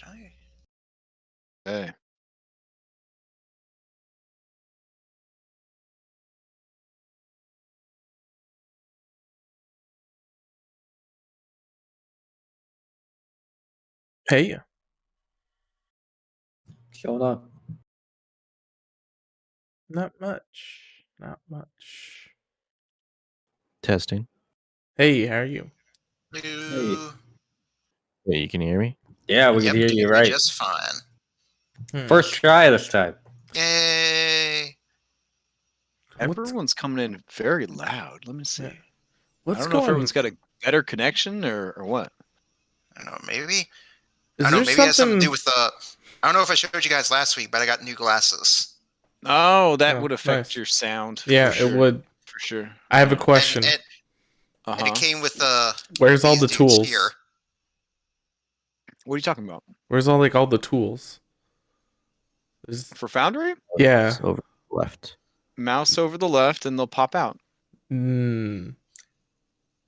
Okay. Hey. Hey. What's going on? Not much. Not much. Testing. Hey, how are you? Hello. Wait, you can hear me? Yeah, we Yep, can hear you right. just fine. First try this time. Yay! Everyone's coming in very loud. Let me see. Yeah. I What's don't know if going? everyone's got a better connection or what. I don't know, maybe. Is I don't there know, maybe it has something to do something? with the. I don't know if I showed you guys last week, but I got new glasses. Oh, that Oh, would affect nice. your sound. Yeah, for sure. it would. For sure. I have a question. And it came with Where's all these the dudes tools? here. What are you talking about? Where's all the tools? For Foundry? Yeah. It's over left. Mouse over the left and they'll pop out. Maybe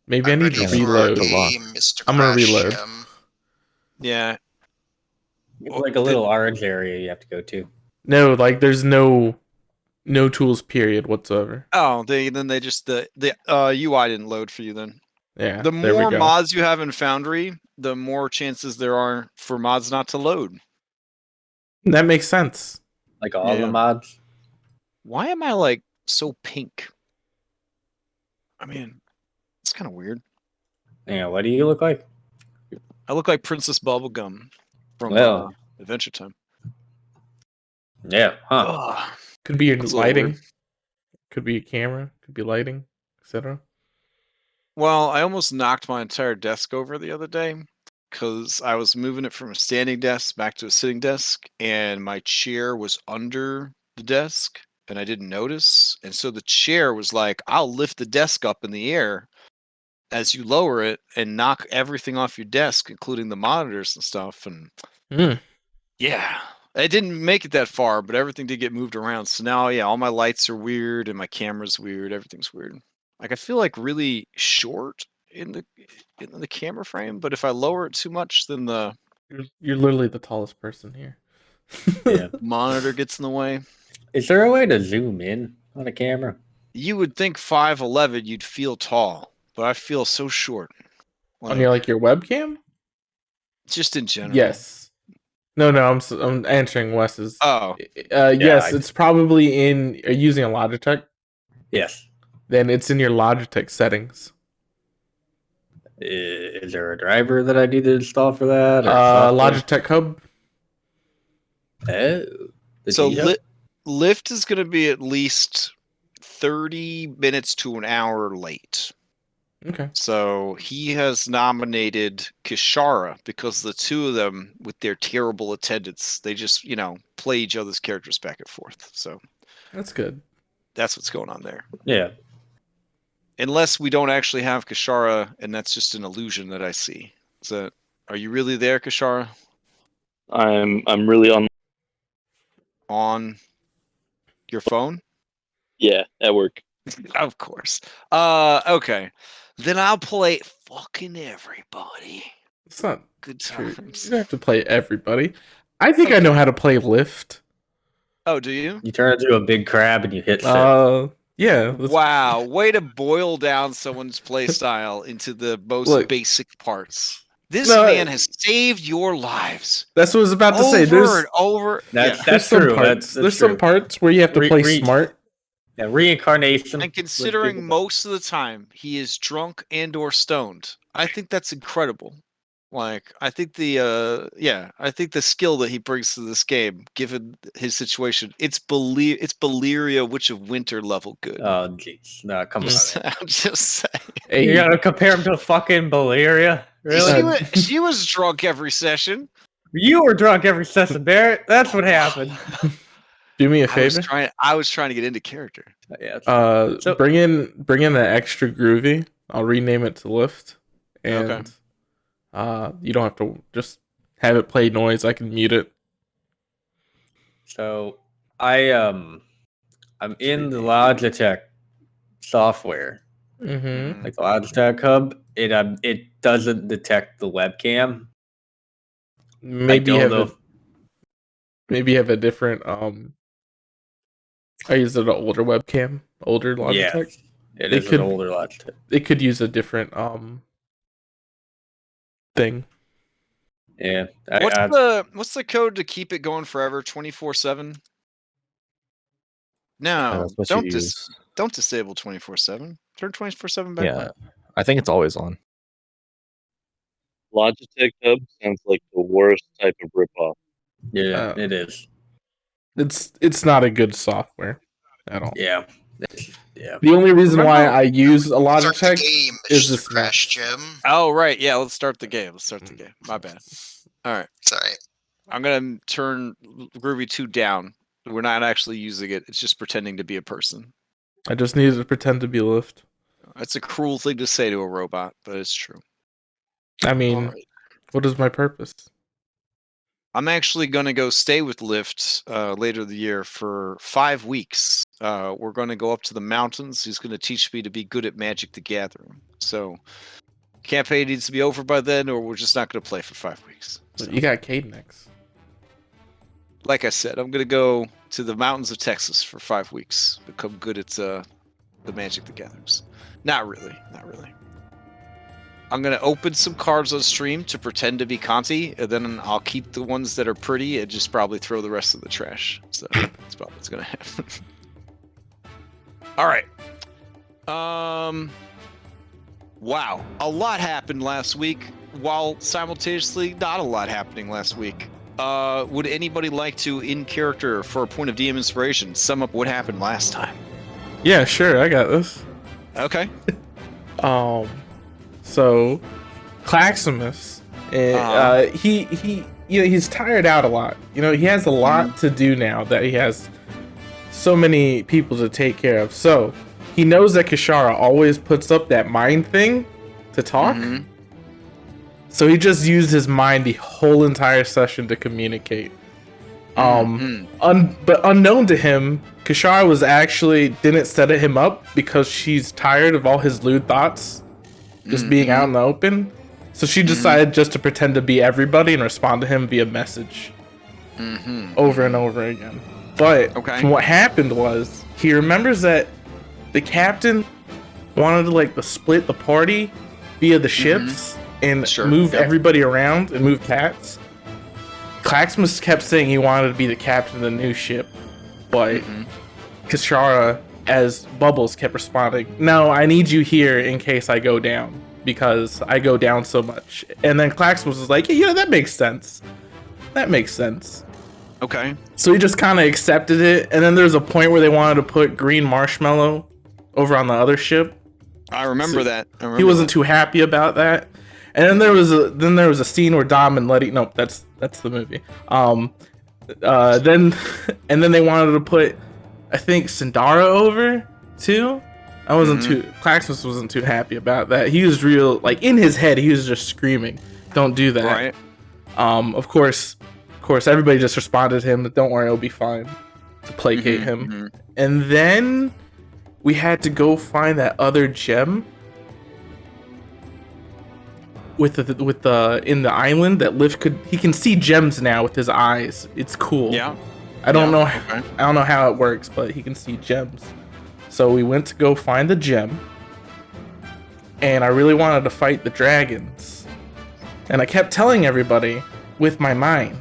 I I'm need to ready for reload. a Mr. I'm gonna reload. Crashgem. Yeah. It's like a little orange area you have to go to. No, like there's no tools period whatsoever. Oh, then they just the UI didn't load for you then. Yeah. The there we more go. mods you have in Foundry, the more chances there are for mods not to load. That makes sense. Like all Yeah. the mods. Why am I like so pink? I mean, it's kind of weird. Yeah, what do you look like? I look like Princess Bubblegum from Well. Adventure Time. Yeah, huh. Ugh. Could be your That's a little lighting. weird. Could be a camera. Could be lighting, etc. Well, I almost knocked my entire desk over the other day because I was moving it from a standing desk back to a sitting desk, and my chair was under the desk, and I didn't notice. And so the chair was like, I'll lift the desk up in the air as you lower it and knock everything off your desk, including the monitors and stuff. And yeah, it didn't make it that far, but everything did get moved around. So now, yeah, all my lights are weird and my camera's weird. Everything's weird. Like I feel like really short in the camera frame, but if I lower it too much, then the You're literally the tallest person here. Yeah. monitor gets in the way. Is there a way to zoom in on a camera? You would think 5'11", you'd feel tall, but I feel so short. On your webcam? Just in general. Yes. No, I'm answering Wes's. Oh. Yes, it's probably in. Are you using a Logitech? Yes. Then it's in your Logitech settings. Is there a driver that I need to install for that? Or Logitech Hub. Oh. So Lyft is going to be at least 30 minutes to an hour late. Okay. So he has nominated Kishara because the two of them, with their terrible attendance, they just, play each other's characters back and forth. So that's good. That's what's going on there. Yeah. Unless we don't actually have Kishara, and that's just an illusion that I see. Are you really there, Kishara? I'm really on your phone? Yeah, at work. Of course. Okay. Then I'll play fucking everybody. It's not good true. times. You don't have to play everybody. I think I know how to play Lyft. Oh, do you? You turn into a big crab and you hit set. Yeah. Wow. Way to boil down someone's play style into the most basic parts. This man has saved your lives. That's what I was about to say. Over and over. That's true. There's some parts where you have to play smart. Yeah, reincarnation. And considering most of the time he is drunk and or stoned, I think that's incredible. Like, I think the skill that he brings to this game, given his situation, it's Valyria Witch of Winter level good. Oh, jeez. No, come on. I'm just saying. Hey. You gotta compare him to fucking Valyria? Really? She was drunk every session. You were drunk every session, Barrett. That's what happened. Do me a favor. I was trying to get into character. Yeah. Bring in the extra groovy. I'll rename it to Lyft. And you don't have to just have it play noise. I can mute it. So I'm in the Logitech software. Mm-hmm. Like the Logitech Hub. It doesn't detect the webcam. maybe I have don't know. maybe have a different I use an older webcam, older Yeah, Logitech. it They is could- an older Logitech. It could use a different thing. Yeah. What's the code to keep it going forever 24/7? No, That's what you use. don't disable 24/7. Turn 24/7 back Yeah, on. I think it's always on. Logitech Hub sounds like the worst type of ripoff. Yeah, it is. It's not a good software at all. Yeah. Yeah. The only reason why Remember- I use a Start the Logitech game. is Mr. this Crashgem. Oh right, yeah. Let's start the game. My bad. All right, Sorry. I'm gonna turn Groovy 2 down. We're not actually using it. It's just pretending to be a person. I just needed to pretend to be Lift. It's a cruel thing to say to a robot, but it's true. I mean, All right. what is my purpose? I'm actually going to go stay with Lyft later the year for 5 weeks. We're going to go up to the mountains. He's going to teach me to be good at Magic the Gathering. So, campaign needs to be over by then, or we're just not going to play for 5 weeks. So, You got Cadenex. like I said, I'm going to go to the mountains of Texas for 5 weeks. Become good at the Magic the Gatherings. Not really. I'm going to open some cards on stream to pretend to be Conti, and then I'll keep the ones that are pretty and just probably throw the rest of the trash. So that's probably what's going to happen. All right. Wow. A lot happened last week, while simultaneously not a lot happening last week. Would anybody like to, in character, for a point of DM inspiration, sum up what happened last time? Yeah, sure, I got this. Okay. So Claximus, he's tired out a lot. You know, he has a lot to do now that he has so many people to take care of. So he knows that Kishara always puts up that mind thing to talk. So he just used his mind the whole entire session to communicate. But unknown to him, Kishara was actually didn't set him up because she's tired of all his lewd thoughts just being out in the open. So she decided just to pretend to be everybody and respond to him via message over and over again. But what happened was he remembers that the captain wanted to like split the party via the ships and move everybody around and move cats. Claximus kept saying he wanted to be the captain of the new ship, but Kishara, as Bubbles, kept responding, "No, I need you here in case I go down, because I go down so much." And then Claximus was like, "Yeah, that makes sense. That makes sense." Okay. So he just kind of accepted it, and then there's a point where they wanted to put Green Marshmallow over on the other ship. I remember that. He wasn't too happy about that. And then there was a scene where Dom and Letty, no, that's the movie. Then they wanted to put, I think, Sindara over too. I wasn't too Claximus wasn't too happy about that. He was real, like, in his head he was just screaming, "Don't do that." Right. Of course everybody just responded to him, "Don't worry, it'll be fine," to placate him. And then we had to go find that other gem with the in the island that he can see gems now with his eyes. It's cool. Yeah. I don't know how it works, but he can see gems. So we went to go find the gem, and I really wanted to fight the dragons. And I kept telling everybody with my mind,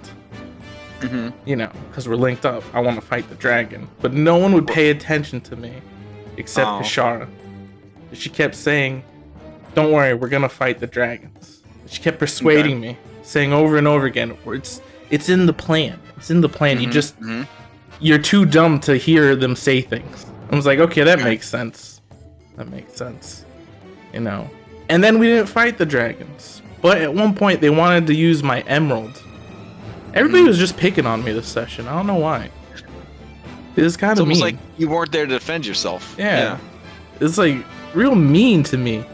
you know, because we're linked up, I want to fight the dragon. But no one would pay attention to me except Kishara. She kept saying, "Don't worry, we're gonna fight the dragons." She kept persuading me, saying over and over again, "It's in the plan. It's in the plan. You're too dumb to hear them say things." I was like, "Okay, that makes sense. That makes sense." You know. And then we didn't fight the dragons. But at one point, they wanted to use my emerald. Everybody was just picking on me this session. I don't know why. It was kind It's of almost mean. like you weren't there to defend yourself. Yeah. It's like real mean to me.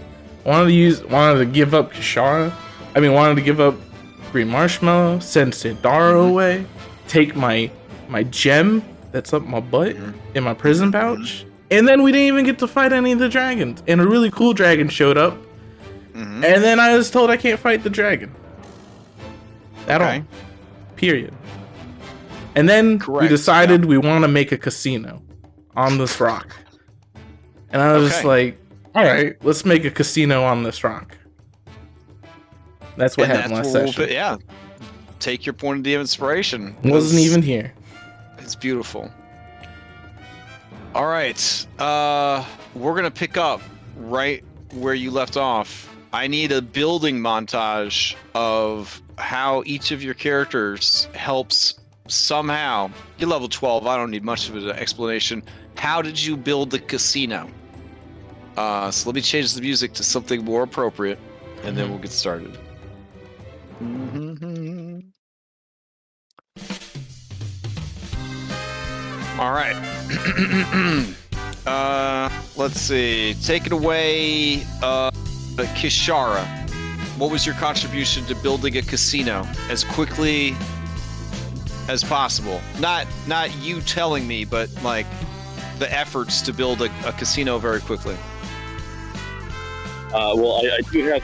Wanted to give up Kishara. I mean, wanted to give up Green Marshmallow, send Sindara away, take my gem that's up my butt in my prison pouch. And then we didn't even get to fight any of the dragons. And a really cool dragon showed up. And then I was told I can't fight the dragon. at Okay. all. Period. And then we Correct, decided we want to make a casino on this rock. And I was just Okay. like, all right, let's make a casino on this rock. That's what And happened last where we'll session. be- yeah. Take your point of inspiration. Wasn't It's- even here. It's beautiful. All right. We're gonna pick up right where you left off. I need a building montage of how each of your characters helps somehow. You're level 12. I don't need much of an explanation. How did you build the casino? So let me change the music to something more appropriate, and then we'll get started. All right. Let's see. Take it away, Kishara. What was your contribution to building a casino as quickly as possible? Not you telling me, but like the efforts to build a casino very quickly. Well, I do have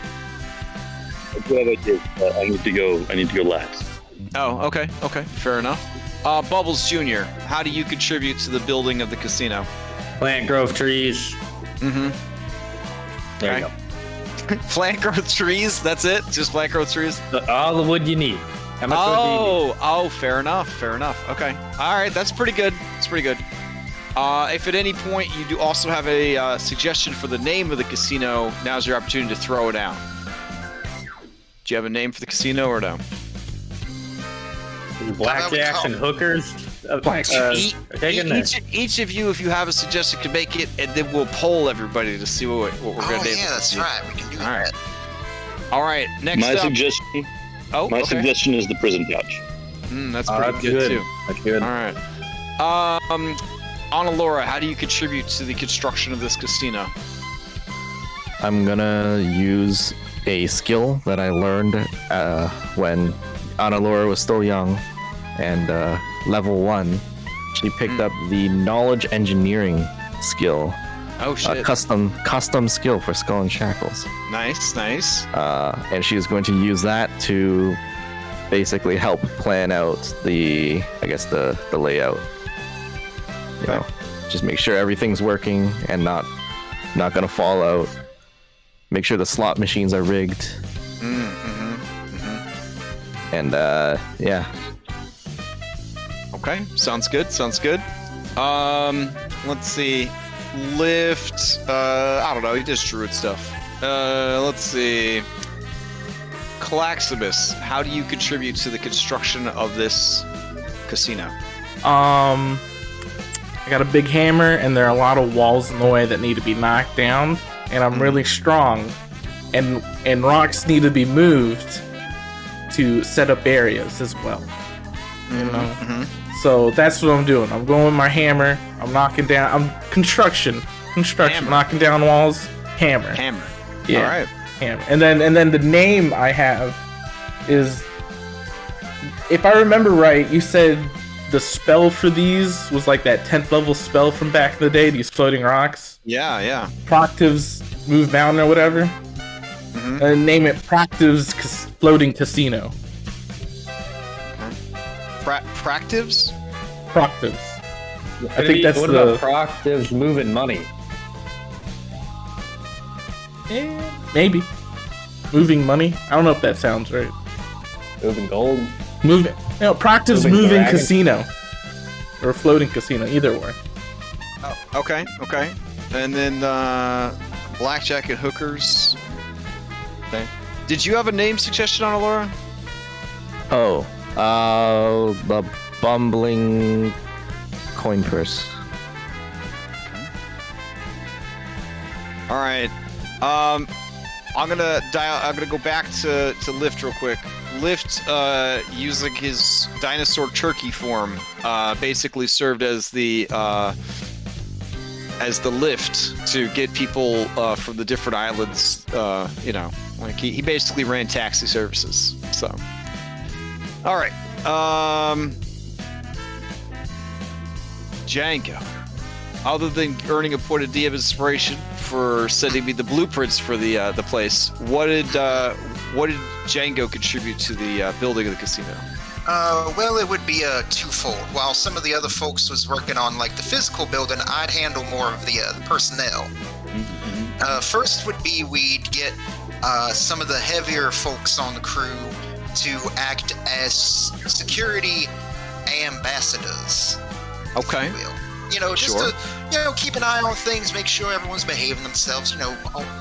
ideas, but I need to go last. Oh, okay, fair enough. Bubbles Jr., how do you contribute to the building of the casino? Plant growth trees. Mm-hmm. There you Plant growth trees, that's it? Just plant growth trees? go. All the wood you need. How much wood do you need? Oh, fair enough. Okay. All right, that's pretty good. If at any point you do also have a suggestion for the name of the casino, now's your opportunity to throw it out. Do you have a name for the casino or no? Blackjacks and hookers. Taking there. Each of you, if you have a suggestion, can make it, and then we'll poll everybody to see what we're going to Oh name. yeah, the that's casino. right. We can do All that. right. All right. Next My up. suggestion. Oh, My okay. suggestion is the prison couch. That's Oh, pretty that's good, good. too. That's good. All right. Anna Laura, how do you contribute to the construction of this casino? I'm gonna use a skill that I learned when Ana Laura was still young, and level 1, she picked up the knowledge engineering skill, Oh a shit! custom skill for Skull and Shackles. Nice. And she is going to use that to basically help plan out the layout. You know, just make sure everything's working and not gonna fall out. Make sure the slot machines are rigged. And yeah. Okay, sounds good. Let's see. Lift. I don't know. He just druid stuff. Let's see. Calaximus, how do you contribute to the construction of this casino? I got a big hammer, and there are a lot of walls in the way that need to be knocked down. And I'm really strong, and rocks need to be moved to set up areas as well. You know. So that's what I'm doing. I'm going with my hammer. I'm knocking down. I'm construction, Hammer. knocking down walls. Hammer. Yeah. All right. Hammer. And then the name I have is, if I remember right, you said the spell for these was like that 10th level spell from back in the day. These floating rocks. Yeah. Proctives Move Mountain or whatever. And name it Proctives Floating Casino. Practives? Proctives. I think that's what the... about Proctives moving money? Maybe. Moving money? I don't know if that sounds right. Moving gold? Moving... No, Proctives Moving Moving dragon? Casino. Or Floating Casino, either way. Oh, okay. And then blackjack and hookers. Okay. Did you have a name suggestion on Laura? Oh, the bumbling coin purse. All right. I'm gonna go back to Lift real quick. Lift, using his dinosaur turkey form, basically served as the lift to get people from the different islands. You know, like he basically ran taxi services. So, all right. Django. Other than earning a point of D of inspiration for sending me the blueprints for the place, what what did Django contribute to the building of the casino? Well, it would be twofold. While some of the other folks was working on like the physical building, I'd handle more of the personnel. First would be we'd get some of the heavier folks on the crew to act as security ambassadors. Okay. If you will. You know, just Sure. to, keep an eye on things, make sure everyone's behaving themselves,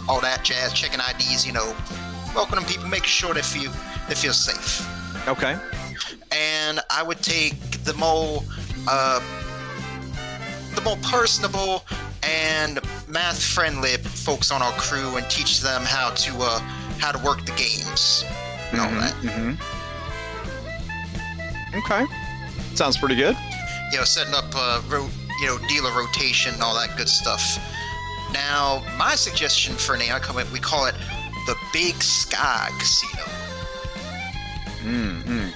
all that jazz, checking IDs, welcoming people, making sure they feel safe. Okay. And I would take the more personable and math-friendly folks on our crew and teach them how to work the games and all that. Okay. Sounds pretty good. Setting up dealer rotation and all that good stuff. Now, my suggestion for a name, we call it the Big Sky Casino.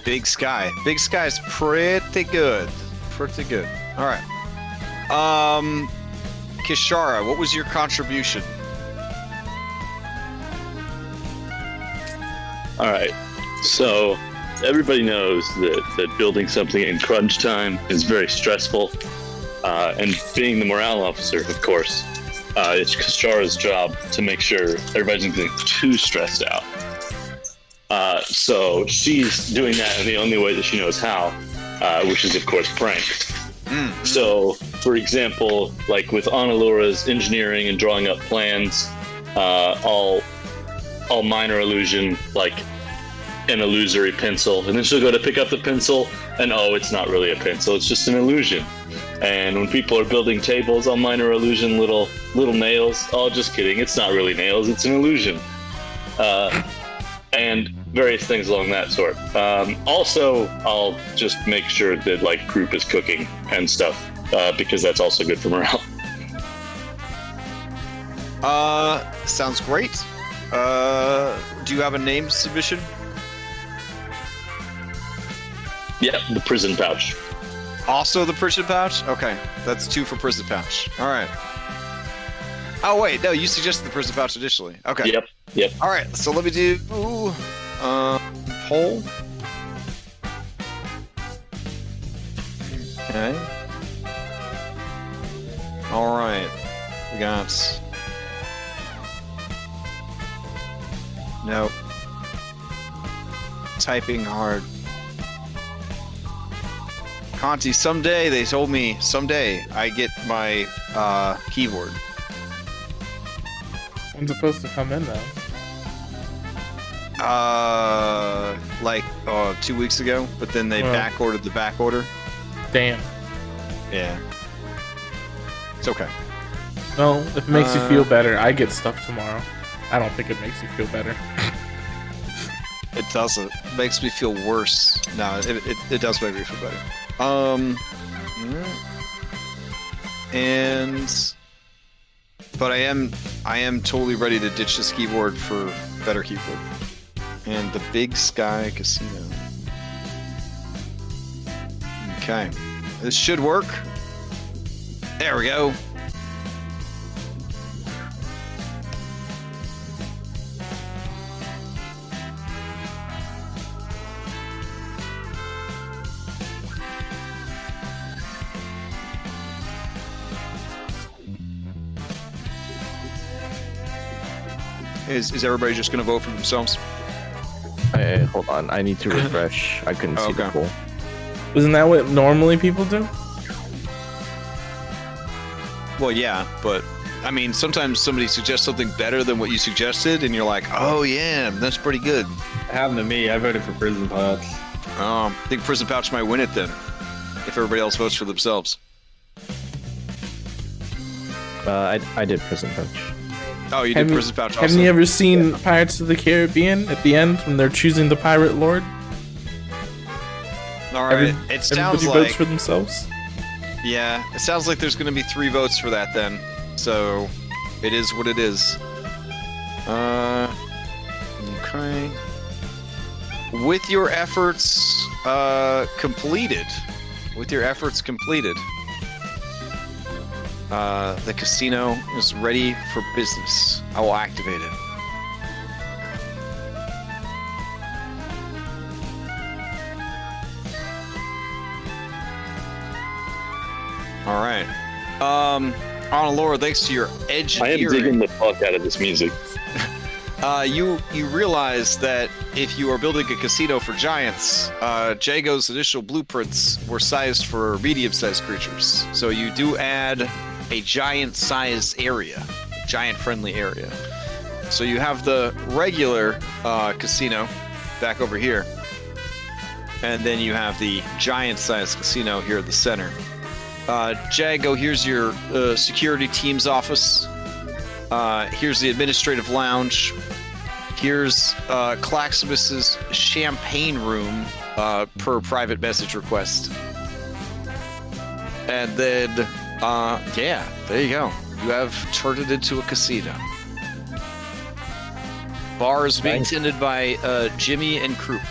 Big Sky. Big Sky's pretty good. Pretty good. All right. Kishara, what was your contribution? All right. So everybody knows that building something in crunch time is very stressful. And being the morale officer, of course, it's Kishara's job to make sure everybody's not getting too stressed out. So she's doing that in the only way that she knows how, which is, of course, pranks. So, for example, like with Analora's engineering and drawing up plans, all minor illusion, like an illusory pencil, and then she'll go to pick up the pencil, and it's not really a pencil, it's just an illusion. And when people are building tables, all minor illusion, little nails, just kidding, it's not really nails, it's an illusion. And various things along that sort. Also, I'll just make sure that like group is cooking and stuff, because that's also good for morale. Sounds great. Do you have a name submission? Yeah, the prison pouch. Also the prison pouch? Okay, that's 2 for prison pouch. All right. Oh wait, no, you suggested the prison pouch initially. Okay. Yep. All right, so let me do poll. Okay. All right, we got. Nope. Typing hard. Conti, someday, they told me, someday I get my keyboard. I'm supposed to come in though. Like 2 weeks ago, but then they back ordered the back order. Damn. Yeah. It's okay. Well, if it makes you feel better, I get stuff tomorrow. I don't think it makes you feel better. It doesn't. It makes me feel worse. No, it does make me feel better. But I am totally ready to ditch this keyboard for better keyboard. And the Big Sky Casino. Okay. This should work. There we go. Is everybody just going to vote for themselves? Hey, hold on. I need to refresh. I couldn't see the poll. Isn't that what normally people do? Well, yeah, but I mean, sometimes somebody suggests something better than what you suggested, and you're like, oh yeah, that's pretty good. It happened to me. I voted for Prison Pouch. I think Prison Pouch might win it then, if everybody else votes for themselves. I did Prison Pouch. Oh, you did Prison Pouch also. Haven't you ever seen Pirates of the Caribbean at the end when they're choosing the pirate lord? All right, it sounds everybody like votes for themselves. Yeah, it sounds like there's going to be 3 votes for that then. So, it is what it is. Okay. With your efforts completed, the casino is ready for business. I will activate it. All right. Laura, thanks to your engineering, I am digging the fuck out of this music. you realize that if you are building a casino for giants, Jago's initial blueprints were sized for medium-sized creatures. So you do add a giant-sized area, giant-friendly area. So you have the regular casino back over here, and then you have the giant-sized casino here at the center. Jago, here's your security team's office. Here's the administrative lounge. Here's Claximus's champagne room per private message request. And then, yeah, there you go. You have turned it into a casino. Bar is being tended by Jimmy and Croup.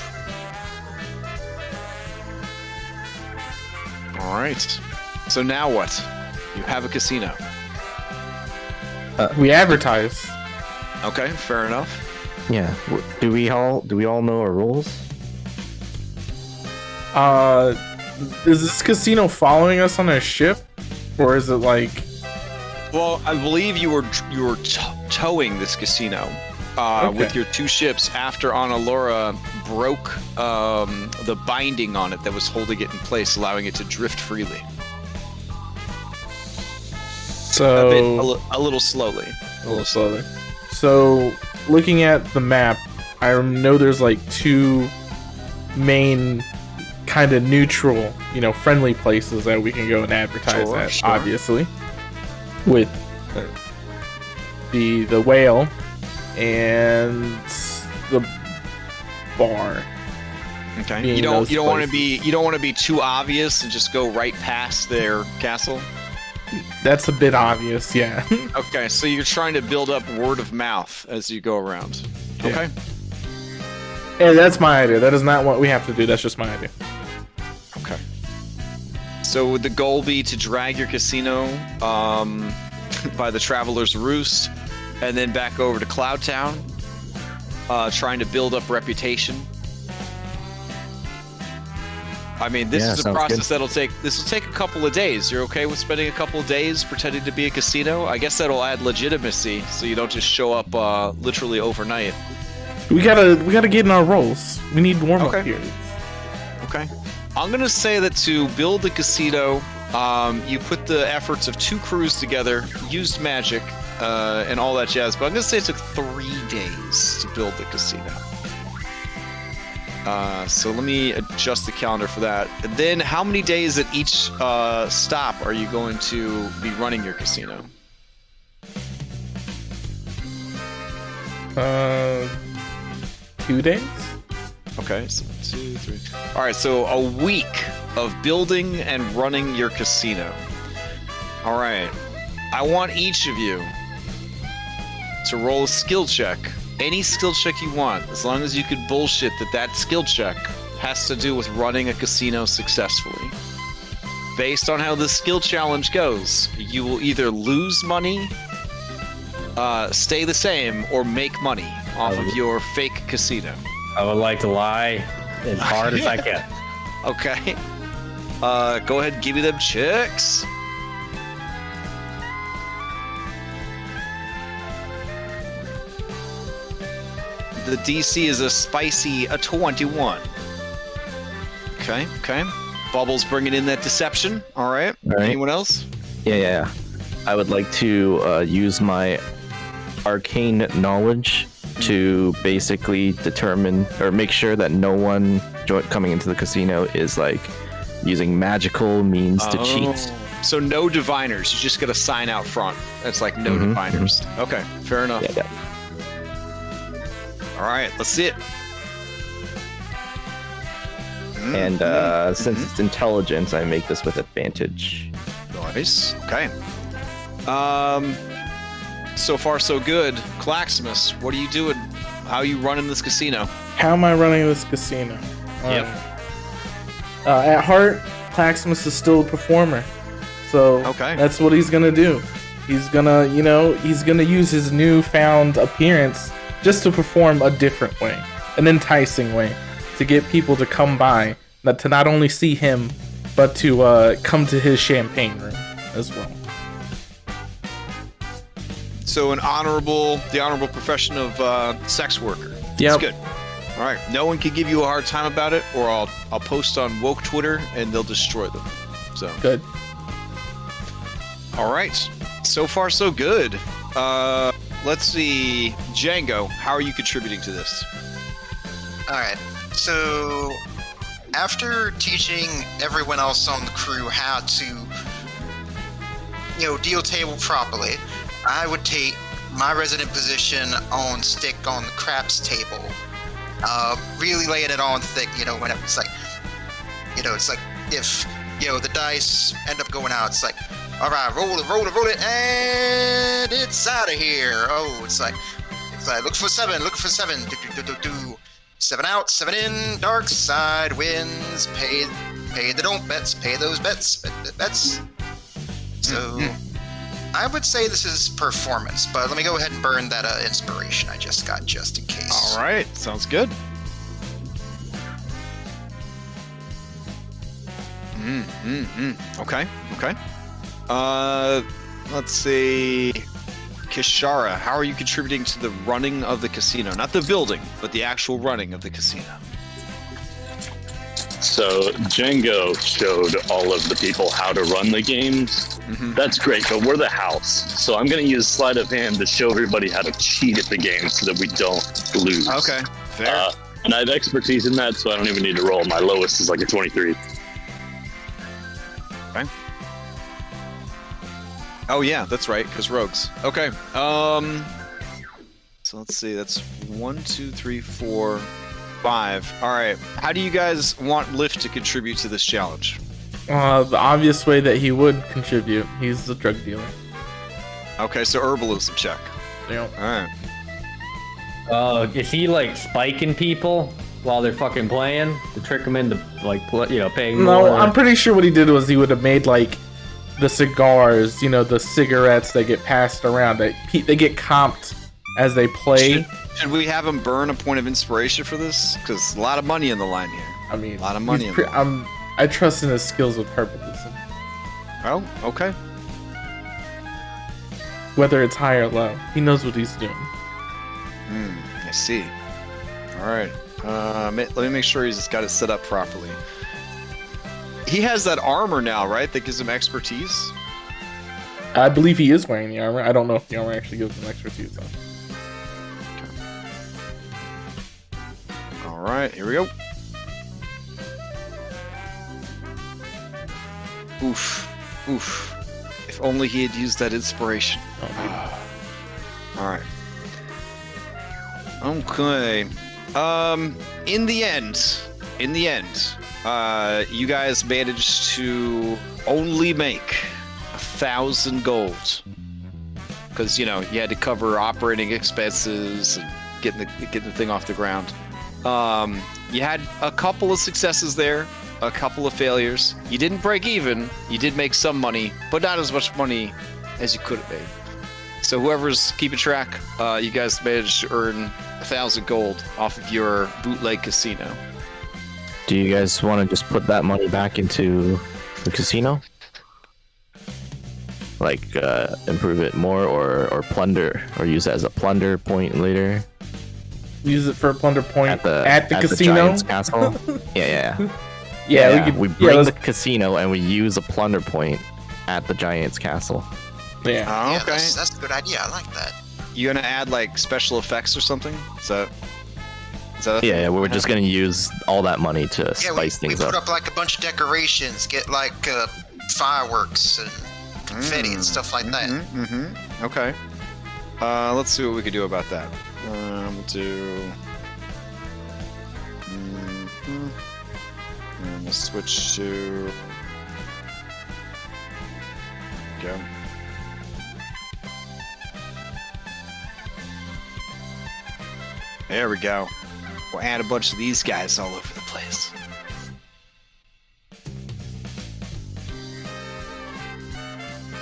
All right. So now what? You have a casino. We advertise. Okay, fair enough. Yeah. Do we all know our rules? Is this casino following us on a ship, or is it like? Well, I believe you were towing this casino with your two ships after Analora broke the binding on it that was holding it in place, allowing it to drift freely. So a little slowly. So, looking at the map, I know there's like two main kind of neutral, friendly places that we can go and advertise at. Sure. Obviously, with the whale and the bar. Okay. You don't want to be too obvious and just go right past their castle. That's a bit obvious, yeah. Okay, so you're trying to build up word of mouth as you go around. Yeah. Okay. Yeah, that's my idea. That is not what we have to do. That's just my idea. Okay. So would the goal be to drag your casino by the Traveler's Roost and then back over to Cloud Town, trying to build up reputation? I mean, this is a process that'll take a couple of days. You're okay with spending a couple of days pretending to be a casino? I guess that'll add legitimacy, so you don't just show up literally overnight. We gotta get in our roles. We need warm-up periods. Okay. I'm gonna say that to build the casino, you put the efforts of two crews together, used magic, and all that jazz. But I'm gonna say it took 3 days to build the casino. So let me adjust the calendar for that. And then how many days at each stop are you going to be running your casino? 2 days? Okay, so 2, 3. All right, so a week of building and running your casino. All right, I want each of you to roll a skill check. Any skill check you want, as long as you could bullshit that skill check has to do with running a casino successfully. Based on how this skill challenge goes, you will either lose money, stay the same, or make money off of your fake casino. I would like to lie as hard as I can. Okay. Go ahead and give me them checks. The DC is a spicy 21. Okay. Bubbles bringing in that deception. All right. Anyone else? Yeah. I would like to use my arcane knowledge to basically determine or make sure that no one coming into the casino is like using magical means to cheat. So no diviners. You just got a sign out front. That's like no diviners. Okay, fair enough. Yeah. All right, let's see it. And since it's intelligence, I make this with advantage. Nice. Okay. So far so good. Claximus, what are you doing? How are you running this casino? How am I running this casino? Yep. At heart, Claximus is still a performer. So that's what he's gonna do. He's gonna use his newfound appearance just to perform a different way, an enticing way, to get people to come by, to not only see him, but to come to his champagne room as well. So the honorable profession of sex worker. Yep. That's good. All right. No one can give you a hard time about it, or I'll post on woke Twitter and they'll destroy them. So Good. All right. So far, so good. Let's see, Django. How are you contributing to this? All right. So after teaching everyone else on the crew how to, deal table properly, I would take my resident position on stick on the craps table, really laying it on thick. When it's like, it's like if the dice end up going out, it's like, all right, roll it, and it's out of here. Oh, it's like look for seven. Do. 7 out, 7 in, dark side wins, pay the don't bets, pay those bets. So, I would say this is performance, but let me go ahead and burn that inspiration I just got, just in case. All right, sounds good. Okay. Let's see. Kishara, how are you contributing to the running of the casino? Not the building, but the actual running of the casino. So Django showed all of the people how to run the games. That's great, but we're the house. So I'm going to use sleight of hand to show everybody how to cheat at the game so that we don't lose. Okay, fair. And I have expertise in that, so I don't even need to roll. My lowest is like a 23. Okay. Oh yeah, that's right, because rogues. Okay. So let's see. That's 1, 2, 3, 4, 5. All right. How do you guys want Lift to contribute to this challenge? The obvious way that he would contribute. He's a drug dealer. Okay, so herbalism check. Yep. All right. Is he like spiking people while they're fucking playing to trick them into paying more? No, I'm pretty sure what he did was he would have made like the cigars, the cigarettes that get passed around. They get comped as they play. Should we have him burn a point of inspiration for this? Because a lot of money in the line here. I mean, a lot of money. I trust in his skills with herbalism. Oh, okay. Whether it's high or low, he knows what he's doing. I see. All right. Let me make sure he's got it set up properly. He has that armor now, right? That gives him expertise? I believe he is wearing the armor. I don't know if the armor actually gives him expertise, though. Okay. All right, here we go. Oof. If only he had used that inspiration. All right. Okay. In the end, you guys managed to only make 1,000 gold because you had to cover operating expenses and getting the thing off the ground. You had a couple of successes there, a couple of failures. You didn't break even. You did make some money, but not as much money as you could have made. So whoever's keeping track, you guys managed to earn 1,000 gold off of your bootleg casino. Do you guys want to just put that money back into the casino? Like, improve it more or plunder, or use it as a plunder point later? Use it for a plunder point at the casino? The Giant's Castle? Yeah. We bring the casino and we use a plunder point at the Giant's Castle. Yeah. Oh, okay. That's a good idea. I like that. You gonna add like special effects or something? Is that yeah, we're just gonna use all that money to spice things up. We put up like a bunch of decorations, get like fireworks and confetti and stuff like that. Okay. Let's see what we can do about that. We'll do. And we'll switch to. Go. There we go. We'll add a bunch of these guys all over the place.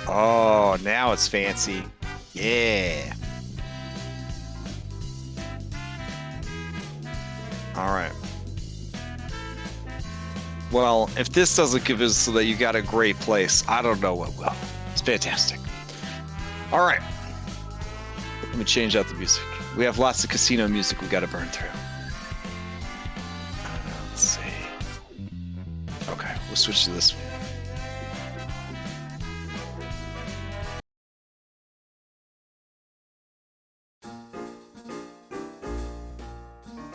Oh, now it's fancy. Yeah. All right. Well, if this doesn't give us so that you got a great place, I don't know what will. It's fantastic. All right. Let me change out the music. We have lots of casino music we got to burn through. Let's see. Okay, we'll switch to this one.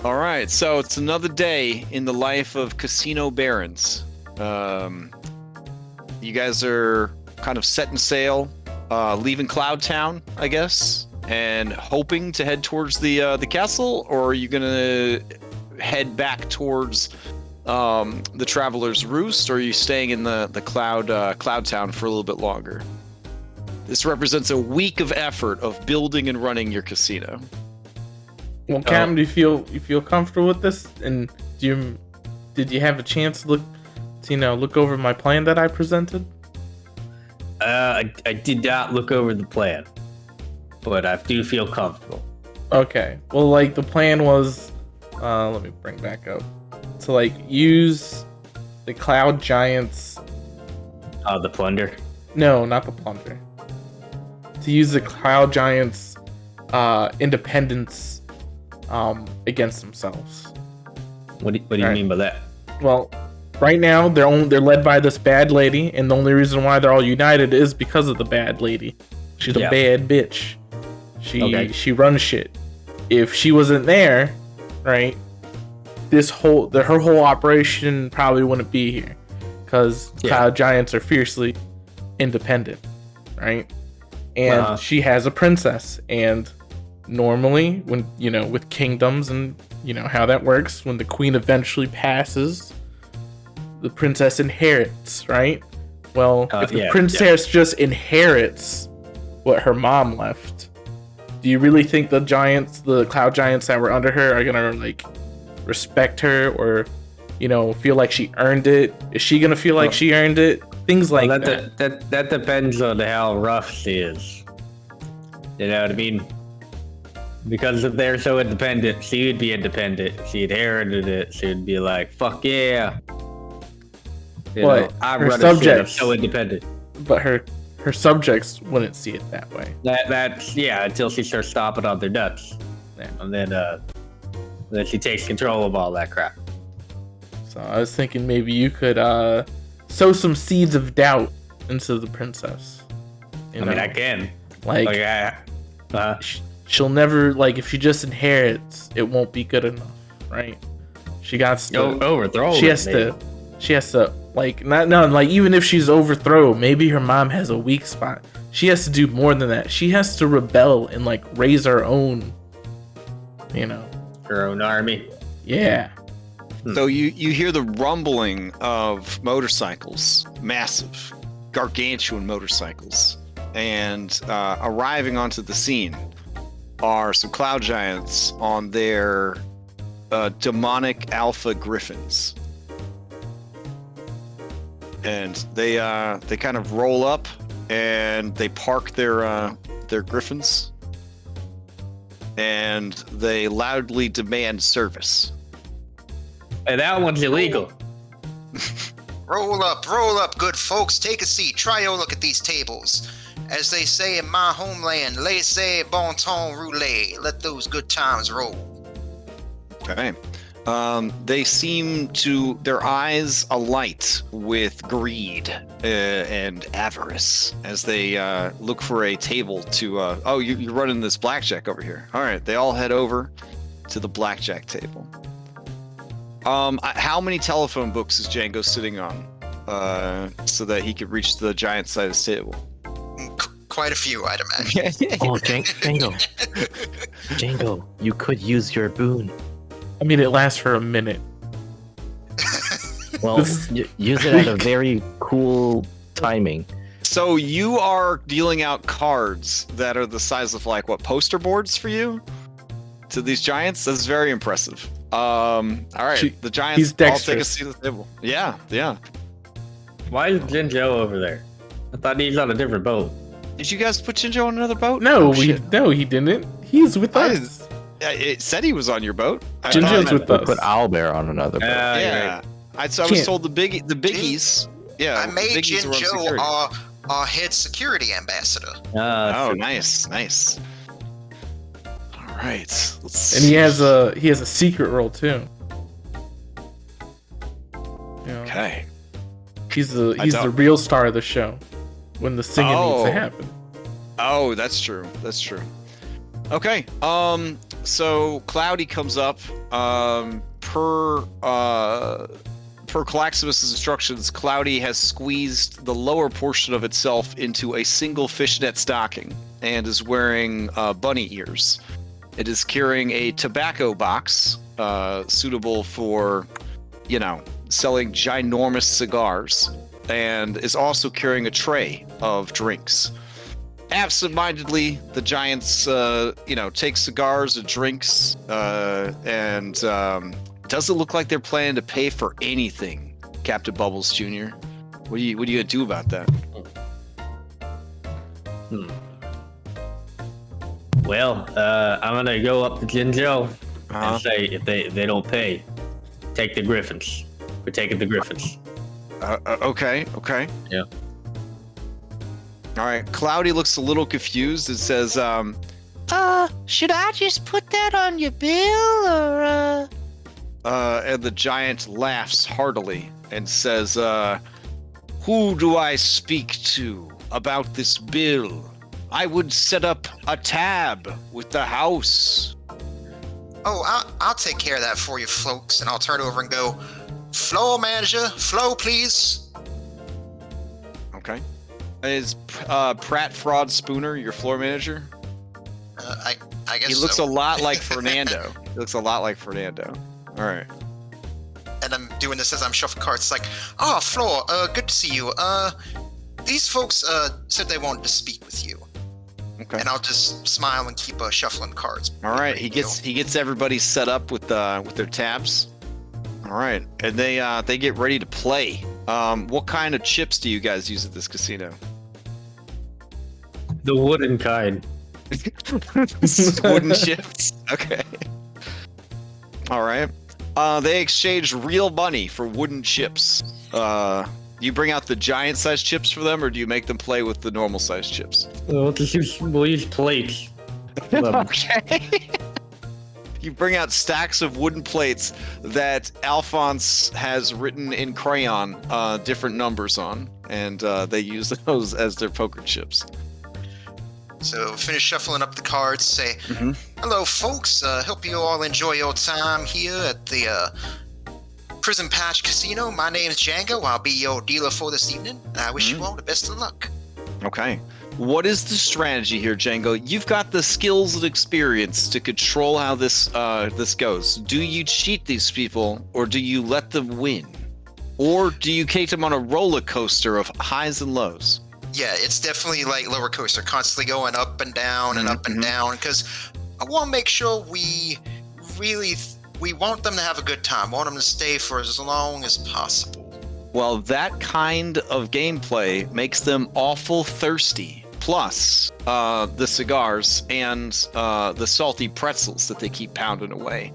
All right, so it's another day in the life of casino barons. You guys are kind of setting sail, leaving Cloud Town, I guess, and hoping to head towards the castle, or are you gonna head back towards the Traveler's Roost, or are you staying in the Cloud Town for a little bit longer? This represents a week of effort of building and running your casino. Well, Cam, do you feel comfortable with this? And did you have a chance to look over my plan that I presented? I did not look over the plan, but I do feel comfortable. Okay. Well, like the plan was, let me bring back up to like use the Cloud Giants. The plunder. No, not the plunder. To use the Cloud Giants' independence against themselves. What do you mean by that? Well, right now they're led by this bad lady, and the only reason why they're all united is because of the bad lady. She's a bad bitch. She runs shit. If she wasn't there, right, her whole operation probably wouldn't be here, because Cloud Giants are fiercely independent, right? And she has a princess, and normally when with kingdoms and how that works, when the queen eventually passes, the princess inherits, right? Well, if the princess just inherits what her mom left, do you really think the Cloud Giants that were under her are gonna like respect her, or feel like she earned it? Is she gonna feel like she earned it? Things like that. That depends on how rough she is. You know what I mean? Because if they're so independent, she would be independent. She inherited it. She would be like, "Fuck yeah!" I run a shit. I'm so independent. But her subjects wouldn't see it that way. That's until she starts stomping on their nuts, and then she takes control of all that crap. So I was thinking maybe you could sow some seeds of doubt into the princess. I mean, I can. She'll never, like, if she just inherits, it won't be good enough, right? She got to overthrow. She has to even if she's overthrown, maybe her mom has a weak spot. She has to do more than that. She has to rebel and like raise her own, her own army. Yeah. So you hear the rumbling of motorcycles, massive, gargantuan motorcycles, and arriving onto the scene are some Cloud Giants on their demonic alpha griffins, and they kind of roll up and they park their griffins, and they loudly demand service. And that one's illegal. Roll up, good folks. Take a seat. Try a look at these tables. As they say in my homeland, laissez bon temps rouler. Let those good times roll. Okay. They seem to, their eyes alight with greed and avarice as they look for a table to, you're running this blackjack over here. All right, they all head over to the blackjack table. How many telephone books is Django sitting on so that he could reach the giant-sized table? Quite a few, I'd imagine. Django, you could use your boon. I mean, it lasts for a minute. Well, use it at a very cool timing. So you are dealing out cards that are the size of like what, poster boards for you to these giants? That's very impressive. All right, the giants all take a seat at the table. Yeah. Why is Jinjo over there? I thought he's on a different boat. Did you guys put Jinjo on another boat? No, he didn't. He's with us. It said he was on your boat. Jinjo's with us. Put Aldfaer on another boat. Yeah. I was told the biggies. Yeah, I made biggies Jin were on Joe security. our head security ambassador. Oh, nice. All right, let's And he has a secret role too. You know, Okay. he's the real star of the show when the singing needs to happen. Oh, that's true. Okay. So Cloudy comes up. Per Calaximus's instructions, Cloudy has squeezed the lower portion of itself into a single fishnet stocking and is wearing bunny ears. It is carrying a tobacco box, suitable for, selling ginormous cigars, and is also carrying a tray of drinks. Absent-mindedly, the giants, take cigars and drinks, and doesn't look like they're planning to pay for anything, Captain Bubbles Jr. What are you gonna do about that? Well, I'm gonna go up to Jinjo and say if they don't pay, take the griffins. We're taking the griffins. Okay. Yeah. All right. Cloudy looks a little confused and says, should I just put that on your bill, or, and the giant laughs heartily and says, who do I speak to about this bill? I would set up a tab with the house. Oh, I'll take care of that for you, folks, and I'll turn over and go, floor manager, flow, please. Okay. Is Pratt Fraud Spooner your floor manager? I guess he looks so. a lot like Fernando. All right. And I'm doing this as I'm shuffling cards. It's like, oh, Floor, good to see you. These folks said they wanted to speak with you. Okay. And I'll just smile and keep shuffling cards. All right. He gets everybody set up with their tabs. All right, and they get ready to play. What kind of chips do you guys use at this casino? The wooden kind. Wooden chips. Okay. All right. They exchange real money for wooden chips. You bring out the giant-sized chips for them, or do you make them play with the normal-sized chips? We'll use plates. Okay. You bring out stacks of wooden plates that Alphonse has written in crayon different numbers on, and they use those as their poker chips. So finish shuffling up the cards, say, hello, folks. Hope you all enjoy your time here at the Prison Patch Casino. My name is Django. I'll be your dealer for this evening, and I wish you all the best of luck. Okay. What is the strategy here, Django? You've got the skills and experience to control how this goes. Do you cheat these people, or do you let them win? Or do you take them on a roller coaster of highs and lows? Yeah, it's definitely like roller coaster, constantly going up and down and up and down, because I want to make sure we want them to have a good time. We want them to stay for as long as possible. Well, that kind of gameplay makes them awful thirsty. Plus, the cigars and the salty pretzels that they keep pounding away.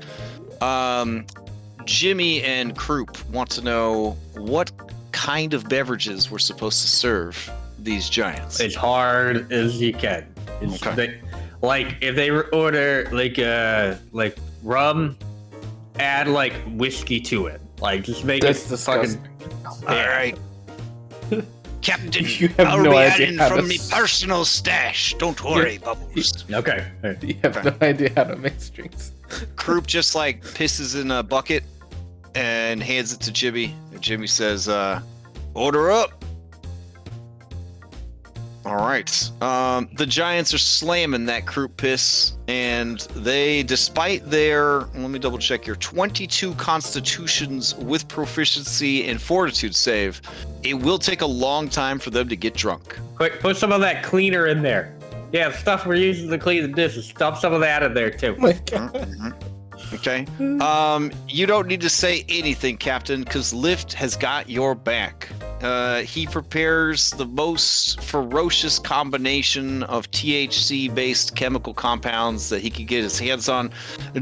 Jimmy and Croup want to know what kind of beverages we're supposed to serve these giants. As hard as you can. Okay. If they order like rum, add like whiskey to it. Like just make That's it disgusting. All right. Captain, You have I'll no be idea adding how from to me personal stash. Don't worry, Bubbles. Okay. You have no idea how to mix drinks. Croup just like pisses in a bucket and hands it to Jimmy. And Jimmy says, order up. All right. The giants are slamming that Croup piss, and they, despite their, let me double check here, 22 constitutions with proficiency and fortitude save, it will take a long time for them to get drunk. Quick, put some of that cleaner in there. Yeah, stuff we're using to clean the dishes. Stuff some of that in there too. Oh my God. Okay. You don't need to say anything, Captain, because Lift has got your back. He prepares the most ferocious combination of THC-based chemical compounds that he could get his hands on,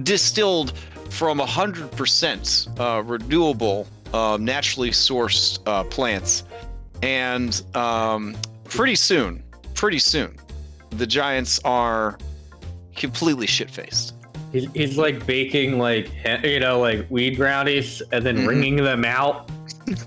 distilled from 100% renewable naturally sourced plants, and pretty soon, the giants are completely shit-faced. He's like baking like like weed brownies and then wringing them out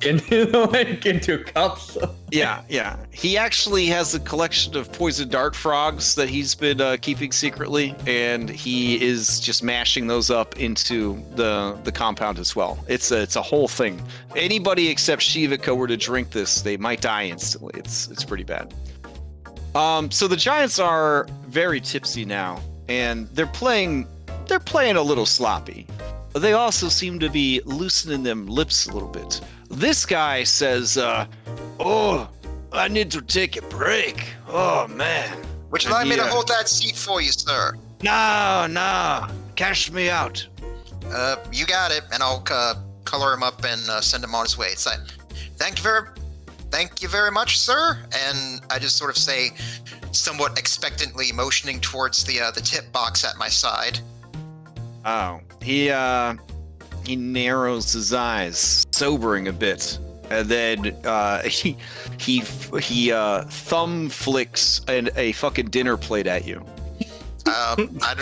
into cups. Yeah. He actually has a collection of poison dart frogs that he's been keeping secretly, and he is just mashing those up into the compound as well. It's a whole thing. Anybody except Shivaka were to drink this, they might die instantly. It's pretty bad. So the giants are very tipsy now, and they're playing a little sloppy. They also seem to be loosening them lips a little bit. This guy says, "Oh, I need to take a break. Oh man." Would you like me to hold that seat for you, sir? No, cash me out. You got it, and I'll color him up and send him on his way. It's like, thank you very much, sir. And I just sort of say, somewhat expectantly, motioning towards the tip box at my side. Oh, he narrows his eyes, sobering a bit, and then he thumb flicks a fucking dinner plate at you. I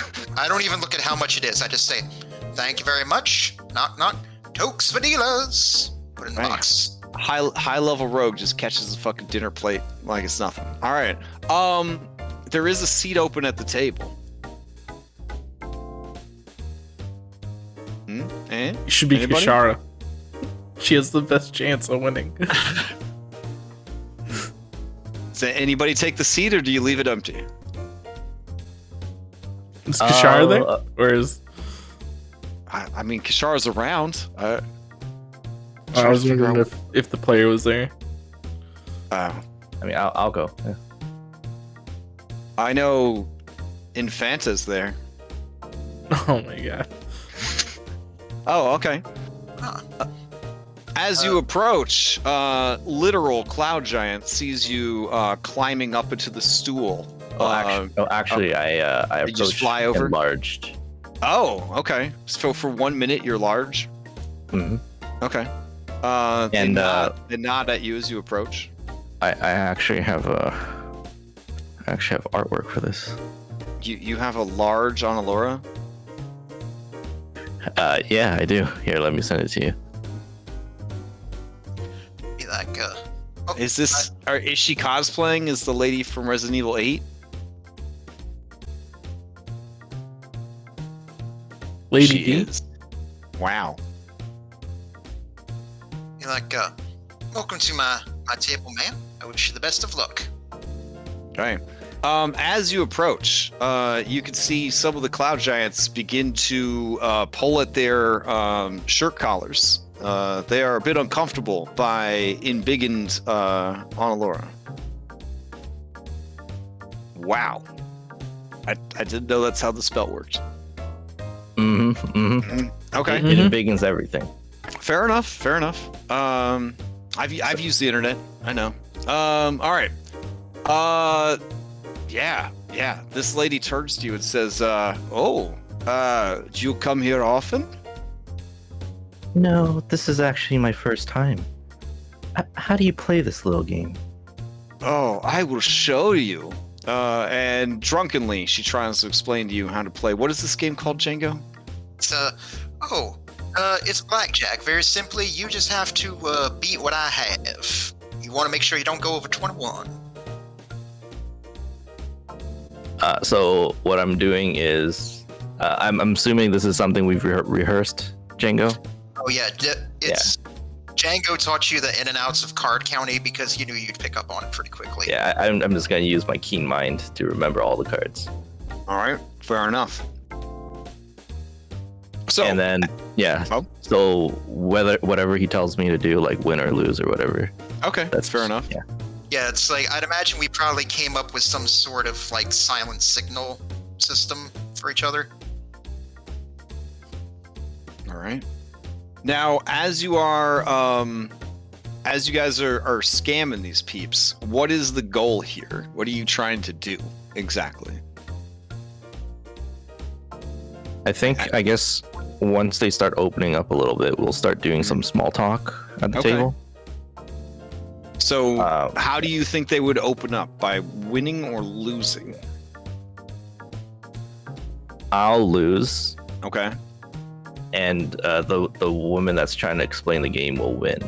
don't even look at how much it is. I just say, thank you very much. Knock. Tokes Vanillas. Put it in the box. High level rogue just catches the fucking dinner plate like it's nothing. All right. There is a seat open at the table. You should be Anybody? Kishara. She has the best chance of winning. Does anybody take the seat, or do you leave it empty? Is Kishara there? Or is... I mean, Kishara's around. I was wondering if the player was there. I mean, I'll go. Yeah. I know Infanta's there. Oh my god. Oh, okay. As you approach, literal cloud giant sees you climbing up into the stool. I approached just fly over? enlarged. Oh, okay. So for 1 minute, you're large. Mm-hmm. Okay. They nod at you as you approach. I actually have artwork for this. You have a large on Allura? Yeah, I do. Here, let me send it to you. Be like, Is she cosplaying as the lady from Resident Evil 8? Lady She D? is. Wow. be like, welcome to my table, ma'am. I wish you the best of luck. Okay. As you approach, you can see some of the cloud giants begin to pull at their shirt collars. They are a bit uncomfortable by embiggened Onalora. Wow. I didn't know that's how the spell worked. Okay. It embiggens everything. Fair enough. I've used the internet. I know. All right. Yeah. This lady turns to you and says, do you come here often? No, this is actually my first time. How do you play this little game? Oh, I will show you. And drunkenly, she tries to explain to you how to play. What is this game called, Django? It's blackjack. Very simply, you just have to beat what I have. You want to make sure you don't go over 21. So what I'm doing is, I'm assuming this is something we've rehearsed, Django? Oh yeah, Django taught you the in and outs of card counting because he knew you'd pick up on it pretty quickly. Yeah, I'm just going to use my keen mind to remember all the cards. All right, fair enough. So, and then, so whatever he tells me to do, like win or lose or whatever. Okay, that's fair enough. Yeah. Yeah, it's like, I'd imagine we probably came up with some sort of like silent signal system for each other. All right. Now, as you guys are scamming these peeps, what is the goal here? What are you trying to do exactly? I guess once they start opening up a little bit, we'll start doing some small talk at the table. So, how do you think they would open up? By winning or losing? I'll lose. Okay. And the woman that's trying to explain the game will win.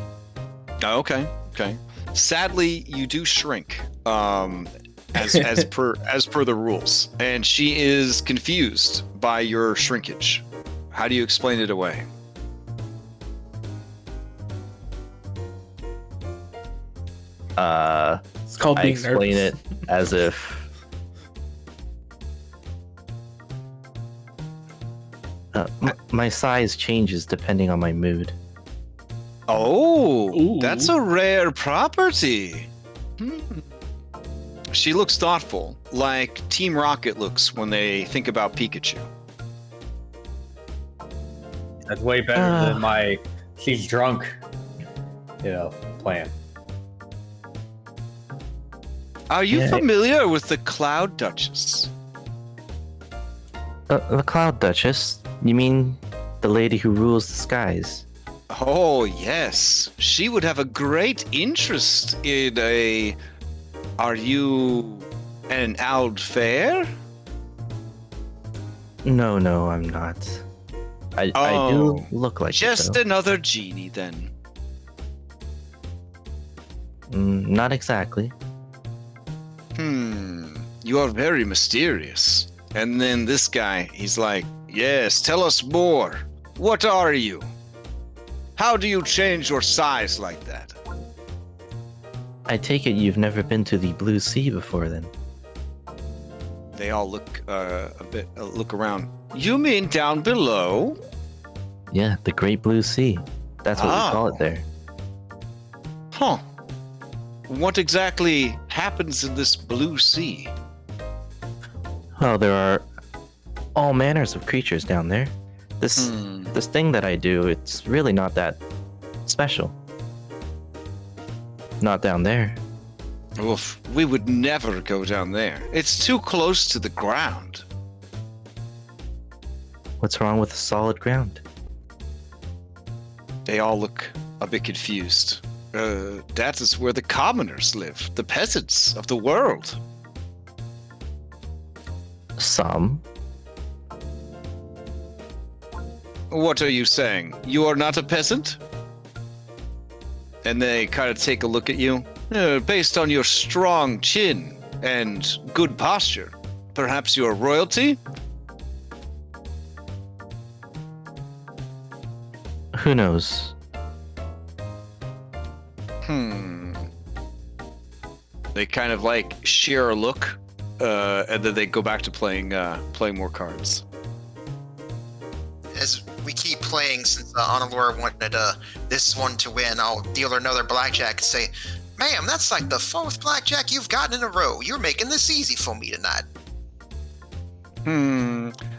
Oh, okay. Okay. Sadly, you do shrink, as per the rules, and she is confused by your shrinkage. How do you explain it away? It's called I being explain nervous. it as if my size changes depending on my mood. Oh, Ooh. that's a rare property. She looks thoughtful, like Team Rocket looks when they think about Pikachu. That's way better than my she's drunk, plan. Are you Yeah. familiar with the Cloud Duchess? The Cloud Duchess? You mean the lady who rules the skies? Oh, yes. She would have a great interest in a... Are you an Aldfaer? No, I'm not. I do look like Just it, though. another genie, then. Not exactly. You are very mysterious. And then this guy, he's like, yes, tell us more. What are you? How do you change your size like that? I take it you've never been to the Blue Sea before, then? They all look look around. You mean down below? Yeah, the Great Blue Sea. That's what we call it there. Huh. What exactly happens in this blue sea? Well, there are all manners of creatures down there. This thing that I do, it's really not that special. Not down there. Oof, we would never go down there. It's too close to the ground. What's wrong with the solid ground? They all look a bit confused. That is where the commoners live, the peasants of the world. Some. What are you saying? You are not a peasant? And they kind of take a look at you. Based on your strong chin and good posture, perhaps you are royalty? Who knows? They kind of like share a look, and then they go back to playing more cards. As we keep playing, since Onalora wanted this one to win, I'll deal her another blackjack and say, "Ma'am, that's like the 4th blackjack you've gotten in a row. You're making this easy for me tonight."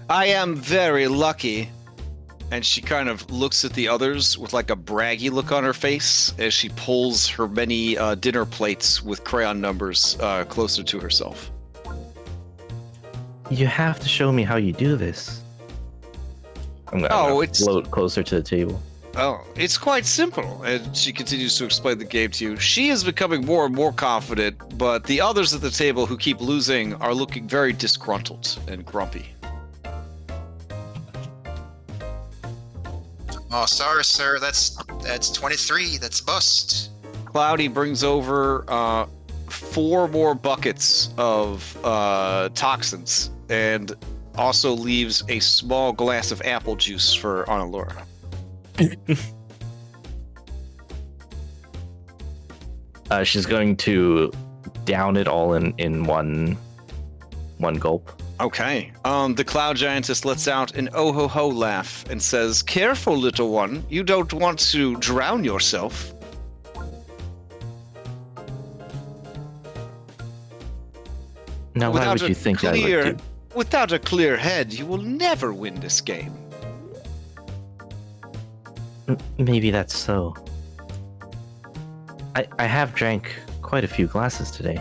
I am very lucky. And she kind of looks at the others with like a braggy look on her face as she pulls her many dinner plates with crayon numbers closer to herself. You have to show me how you do this. I'm gonna float closer to the table. Oh, it's quite simple. And she continues to explain the game to you. She is becoming more and more confident, but the others at the table who keep losing are looking very disgruntled and grumpy. Oh, sorry, sir. That's 23. That's a bust. Cloudy brings over 4 more buckets of toxins and also leaves a small glass of apple juice for Onalora. She's going to down it all in one gulp. Okay. The Cloud Giantess lets out an oh-ho-ho laugh and says, "Careful, little one. You don't want to drown yourself." Now, why would you think I would do? Without a clear head, you will never win this game. Maybe that's so. I have drank quite a few glasses today.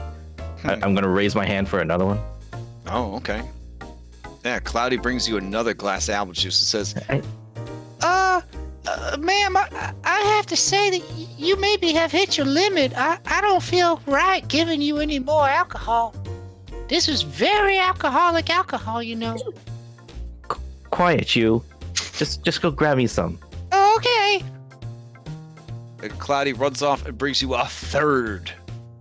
I'm going to raise my hand for another one. Oh, okay. Yeah, Cloudy brings you another glass of apple juice and says, Ma'am, I have to say that you maybe have hit your limit. I don't feel right giving you any more alcohol. This is very alcoholic alcohol, you know. Quiet, you. Just go grab me some. Okay. And Cloudy runs off and brings you a third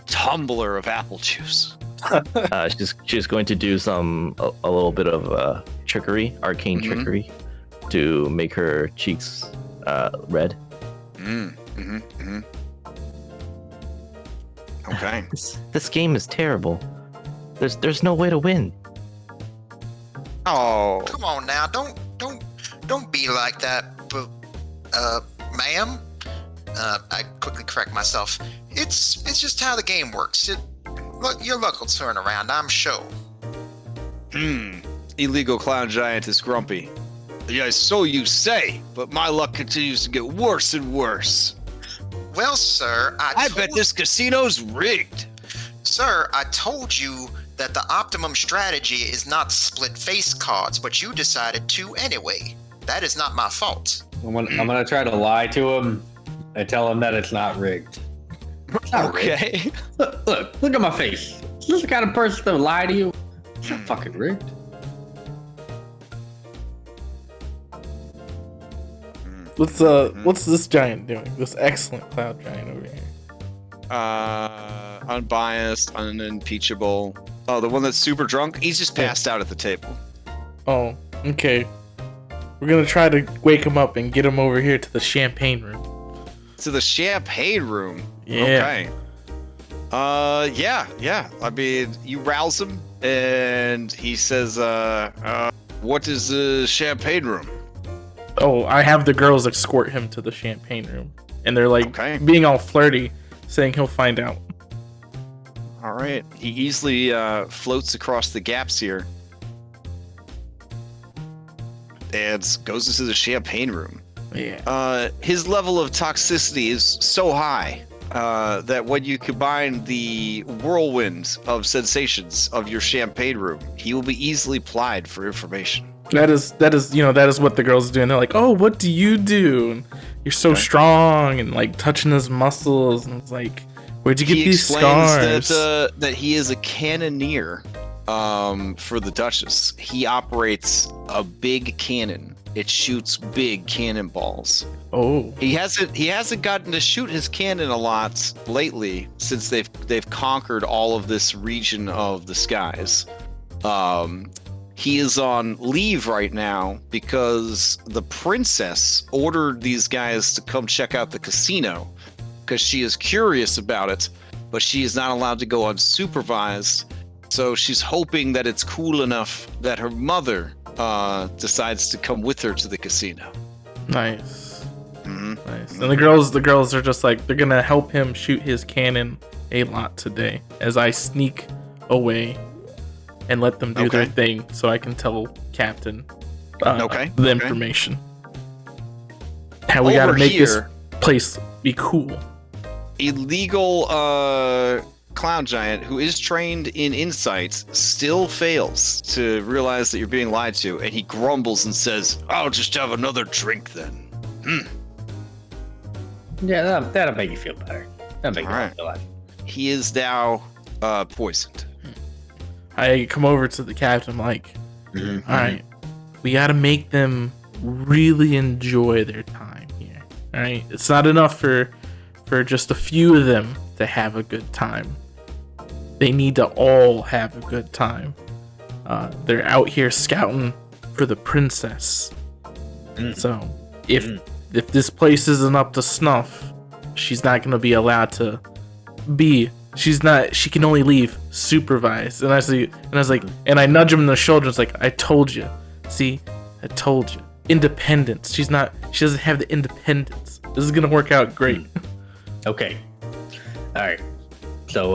tumbler of apple juice. She's going to do a little bit of trickery, arcane trickery, to make her cheeks red. Okay. This game is terrible. There's no way to win. Oh. Come on now, don't be like that, ma'am. I quickly correct myself. It's just how the game works. Look, your luck will turn around, I'm sure. Illegal clown giant is grumpy. Yes, so you say, but my luck continues to get worse and worse. Well, sir, I bet this casino's rigged. Sir, I told you that the optimum strategy is not split face cards, but you decided to anyway. That is not my fault. I'm gonna try to lie to him and tell him that it's not rigged. It's not Okay. rigged. Look at my face. Is this the kind of person to lie to you? It's not fucking rigged. What's this giant doing? This excellent cloud giant over here. Unbiased, unimpeachable. Oh, the one that's super drunk? He's just passed out at the table. Oh, okay. We're gonna try to wake him up and get him over here to the champagne room. To the champagne room? Yeah. Okay. Yeah. I mean, you rouse him, and he says, what is the champagne room? Oh, I have the girls escort him to the champagne room. And they're like being all flirty, saying he'll find out. All right. He easily floats across the gaps here and goes into the champagne room. Yeah. His level of toxicity is so high that when you combine the whirlwind of sensations of your champagne room, he will be easily plied for information. That is what the girls do, and they're like, "Oh, what do you do? And you're so strong," and like touching his muscles, and it's like, "Where'd you get these scars?" That he is a cannoneer for the Duchess. He operates a big cannon. It shoots big cannonballs. Oh. He hasn't gotten to shoot his cannon a lot lately since they've conquered all of this region of the skies. He is on leave right now because the princess ordered these guys to come check out the casino because she is curious about it, but she is not allowed to go unsupervised. So she's hoping that it's cool enough that her mother decides to come with her to the casino. Nice. Nice. And the girls are just like, they're gonna help him shoot his cannon a lot today as I sneak away and let them do their thing so I can tell Captain the information. How we gotta make this place be cool. Illegal clown giant who is trained in insight still fails to realize that you're being lied to, and he grumbles and says, "I'll just have another drink then." Yeah, that'll make you feel better. That'll make you feel better. He is now poisoned. I come over to the captain like, all right, we gotta make them really enjoy their time here. All right, it's not enough for just a few of them to have a good time. They need to all have a good time. They're out here scouting for the princess. So if this place isn't up to snuff, she's not gonna be allowed to be. She can only leave supervised. And I was like, and I nudge him in the shoulder. It's like, I told you. See, I told you. Independence. She doesn't have the independence. This is gonna work out great. Okay. All right. So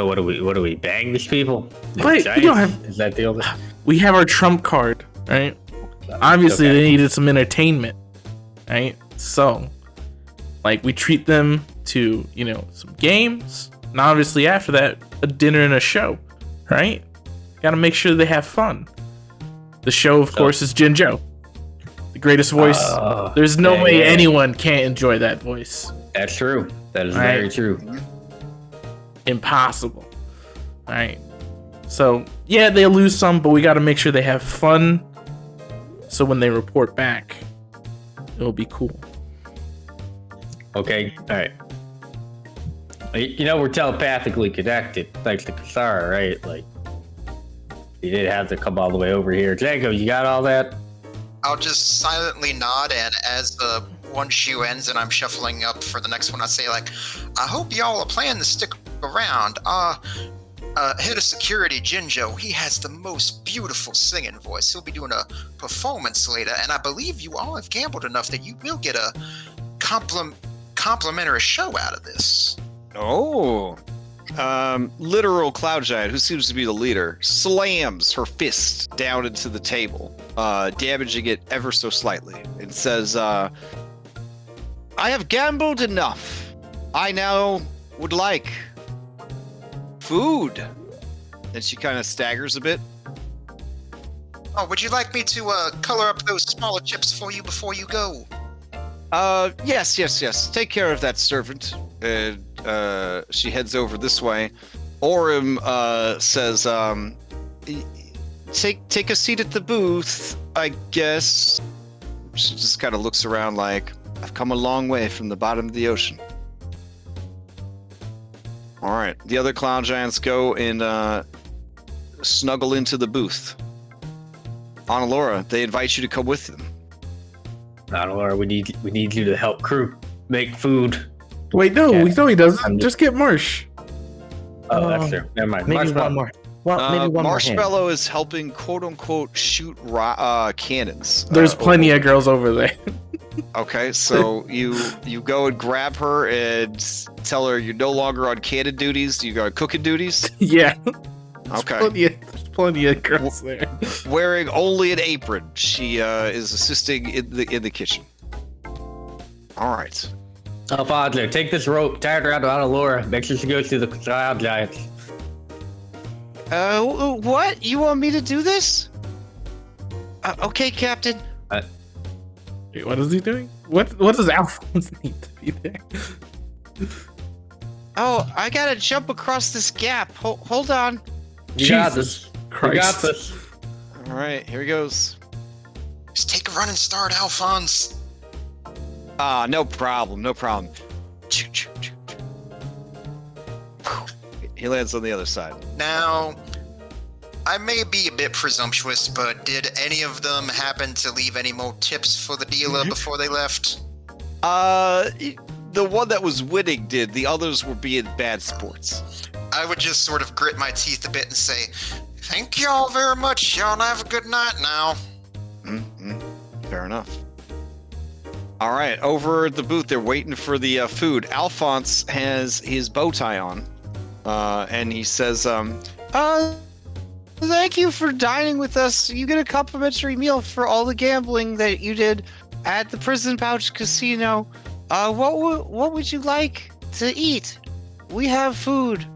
what do we bang these people? Wait, we don't have. Is that the only? We have our trump card, right? Obviously, they needed some entertainment, right? So, like, we treat them to, some games, and obviously after that, a dinner and a show, right? Gotta make sure they have fun. The show, of course, is Jinjo. The greatest voice. There's no way anyone can't enjoy that voice. That's true. That is very true. Impossible. All right. So, yeah, they lose some, but we got to make sure they have fun. So when they report back, it'll be cool. Okay. All right. You know, we're telepathically connected thanks to Kasara, right? Like, you didn't have to come all the way over here. Jacob, you got all that? I'll just silently nod, and as the one shoe ends and I'm shuffling up for the next one, I say, like, I hope y'all are planning to stick around. Head of security, Jinjo, he has the most beautiful singing voice. He'll be doing a performance later, and I believe you all have gambled enough that you will get a complimentary show out of this. Oh. Literal Cloud Giant, who seems to be the leader, slams her fist down into the table, damaging it ever so slightly, and says, I have gambled enough. I now would like food. And she kind of staggers a bit. Oh, would you like me to color up those smaller chips for you before you go? Yes. Take care of that servant. And she heads over this way. Orem says, take a seat at the booth, I guess. She just kind of looks around like, I've come a long way from the bottom of the ocean. All right, the other Cloud Giants go and snuggle into the booth. Annalora, they invite you to come with them. Annalora, we need you to help crew make food. Wait, no, he doesn't. Just get Marsh. Oh, that's true. Never mind. Maybe one more. Well, maybe one Marshmallow more is helping, quote unquote, shoot cannons. There's plenty of girls over there. Okay, so you go and grab her and tell her you're no longer on cannon duties. You go on cooking duties. Yeah. Okay. There's plenty of girls there. Wearing only an apron, she is assisting in the kitchen. All right. Alfonso, take this rope, tie it around Annalora. Make sure she goes to the Cloud Giants. What? You want me to do this? Okay, Captain. Wait, what is he doing? What does Alphonse need to be there? Oh, I gotta jump across this gap. Hold on. You got this. Christ. You got this. All right, here he goes. Just take a running start, Alphonse. No problem. He lands on the other side. Now, I may be a bit presumptuous, but did any of them happen to leave any more tips for the dealer before they left? The one that was winning did. The others were being bad sports. I would just sort of grit my teeth a bit and say, thank y'all very much. Y'all have a good night now. Fair enough. All right, over at the booth, they're waiting for the food. Alphonse has his bow tie on, and he says, thank you for dining with us. You get a complimentary meal for all the gambling that you did at the Prison Pouch Casino. What would you like to eat? We have food.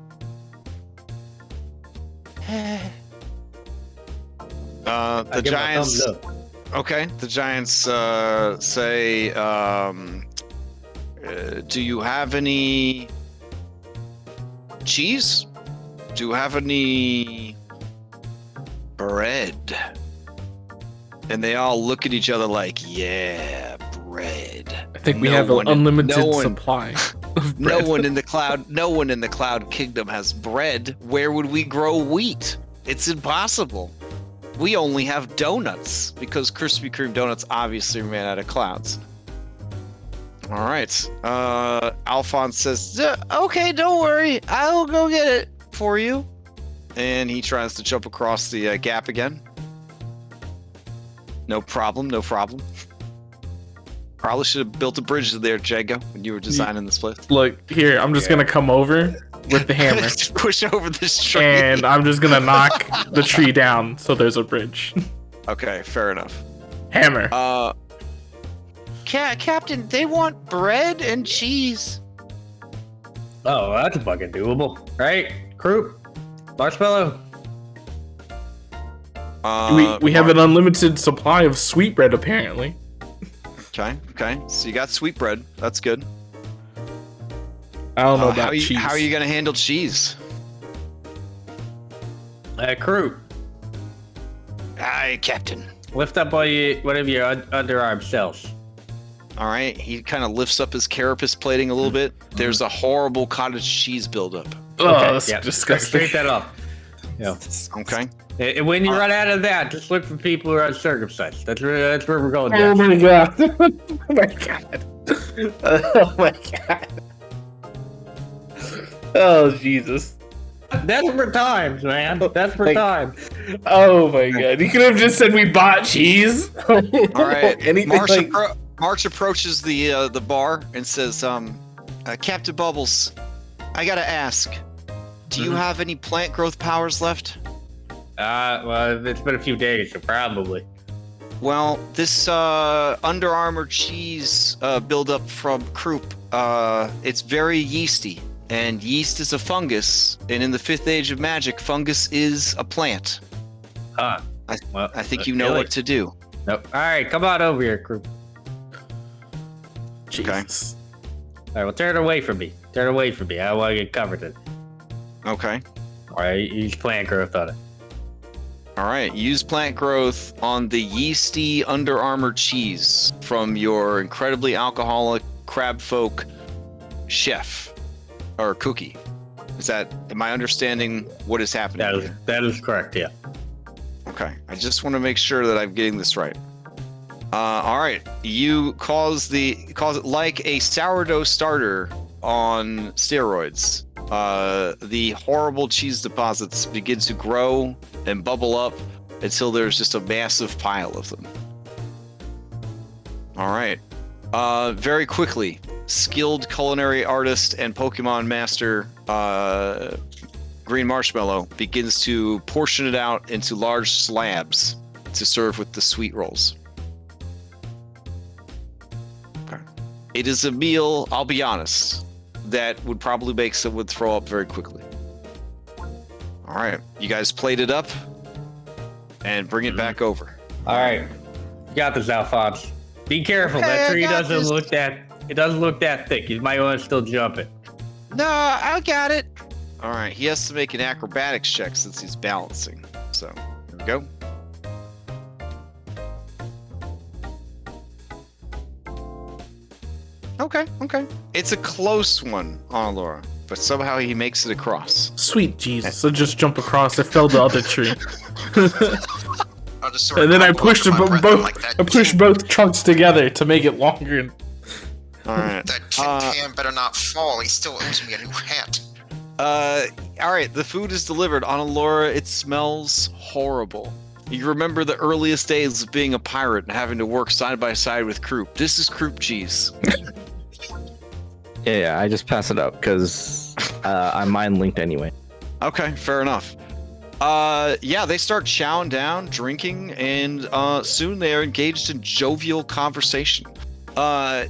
The Giants. Okay, the Giants say, do you have any cheese? Do you have any bread? And they all look at each other like, yeah, bread. I think we have an unlimited supply of bread. No one in the Cloud Kingdom has bread. Where would we grow wheat? It's impossible. We only have donuts because Krispy Kreme donuts obviously ran out of clouds. All right. Alphonse says, okay, don't worry. I'll go get it for you. And he tries to jump across the gap again. No problem. Probably should have built a bridge there, Jago, when you were designing this place. Look, here, I'm just going to come over with the hammer. Just push over this tree. And I'm just going to knock the tree down so there's a bridge. Okay, fair enough. Hammer. Captain, they want bread and cheese. Oh, that's fucking doable. Right? Crew? Marshmallow? We have an unlimited supply of sweetbread, apparently. Okay. So you got sweetbread. That's good. I don't know about cheese. How are you gonna handle cheese? Crew, Aye, Captain. lift up one of your underarm cells. All right. He kind of lifts up his carapace plating a little bit. There's a horrible cottage cheese buildup. Oh, Okay, that's yeah, disgusting. Scrape that off. Yeah. Okay. And when you run out of that, just look for people who are uncircumcised. That's where we're going. Oh Next. my god. Oh my god. Oh my god. Oh Jesus. Desperate times, man. Desperate times. Oh my god. You could have just said we bought cheese. All right. Anything March approaches the bar and says, Captain Bubbles, I gotta ask, do you have any plant growth powers left? Well, it's been a few days, so probably. Well, this Under Armour cheese buildup from Croup, it's very yeasty. And yeast is a fungus, and in the 5th age of magic, fungus is a plant. Huh. I think you know what to do. Nope. All right, come on over here, crew. Jesus. All right, well, turn away from me. Turn away from me. I don't want to get covered in it. Okay. All right, use plant growth on it. All right. Use plant growth on the yeasty Under Armour cheese from your incredibly alcoholic Crabfolk chef. Or cookie. Am I understanding what is happening here? That is correct, yeah. Okay. I just want to make sure that I'm getting this right. All right. You cause it like a sourdough starter on steroids. The horrible cheese deposits begin to grow and bubble up until there's just a massive pile of them. All right. Very quickly, skilled culinary artist and Pokemon master Green Marshmallow begins to portion it out into large slabs to serve with the sweet rolls. Okay. It is a meal, I'll be honest, that would probably make someone throw up very quickly. All right, you guys plate it up and bring it back over. All right, you got this, Alphonse. Be careful. Okay, That tree I got doesn't this. look that. It doesn't look that thick. You might want to still jump it. No, I got it. All right, he has to make an acrobatics check since he's balancing. So, here we go. Okay. It's a close one on Laura, but somehow he makes it across. Sweet Jesus. So just jump across. I fell the other tree. I'll just sort of And then I gobble up pushed my breath both. like that. I pushed both trunks together to make it longer. All right. That can better not fall. He still owes me a new hat. All right, the food is delivered. Laura, it smells horrible. You remember the earliest days of being a pirate and having to work side by side with Croup. This is Croup cheese. Yeah, I just pass it up because I'm mind linked anyway. Okay, fair enough. Yeah, they start chowing down, drinking, and soon they are engaged in jovial conversation.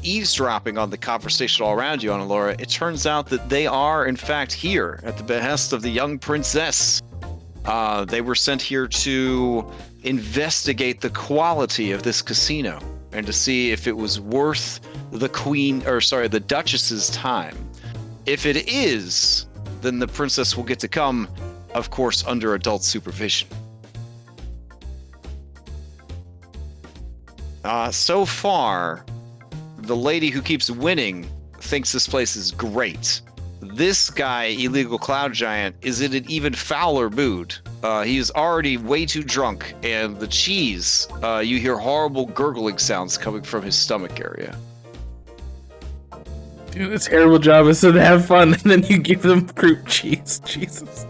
Eavesdropping on the conversation all around you, Laura, it turns out that they are, in fact, here at the behest of the young princess. They were sent here to investigate the quality of this casino and to see if it was worth the Duchess's time. If it is, then the princess will get to come, of course, under adult supervision. So far, the lady who keeps winning thinks this place is great. This guy, Illegal Cloud Giant, is in an even fouler mood. He is already way too drunk, and the cheese, you hear horrible gurgling sounds coming from his stomach area. Dude, a terrible job is to have fun, and then you give them fruit cheese. Jesus.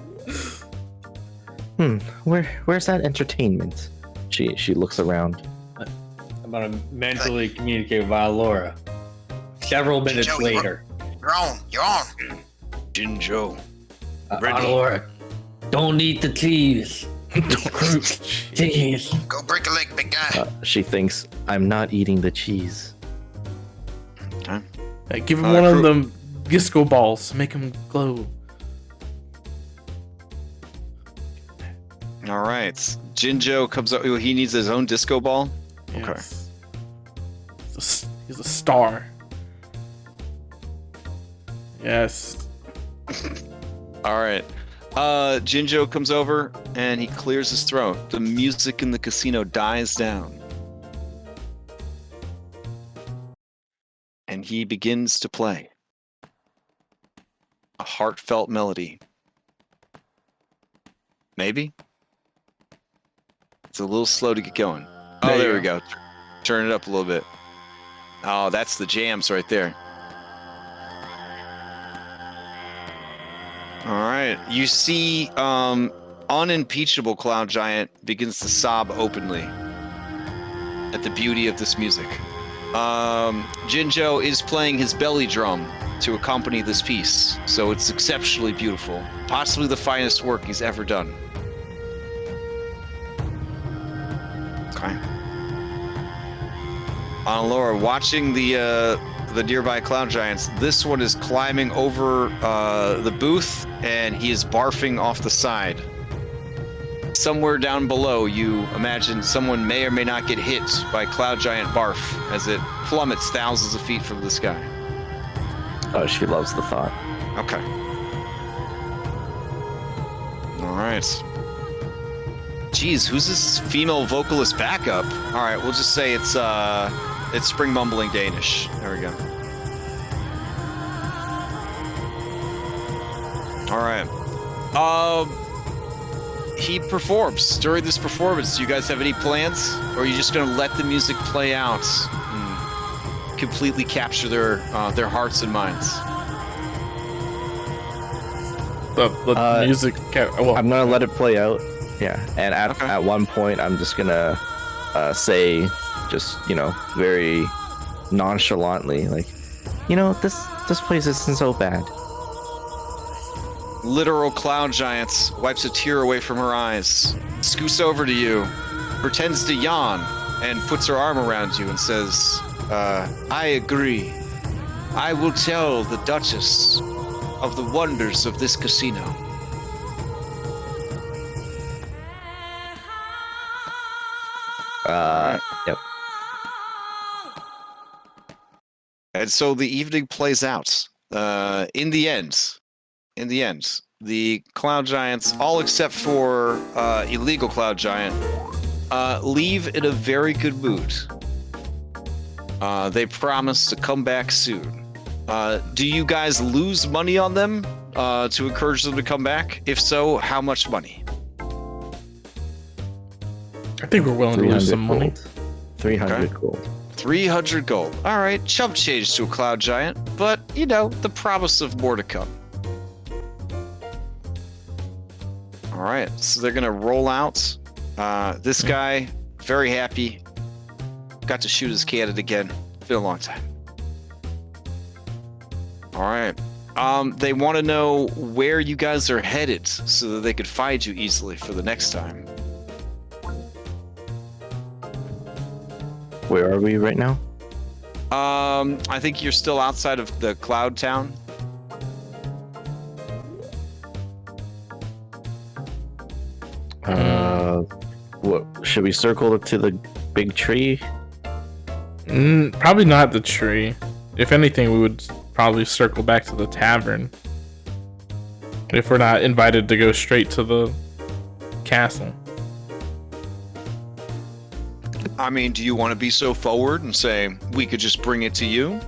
Where's that entertainment? She looks around. I'm gonna mentally communicate with Laura. Several minutes Joe, later. You're on. Jinjo. Laura, don't eat the cheese. It's fruit cheese. Go break a leg, big guy. She thinks I'm not eating the cheese. Give him one of them disco balls. Make him glow. All right. Jinjo comes up. He needs his own disco ball. Yes. He's a star. Yes. All right. Jinjo comes over and he clears his throat. The music in the casino dies down. And he begins to play a heartfelt melody. Maybe? It's a little slow to get going. Oh, there we go. Turn it up a little bit. Oh, that's the jams right there. All right. You see unimpeachable Cloud Giant begins to sob openly at the beauty of this music. Jinjo is playing his belly drum to accompany this piece, so it's exceptionally beautiful. Possibly the finest work he's ever done. Okay. Laura, watching the nearby Cloud Giants, this one is climbing over the booth, and he is barfing off the side. Somewhere down below, you imagine someone may or may not get hit by Cloud Giant barf as it plummets thousands of feet from the sky. Oh, she loves the thought. Okay. All right. Jeez, who's this female vocalist backup? All right, we'll just say it's Spring Mumbling Danish. There we go. All right. He performs. During this performance, do you guys have any plans? Or are you just going to let the music play out and completely capture their hearts and minds? The music... Well, I'm going to let it play out. Yeah. And at one point, I'm just going to say, just, very nonchalantly, like, this place isn't so bad. Literal Cloud Giant wipes a tear away from her eyes, scoots over to you, pretends to yawn, and puts her arm around you and says, I agree. I will tell the Duchess of the wonders of this casino. Yep. And so the evening plays out. In the end, the Cloud Giants, all except for illegal Cloud Giant, leave in a very good mood. They promise to come back soon. Do you guys lose money on them to encourage them to come back? If so, how much money? I think we're willing to lose some money. Gold. 300 gold. 300 gold. All right, chump change to a Cloud Giant, but, the promise of more to come. All right, so they're going to roll out. This guy, very happy. Got to shoot his cannon again. Been a long time. All right. They want to know where you guys are headed so that they could find you easily for the next time. Where are we right now? I think you're still outside of the Cloud Town. What should we circle to the big tree? Probably not the tree. If anything, we would probably circle back to the tavern. If we're not invited to go straight to the castle. I mean, do you want to be so forward and say we could just bring it to you?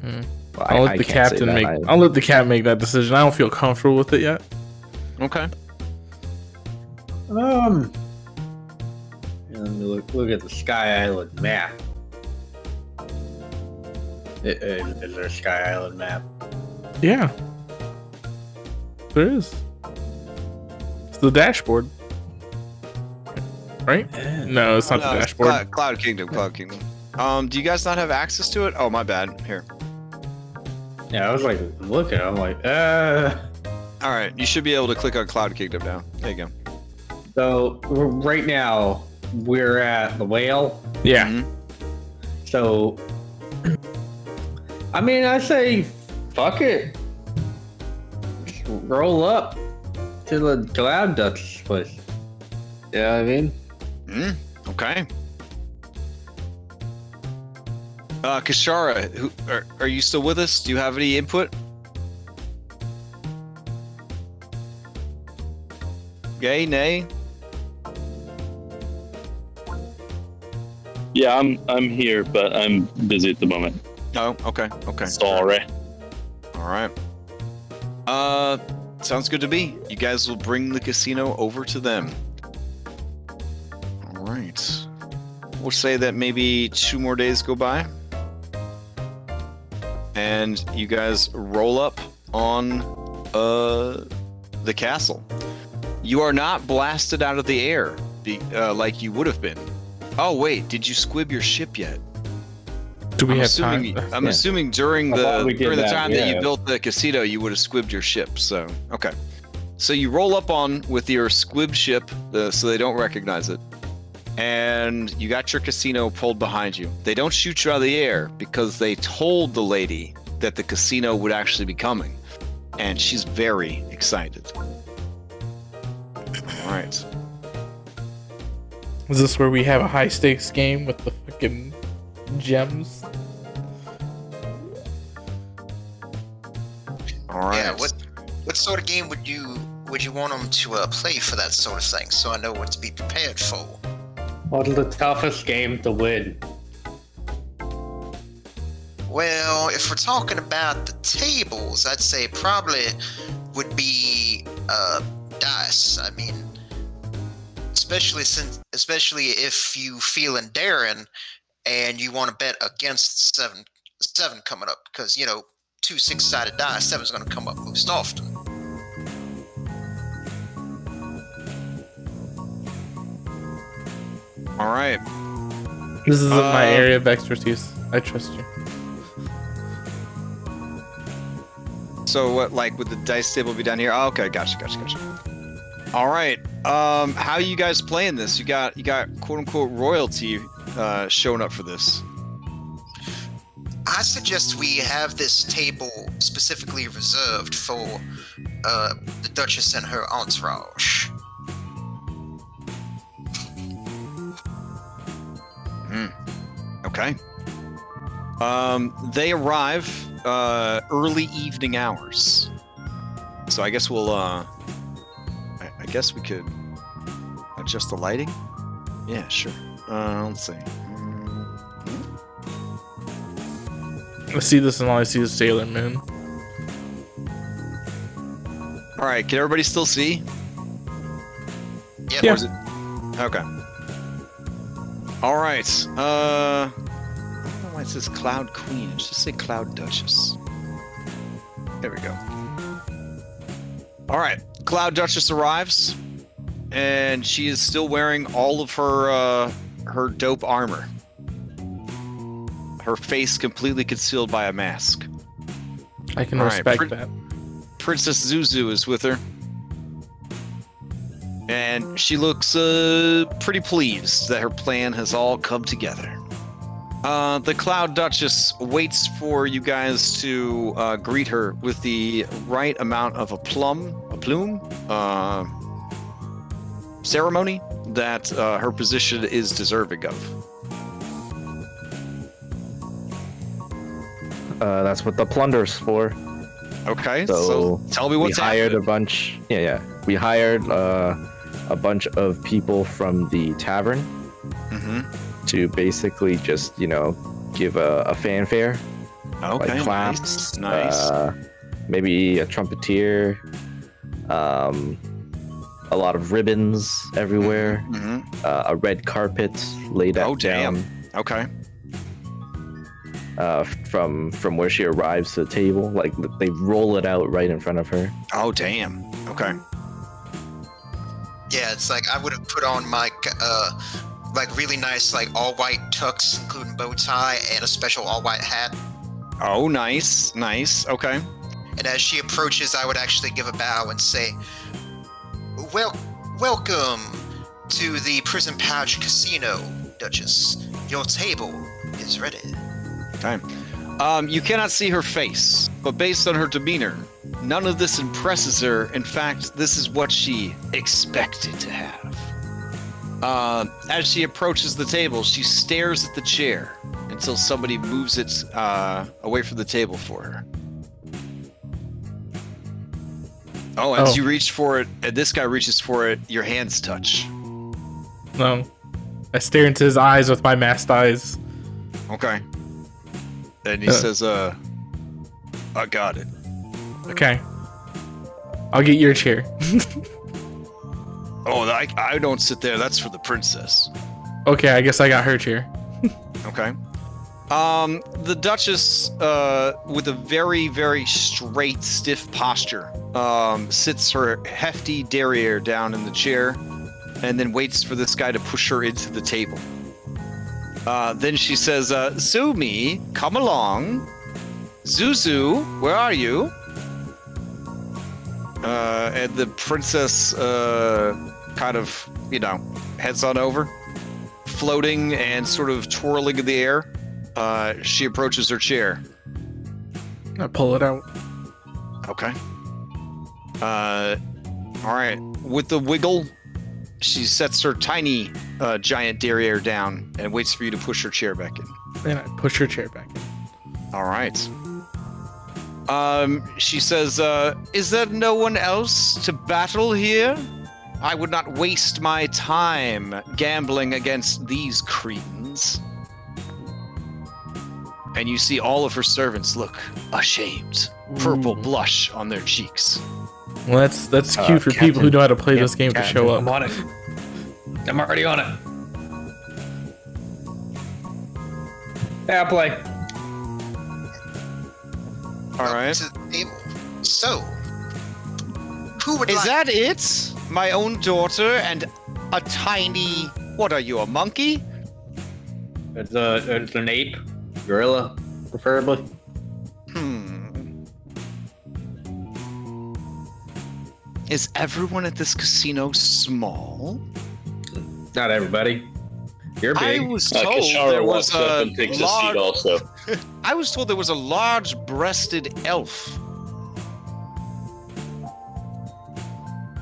Well, I'll let the captain make. I'll let the cat make that decision. I don't feel comfortable with it yet. Okay. Let me look at the Sky Island map. Is there a Sky Island map? Yeah, there is. It's the dashboard, right? No, it's not the dashboard. Cloud Kingdom. Do you guys not have access to it? Oh, my bad. Here. Yeah, I was like looking. I'm like, All right, you should be able to click on Cloud Kingdom now. There you go. So right now we're at the Vale. Yeah. Mm-hmm. So, I mean, I say, fuck it. Just roll up to the Cloud Duchess place. Yeah, I mean, Okay. Kashara, are you still with us? Do you have any input? Yay, nay? Yeah, I'm here, but I'm busy at the moment. Oh, okay. Sorry. All right. Sounds good to me. You guys will bring the casino over to them. All right. We'll say that maybe 2 more days go by. And you guys roll up on the castle. You are not blasted out of the air like you would have been. Oh wait, did you squib your ship yet? Do we have time? I'm assuming during the time that you yeah. built the casino, you would have squibbed your ship. So okay, so you roll up on with your squibbed ship, so they don't recognize it, and you got your casino pulled behind you. They don't shoot you out of the air because they told the lady that the casino would actually be coming, and she's very excited. All right. Is this where we have a high stakes game with the fucking gems? All right. Yeah, what sort of game would you want them to play for that sort of thing, so I know what to be prepared for? What's the toughest game to win? Well, if we're talking about the tables, I'd say probably would be dice. I mean, especially if you feeling daring and you want to bet against seven coming up, because 2 6-sided dice, 7's going to come up most often. All right. This isn't my area of expertise. I trust you. So what, like, would the dice table be down here? Oh, okay, gotcha. All right. How are you guys playing this? You got quote unquote royalty showing up for this. I suggest we have this table specifically reserved for the Duchess and her entourage. Okay. They arrive early evening hours. So I guess we'll I guess we could adjust the lighting. Yeah, sure. Let's see. I see this and all I see is Sailor Moon. All right, can everybody still see? Yep. Yeah. Or is it... Okay. All right. I don't know why it says Cloud Queen. It should just say Cloud Duchess. There we go. All right. Cloud Duchess arrives, and she is still wearing all of her dope armor. Her face completely concealed by a mask. I can All right, respect that. Princess Zuzu is with her. And she looks pretty pleased that her plan has all come together. The Cloud Duchess waits for you guys to greet her with the right amount of a plume ceremony that her position is deserving of. That's what the plunder's for. Okay, So so tell me what's we hired happening. a bunch. Yeah. We hired a bunch of people from the tavern Mm-hmm. to basically just give a fanfare, Okay, like claps, nice. maybe a trumpeter, a lot of ribbons everywhere, Mm-hmm. a red carpet laid out Oh, damn. down. Okay. From where she arrives to the table, like they roll it out right in front of her. Oh, damn. Okay. Yeah, it's like I would have put on my like really nice like all white tux, including bow tie and a special all white hat. Oh, nice. Okay. And as she approaches, I would actually give a bow and say, "Welcome to the Prison Pouch Casino, Duchess. Your table is ready." Okay. You cannot see her face, but based on her demeanor, none of this impresses her. In fact, this is what she expected to have. As she approaches the table, she stares at the chair until somebody moves it away from the table for her. Oh, as you reach for it, and this guy reaches for it, your hands touch. No. I stare into his eyes with my masked eyes. Okay. And he says, I got it. Okay. I'll get your chair. Oh, I don't sit there. That's for the princess. Okay, I guess I got her chair. Okay. The Duchess, with a very, very straight, stiff posture, sits her hefty derriere down in the chair and then waits for this guy to push her into the table. Then she says, Sumi, come along. Zuzu, where are you? And the princess kind of, heads on over, floating and sort of twirling in the air. She approaches her chair. I pull it out. Okay. All right. With the wiggle, she sets her tiny giant derriere down and waits for you to push her chair back in. And I push her chair back in. All right. She says, is there no one else to battle here? I would not waste my time gambling against these cretins. And you see all of her servants look ashamed. Purple blush on their cheeks. Well, that's cute for Captain, people who know how to play this game to show up. I'm on it. I'm already on it. Yeah, I'll play. All right. To the table. So, who would Is like... that it? My own daughter and a tiny... What are you, a monkey? It's an ape. Gorilla, preferably. Is everyone at this casino small? Not everybody. You're I big. was told Kashara there was walks up a and takes a seat large... also. I was told there was a large-breasted elf.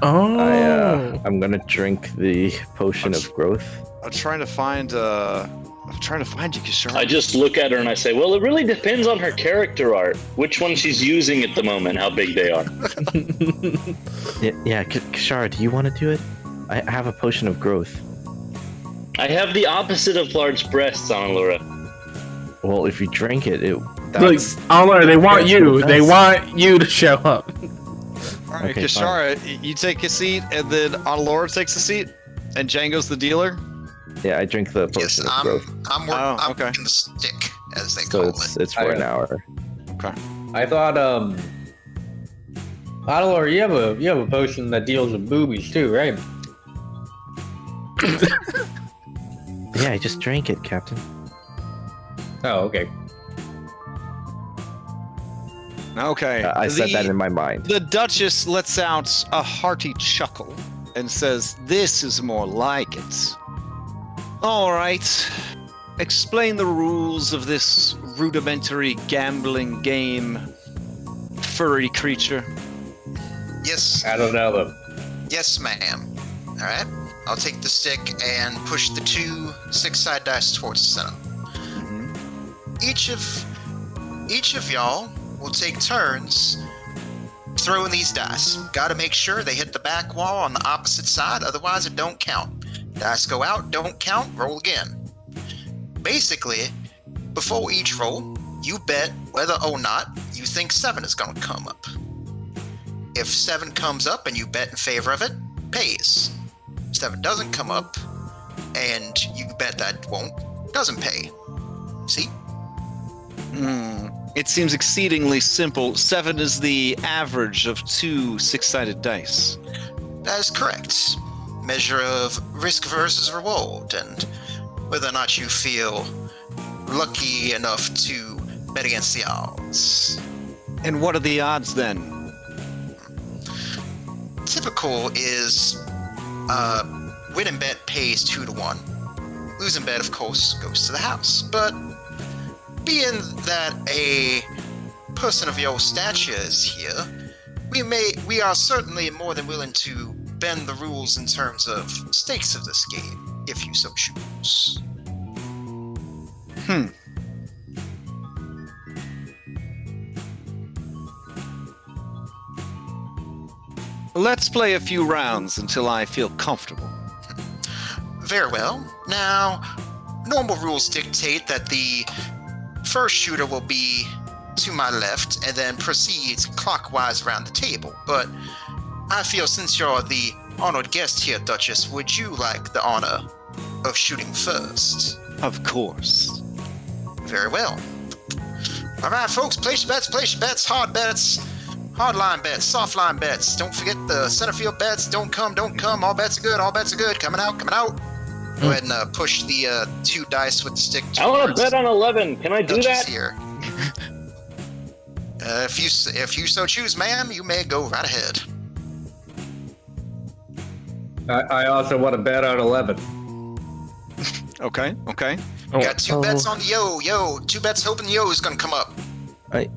Oh. I'm gonna drink the potion of growth. I'm trying to find you, Kashara. I just look at her and I say, well, it really depends on her character art. Which one she's using at the moment, how big they are. Yeah, Kashara, do you want to do it? I have a potion of growth. I have the opposite of large breasts, Annalura. Well, if you drink it, Look, Alora, they want you. They want you to show up. All right, Okay, Kashara, you take a seat, and then Laura takes a seat, and Django's the dealer. Yeah, I drink the potion Yes, of growth. I'm okay. working the stick, as they So call it's it. it's for an hour. I thought, Adalor, you have a potion that deals with boobies too, right? Yeah, I just drank it, Captain. Oh, okay. Okay. I said that in my mind. The Duchess lets out a hearty chuckle and says, "This is more like it." All right. Explain the rules of this rudimentary gambling game, furry creature. Yes, I don't know them. yes, ma'am. All right. I'll take the stick and push the 2 6-sided dice towards the center. Each of y'all will take turns throwing these dice. Gotta make sure they hit the back wall on the opposite side, otherwise it don't count. Dice go out, don't count, roll again. Basically, before each roll, you bet whether or not you think 7 is gonna come up. If 7 comes up and you bet in favor of it, pays. 7 doesn't come up, and you bet that doesn't pay. See? It seems exceedingly simple. 7 is the average of 2 6-sided dice. That is correct. Measure of risk versus reward, and whether or not you feel lucky enough to bet against the odds. And what are the odds then? Typical is win and bet pays 2 to 1. Lose and bet, of course, goes to the house. But being that a person of your stature is here, we are certainly more than willing to bend the rules in terms of stakes of this game. if you so choose. Let's play a few rounds until I feel comfortable. Very well. Now, normal rules dictate that the first shooter will be to my left and then proceeds clockwise around the table. But I feel since you're the honored guest here, Duchess, would you like the honor of shooting first? Of course. Very well. All right, folks, place your bets, hard bets, hard line bets, soft line bets. Don't forget the center field bets. Don't come. All bets are good. Coming out. Go ahead and push the 2 dice with the stick. I want to bet on 11. Can I do Duchess that? Here. If you so choose, ma'am, you may go right ahead. I also want to bet on 11. Okay. Oh, Got 2 bets on the yo. 2 bets hoping the yo is gonna come up. I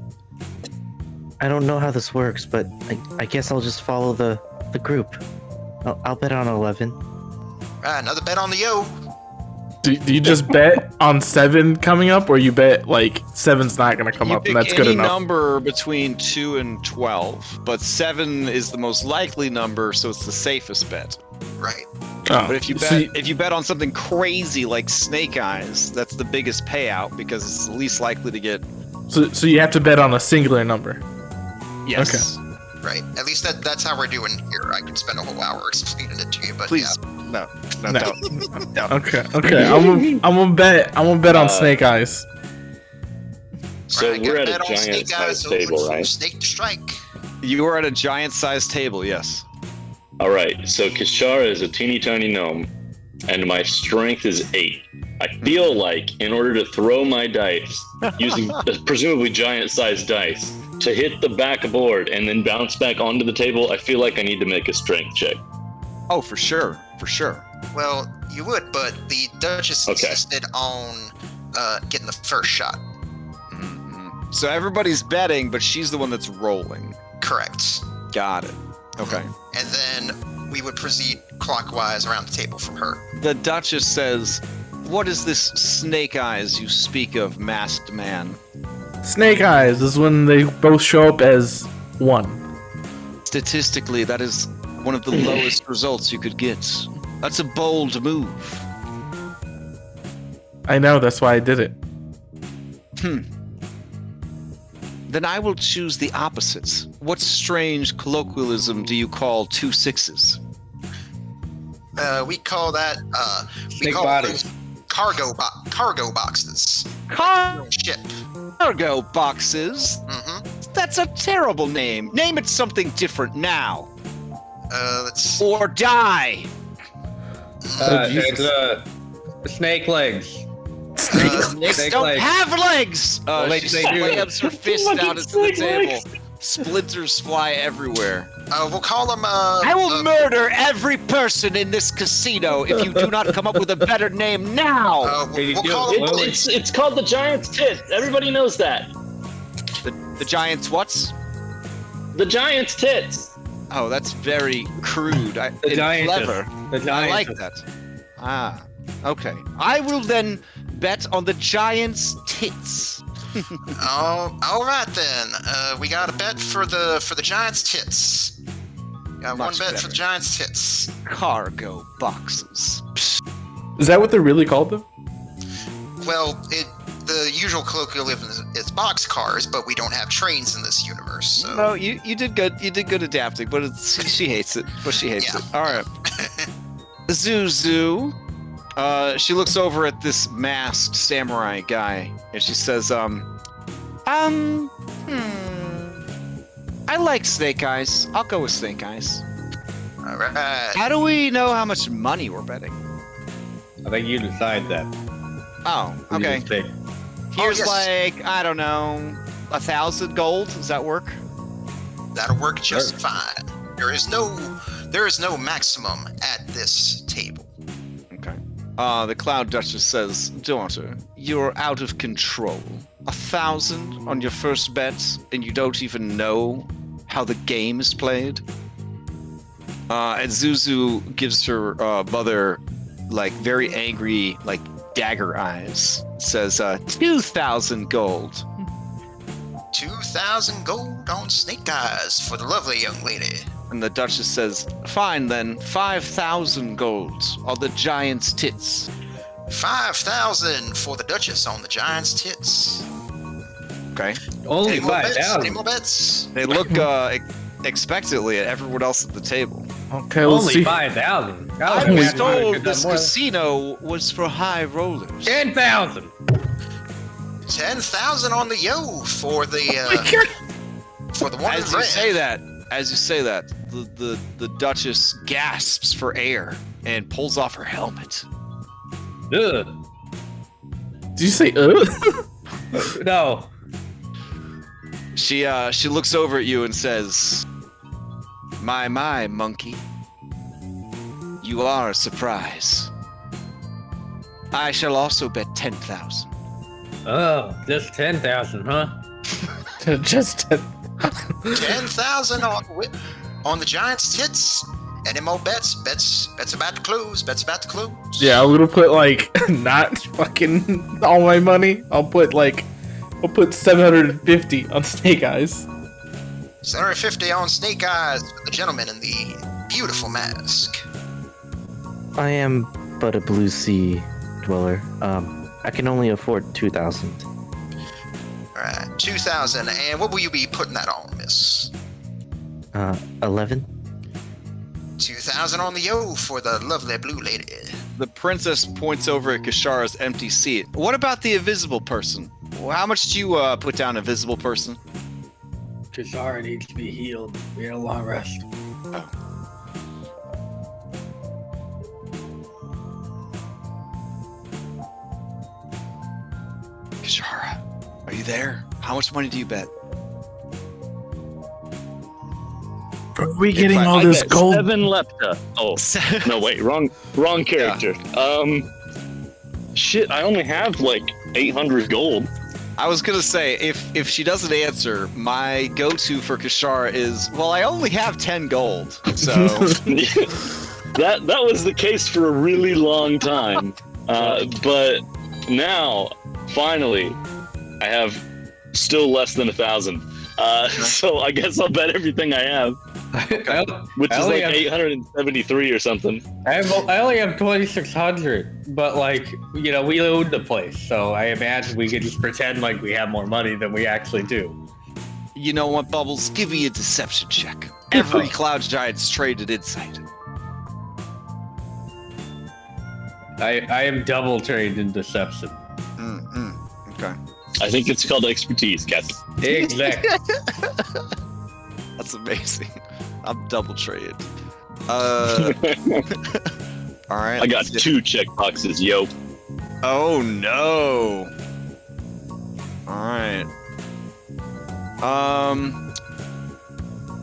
don't know how this works, but I guess I'll just follow the group. I'll bet on 11. Right, another bet on the yo. do you just bet on 7 coming up, or you bet like 7's not going to come You up, pick and that's good any enough? number between 2 and 12, but 7 is the most likely number, so it's the safest bet. Right. Oh, But if you bet on something crazy like Snake Eyes, that's the biggest payout because it's the least likely to get. so you have to bet on a singular number. Yes. Right. At least that's how we're doing here. I could spend a whole hour explaining it to you, but Please. yeah. No, don't. Okay. I'm gonna bet on Snake Eyes. So Right, we're got at a bet on Snake giant-sized Eyes, so table, look for right? Snake to strike. You are at a giant-sized table. Yes. All right. So Kishara is a teeny tiny gnome, and my strength is 8. I feel like in order to throw my dice using presumably giant-sized dice to hit the back board and then bounce back onto the table, I feel like I need to make a strength check. Oh, for sure. Well, you would, but the Duchess insisted on getting the first shot. Mm-hmm. So everybody's betting, but she's the one that's rolling. Correct. Got it. Okay. And then we would proceed clockwise around the table from her. The Duchess says, "What is this Snake Eyes you speak of, masked man?" Snake Eyes is when they both show up as 1. Statistically, that is one of the lowest results you could get. That's a bold move. I know, that's why I did it. Then I will choose the opposites. What strange colloquialism do you call 2 6s? We call that Snake bodies. cargo boxes. Ship. Cargo boxes? Mm-hmm. That's a terrible name. Name it something different now. Let's Or die. It's snake legs. Snakes Snake don't legs. have legs. Well, She they do. slams her fist out into the table. Splinters fly everywhere. we'll call them. I will murder every person in this casino if you do not come up with a better name now. We'll call them. It's called the Giant's Tits. Everybody knows that. The Giants what's? The Giant's Tits. Oh, that's very crude. The It's giantess. clever. The I like giantess. that. Ah, okay. I will then bet on the Giants' tits. All right then. We got a bet for the Giants' tits. Got Much one bet better. for the Giants' tits. Cargo boxes. Psst. Is that what they're really called, though? Well, the usual colloquialism is box cars, but we don't have trains in this universe. So. No, you did good. You did good adapting, but she hates it. But she hates Yeah. it. All right. Zuzu. She looks over at this masked samurai guy, and she says, I like Snake Eyes. I'll go with Snake Eyes. All right. How do we know how much money we're betting? I think you decide that. Oh, You okay. just pick. Here's yes. like, I don't know, 1,000 gold. Does that work? That'll work just fine. There is no maximum at this table. Okay. The Cloud Duchess says, daughter, you're out of control. 1,000 on your first bet, and you don't even know how the game is played? And Zuzu gives her mother like very angry, like dagger eyes. Says 2,000 gold. 2,000 gold on snake eyes for the lovely young lady. And the Duchess says, fine then, 5,000 gold on the giant's tits. 5,000 for the Duchess on the giant's tits. Okay. Only Any more bets? 5,000. Any more bets? They look expectantly at everyone else at the table. Okay, let's Only see. 5,000. I was told this casino was for high rollers. 10,000. 10,000 on the yo for the one As in you red. say that, the Duchess gasps for air and pulls off her helmet. Ugh. Did you say No. She looks over at you and says, My, monkey. You are a surprise. I shall also bet 10,000. Oh, just 10,000, huh? just 10,000 on the giant's tits. Any more bets? Bets about to close. Bets about to close. Yeah, I'm gonna put like not fucking all my money. I'll put 750 on Snake Eyes. 750 on snake eyes for the gentleman in the beautiful mask. I am but a blue sea dweller. I can only afford 2,000. Alright, 2,000. And what will you be putting that on, miss? 11. 2,000 on the yo for the lovely blue lady. The princess points over at Kashara's empty seat. What about the invisible person? How much do you put down invisible person? Kashara needs to be healed. We had a long rest. Kashara, are you there? How much money do you bet? Are we getting I- all I this bet gold? 7 lepta. Oh, no, wait, wrong character. Shit, I only have like 800 gold. I was gonna say, if she doesn't answer, my go-to for Kashara is, well, I only have 10 gold, so... that was the case for a really long time. But now, finally, I have still less than 1,000. So I guess I'll bet everything I have, which is like 873 or something. I only have 2,600, but we own the place, so I imagine we could just pretend like we have more money than we actually do. You know what, Bubbles? Give me a deception check. Every Cloud Giant's traded insight. I am double trained in deception. Okay. I think it's called expertise, Captain. Exactly. That's amazing. I'm double traded. All right. I got 2 check boxes, yo. Oh no. All right.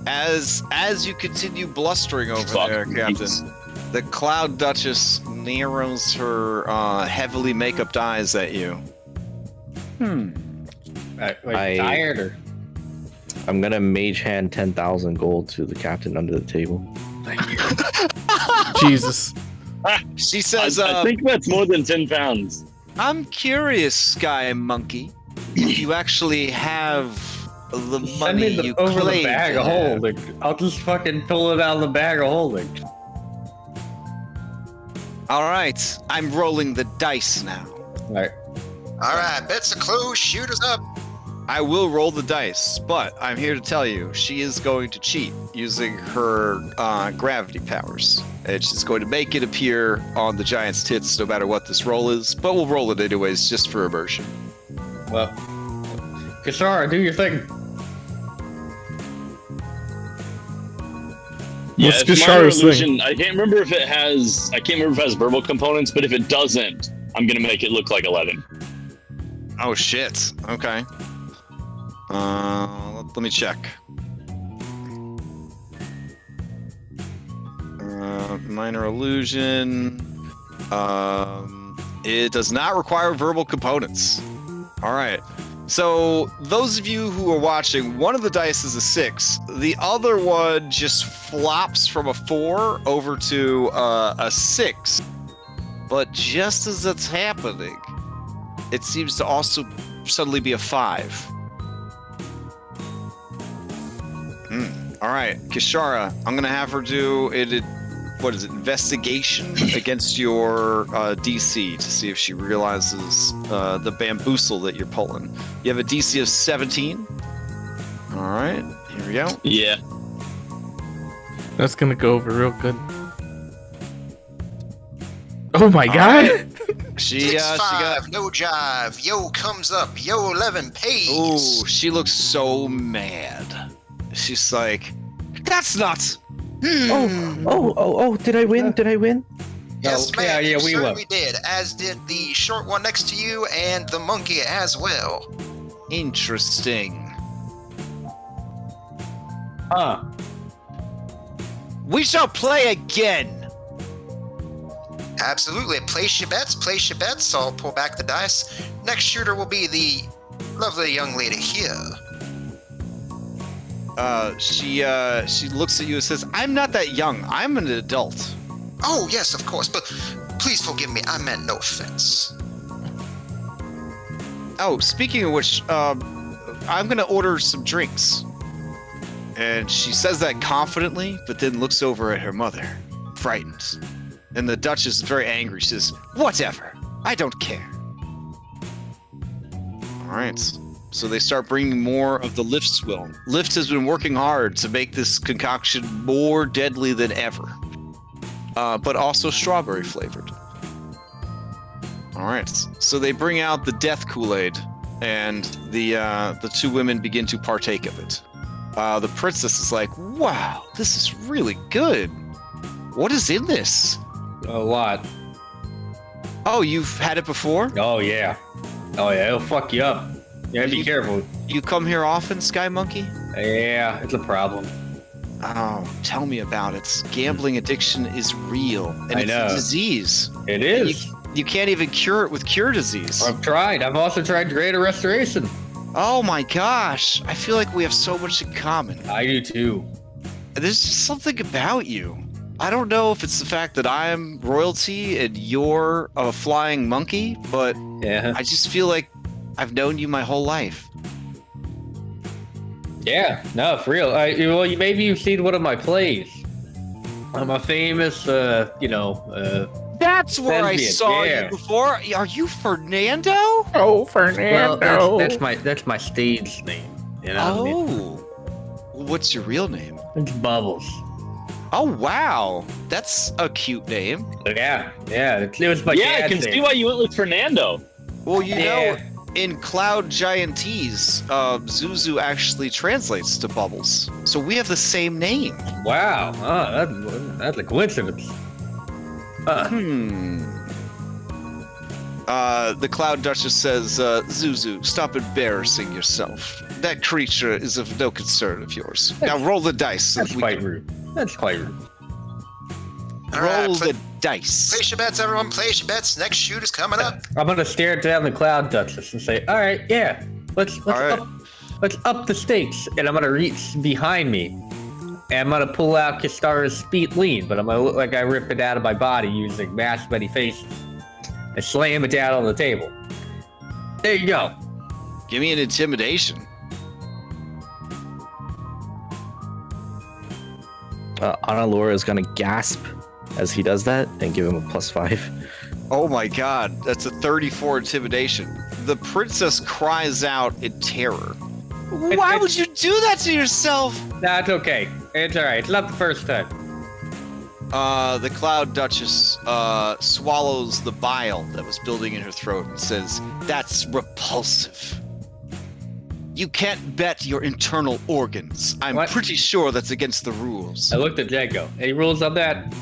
As you continue blustering over there, Captain, the Cloud Duchess narrows her heavily make-upped eyes at you. Tired or? I'm gonna mage hand 10,000 gold to the captain under the table. Jesus. She says, I think that's more than 10 pounds. I'm curious, Sky Monkey, if you actually have the Send money me you over the claim bag to of have. holding. I'll just fucking pull it out of the bag of holding. All right, I'm rolling the dice now. Alright. Alright, bets are closed. Shoot us up. I will roll the dice, but I'm here to tell you, she is going to cheat using her gravity powers. And she's going to make it appear on the giant's tits no matter what this roll is, but we'll roll it anyways, just for immersion. Well, Kashara, do your thing. Yeah, What's it's minor Kashara's illusion. thing? I can't remember if it has verbal components, but if it doesn't, I'm gonna make it look like 11. Oh shit, okay. Let me check. Minor illusion. It does not require verbal components. All right. So those of you who are watching, one of the dice is a 6. The other one just flops from a 4 over to a 6. But just as that's happening, it seems to also suddenly be a 5. All right, Kishara, I'm gonna have her do investigation against your DC to see if she realizes the bamboozle that you're pulling. You have a DC of 17. All right, here we go. Yeah. That's gonna go over real good. Oh my god! Right. She 6-5, got. no jive. Yo comes up. Yo 11 pays. Oh, she looks so mad. She's like, "That's not." Oh, did I win? Did I win? Yes, Oh, ma'am. yeah, you we certainly will. did. As did the short one next to you and the monkey as well. Interesting. Huh. We shall play again. Absolutely. Place your bets. Place your bets. I'll pull back the dice. Next shooter will be the lovely young lady here. She looks at you and says, "I'm not that young. I'm an adult." Oh, yes, of course. But please forgive me. I meant no offense. Oh, speaking of which, I'm gonna order some drinks. And she says that confidently, but then looks over at her mother, frightened. And the Duchess is very angry. She says, "Whatever. I don't care." All right. So they start bringing more of the Lift swill. Lift has been working hard to make this concoction more deadly than ever, but also strawberry flavored. All right. So they bring out the Death Kool-Aid, and the two women begin to partake of it. The princess is like, "Wow, this is really good. What is in this?" A lot. Oh, you've had it before? Oh yeah. It'll fuck you up. You gotta be careful. You come here often, Sky Monkey? Yeah, it's a problem. Oh, tell me about it. Gambling addiction is real, and I it's know. a disease. It is. You can't even cure it with cure disease. I've tried. I've also tried Greater Restoration. Oh my gosh, I feel like we have so much in common. I do too. There's just something about you. I don't know if it's the fact that I'm royalty and you're a flying monkey, but Yeah. I just feel like I've known you my whole life. Yeah. No, for real. Maybe you've seen one of my plays. I'm a famous, That's where I lesbian, saw yeah. you before. Are you Fernando? Oh, Fernando! Well, that's my stage name. You know what I mean? Oh. What's your real name? It's Bubbles. Oh, wow. That's a cute name. Yeah. It was my Yeah, I dad's can see name. why you went with Fernando. Well, you Yeah. know, in Cloud Giantese, Zuzu actually translates to Bubbles. So we have the same name. Wow. Oh, that's a coincidence. The Cloud Duchess says, Zuzu, stop embarrassing yourself. That creature is of no concern of yours. Now roll the dice. So That's quite rude. That's quite rude. All right, roll the dice. place your bets, everyone. Place your bets. Next shooter's coming up. I'm gonna stare down the Cloud Duchess and say, "All right, yeah, let's right. let's up the stakes." And I'm gonna reach behind me, and I'm gonna pull out Kistara's speed lean, but I'm gonna look like I rip it out of my body using mash many faces and slam it down on the table. There you go. Give me an intimidation. Analora is gonna gasp as he does that and give him a +5. Oh my god, that's a 34 intimidation. The princess cries out in terror. Why would you do that to yourself? That's okay. It's all right. It's not the first time. The Cloud Duchess swallows the bile that was building in her throat and says, "That's repulsive. You can't bet your internal organs. I'm What? pretty sure that's against the rules." I looked at Django. Any rules on that?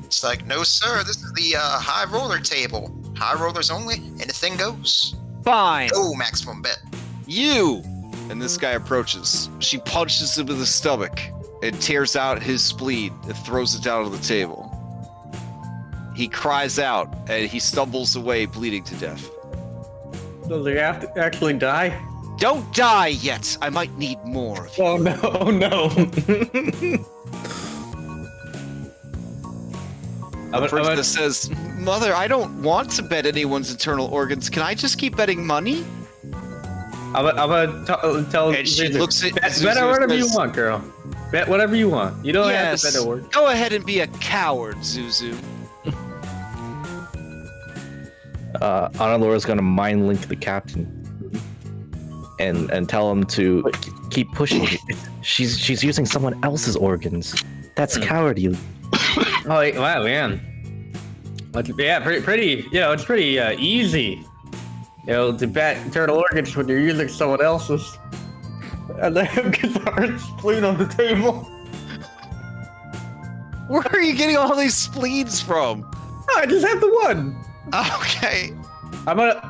It's like, no, sir. This is the high roller table. High rollers only. Anything goes. Fine. No maximum bet. You! And this guy approaches. She punches him in the stomach and tears out his spleen and throws it down on the table. He cries out and he stumbles away, bleeding to death. Does he have to actually die? Don't die yet! I might need more of you. Oh no! Oh no! The princess says, "Mother, I don't want to bet anyone's internal organs. Can I just keep betting money?" I'm gonna tell. And she looks at bet Zuzu whatever you says, want, girl. Bet whatever you want. You don't have to bet a word. Go ahead and be a coward, Zuzu. Analora's gonna mind link the captain and tell him to keep pushing. She's using someone else's organs. That's cowardly. Oh, wow, man. Yeah, pretty. You know, it's pretty easy. You know, to bet internal organs when you're using someone else's. And they have guitars spleen on the table. Where are you getting all these spleens from? Oh, I just have the one. Okay. I'm gonna.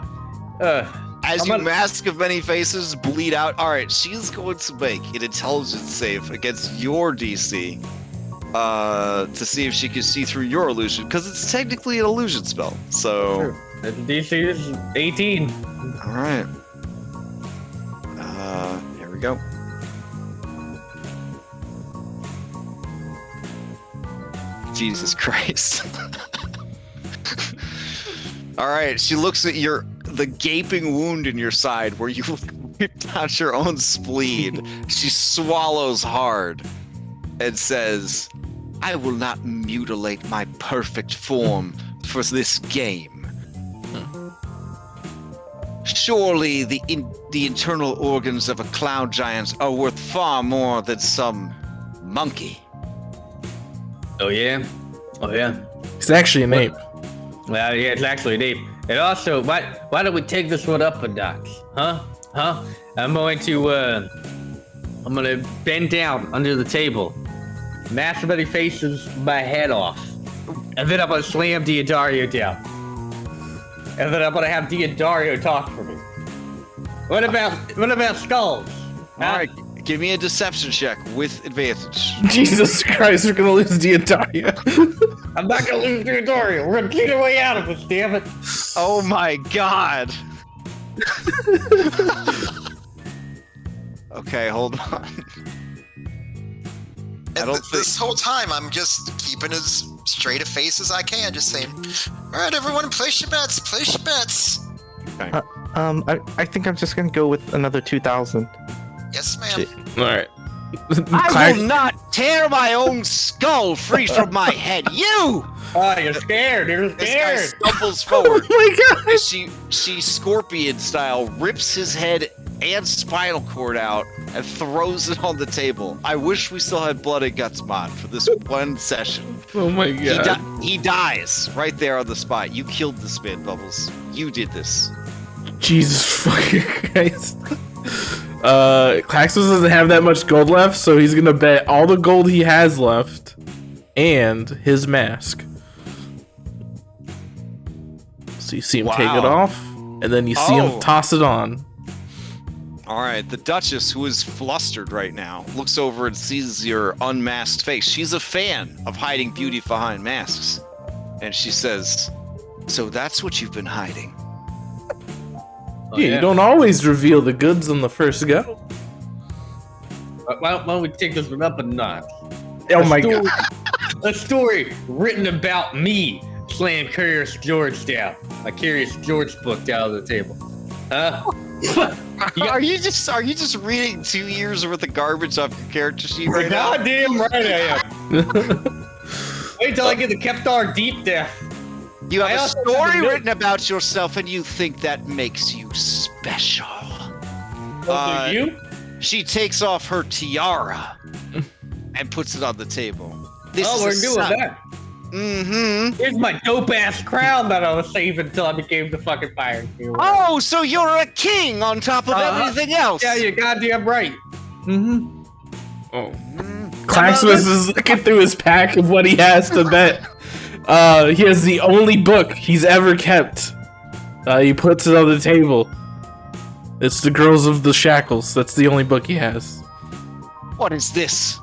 As you mask of many faces bleed out. All right, she's going to make an intelligence save against your DC to see if she can see through your illusion, because it's technically an illusion spell. So. Sure. The DC is 18. All right. Here we go. Jesus Christ. All right, she looks at the gaping wound in your side where you ripped out your own spleen. She swallows hard and says, "I will not mutilate my perfect form for this game. Surely the internal organs of a cloud giant are worth far more than some monkey." Oh yeah. It's actually an ape. Well, yeah, it's actually an ape. And also, why don't we take this one up a notch? Huh? I'm gonna bend down under the table, mash many faces my head off, and then I'm gonna slam Diodario down. And then I'm gonna have Diodario talk for me. What about skulls? All right, give me a deception check with advantage. Jesus Christ, we're gonna lose Diodario. I'm not gonna lose Diodario. We're gonna get our way out of this, damn it. Oh my god. Okay, hold on. This whole time, I'm just keeping as straight a face as I can, just saying, "All right, everyone, place your bets, place your bets." Okay. I think I'm just gonna go with another 2,000. Yes, ma'am. All right. I will not tear my own skull free from my head. You! Oh, you're scared. You're This scared. guy stumbles forward. Oh my God! She scorpion style rips his head and spinal cord out and throws it on the table. I wish we still had Blood and Guts mod for this one session. Oh my God! He dies right there on the spot. You killed this man, Bubbles. You did this. Jesus fucking Christ. Claxus doesn't have that much gold left, so he's gonna bet all the gold he has left and his mask. So you see him take it off, and then you see him toss it on. All right, the Duchess, who is flustered right now, looks over and sees your unmasked face. She's a fan of hiding beauty behind masks. And she says, "So that's what you've been hiding." Yeah, you don't always reveal the goods on the first go. Why don't we take this one up a notch? Oh my God. A story written about me slam Curious George down. My Curious George book down on the table. Huh? Are you just reading 2 years worth of garbage off your character sheet right now? Goddamn right I am. Wait till I get the Keptar Deep Death. You have a story written about yourself, and you think that makes you special. Oh, do you? She takes off her tiara and puts it on the table. We're doing that. Mm-hmm. Here's my dope-ass crown that I was saving until I became the fucking Fire King. Oh, so you're a king on top of everything else. Yeah, you're goddamn right. Mm-hmm. Oh. Claxus is looking through his pack of what he has to bet. He has the only book he's ever kept. He puts it on the table. It's the Girls of the Shackles. That's the only book he has. What is this?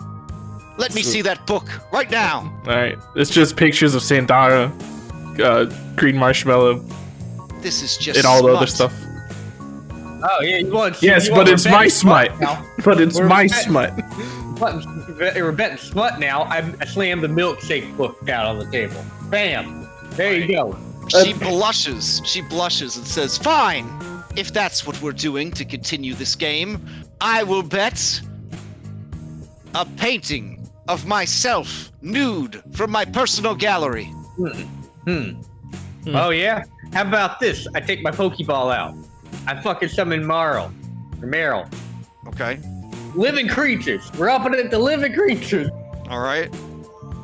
Let me see that book right now. Alright. It's just pictures of Sandara, Green Marshmallow, This is just and all the smut. other stuff. Oh, yeah, you want... Yes, you but want it's my revenge smut. now. But it's We're my revenge. smut. we're betting smut now. I slammed the milkshake book down on the table. Bam. There you go. She blushes. She blushes and says, "Fine. If that's what we're doing to continue this game, I will bet a painting of myself nude from my personal gallery." Oh yeah? How about this? I take my Pokeball out. I fucking summon Meryl. Okay. Living creatures. We're upping it to living creatures. All right.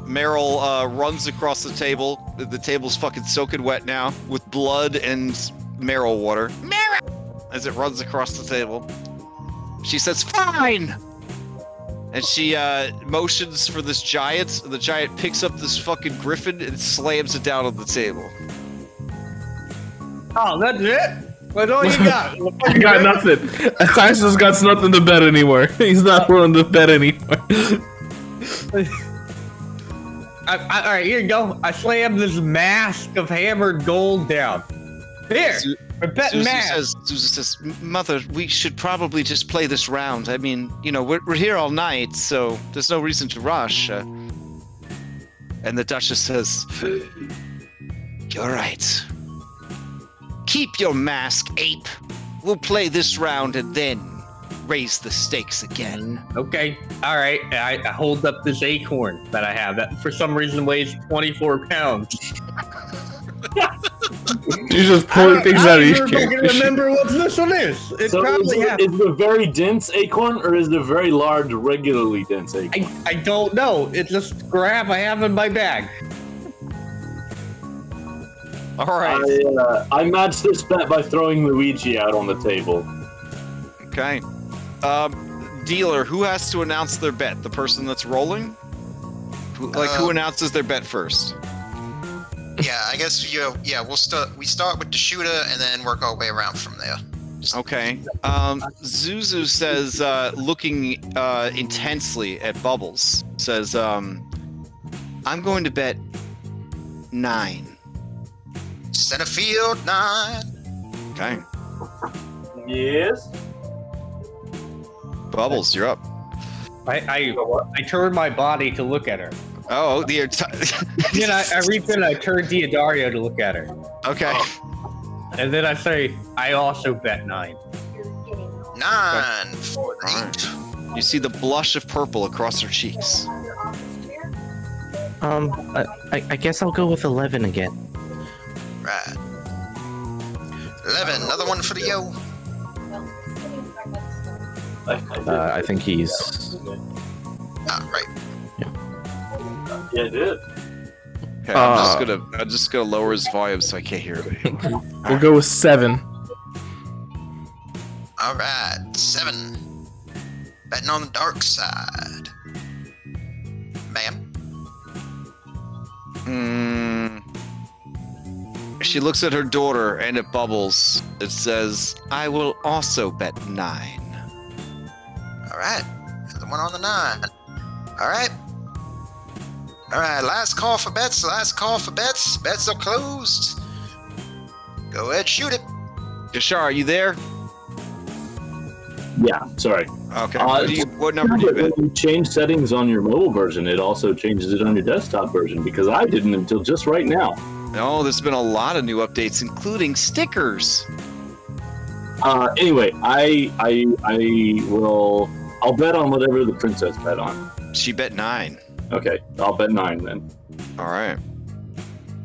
Meryl runs across the table. The table's fucking soaking wet now with blood and Meryl water. Meryl! As it runs across the table. She says, "Fine!" And she motions for this giant. The giant picks up this fucking griffin and slams it down on the table. Oh, that's it? That's all you got? I got nothing. Tyson got nothing to bet anymore. He's not willing to bet anymore. All right, here you go. I slammed this mask of hammered gold down. Here, we're betting mask. Susan says, "Mother, we should probably just play this round. I mean, you know, we're here all night, so there's no reason to rush." And the Duchess says, "You're right. Keep your mask, ape. We'll play this round and then raise the stakes again." Okay, all right. I hold up this acorn that I have that for some reason weighs 24 pounds. You just pulling things out of your I can remember what this one is. It's so probably is it a very dense acorn or is it a very large, regularly dense acorn? I don't know. It's a scrap I have in my bag. All right. I matched this bet by throwing Luigi out on the table. Okay. Dealer, who has to announce their bet? The person that's rolling? Who announces their bet first? Yeah, I guess we start with the shooter and then work our way around from there. Okay. Zuzu says, looking intensely at Bubbles, says, "I'm going to bet 9." Center field 9. Okay. Yes. Bubbles, you're up. I turn my body to look at her. Oh, the Then I reach in, I turn Diodario to look at her. Okay. And then I say, I also bet 9. 9 for the 8. You see the blush of purple across her cheeks. I guess I'll go with 11 again. Right. 11, another one for the yo. I think he's. Right. Yeah, it did. Okay, I'm just gonna lower his volume so I can't hear him. We'll go with 7. All right, 7. Betting on the dark side. Ma'am. She looks at her daughter and it bubbles. It says, "I will also bet 9." All right, another one on the 9. All right. All right, last call for bets. Bets are closed. Go ahead, shoot it. Yashar, are you there? Yeah, sorry. Okay. What number do you bet? When you change settings on your mobile version, it also changes it on your desktop version because I didn't until just right now. No, there's been a lot of new updates, including stickers. Anyway, I'll bet on whatever the princess bet on. She bet 9. Okay, I'll bet 9 then. All right.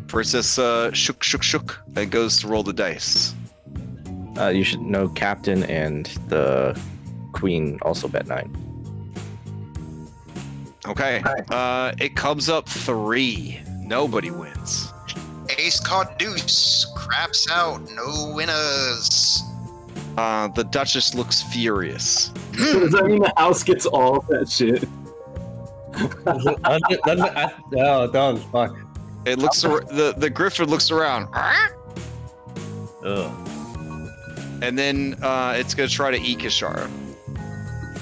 Princess shook and goes to roll the dice. You should know Captain and the Queen also bet 9. Okay. It comes up 3. Nobody wins. Ace caught deuce. Craps out. No winners. The Duchess looks furious. Does that mean the house gets all of that shit? No, it does. Fuck. It looks. The Griffin looks around. Ugh. And then it's gonna try to eat Kishara.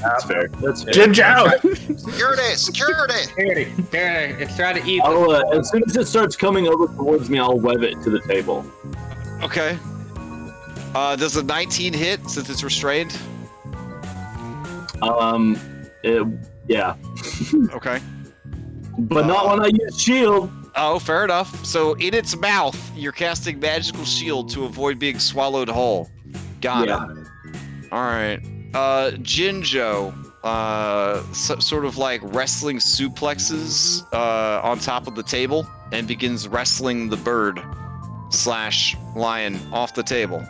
That's fair. That's fair. Jin Jiao! Security. It's trying to eat. As soon as it starts coming over towards me, I'll web it to the table. Okay. Does a 19 hit since it's restrained? Yeah. Okay. But not when I use shield. Oh, fair enough. So in its mouth, you're casting magical shield to avoid being swallowed whole. Got it. All right. Jinjo, sort of like wrestling suplexes on top of the table and begins wrestling the bird / lion off the table.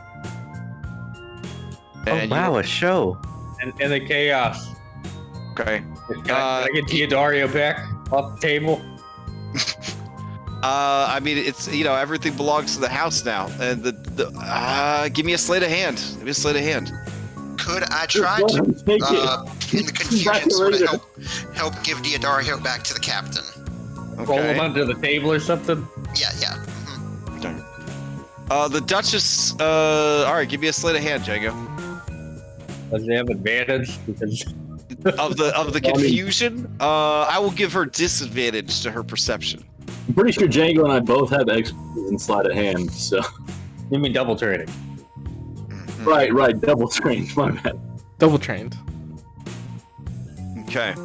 Oh wow, a show. And the chaos. Okay. Can I get Teodario back off the table? I mean, it's everything belongs to the house now, and give me a sleight of hand. Give me a sleight of hand. Could I try to, in the confusion, sort of help give Teodario back to the captain? Roll him under the table or something? Yeah. Mm-hmm. Okay. The Duchess. All right, give me a sleight of hand, Django. Does he have advantage? Because of the confusion, I will give her disadvantage to her perception. I'm pretty sure Django and I both have expertise in sleight of hand, so. You mean double training? Right, double trained, my bad. Double trained. Okay.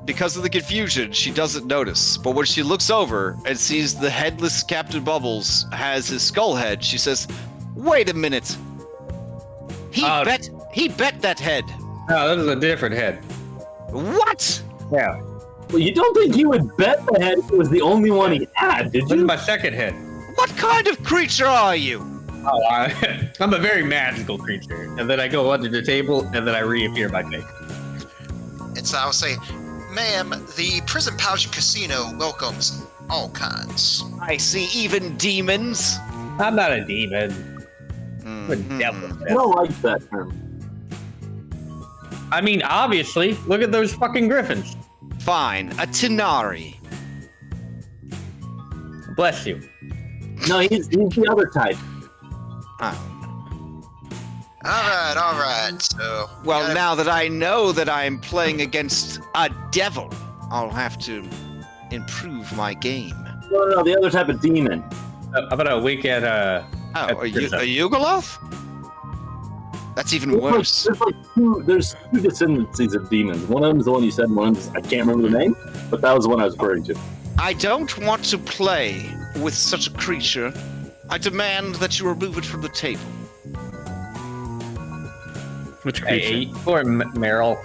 Because of the confusion, she doesn't notice. But when she looks over and sees the headless Captain Bubbles has his skull head, she says, "Wait a minute. He bet that head." No, that is a different head. What? Yeah. Well, you don't think he would bet the head if it was the only one he had, did This is you? my second head. What kind of creature are you? Oh, I'm a very magical creature. And then I go under the table, and then I reappear by day. And so I'll say, "Ma'am, the Prison Pouch Casino welcomes all kinds." I see even demons. I'm not a demon. I'm a devil. I don't like that term. I mean, obviously, look at those fucking griffins. Fine, a Tenari. Bless you. No, he's the other type. All right. So, Well, now that I know that I'm playing against a devil, I'll have to improve my game. No, the other type of demon. I'm gonna wink at a Yugoloth? That's even worse. There's two descendancies of demons. One of them is the one you said, and one of them is, I can't remember the name, but that was the one I was referring to. I don't want to play with such a creature. I demand that you remove it from the table. Which creature? Hey, or Meryl.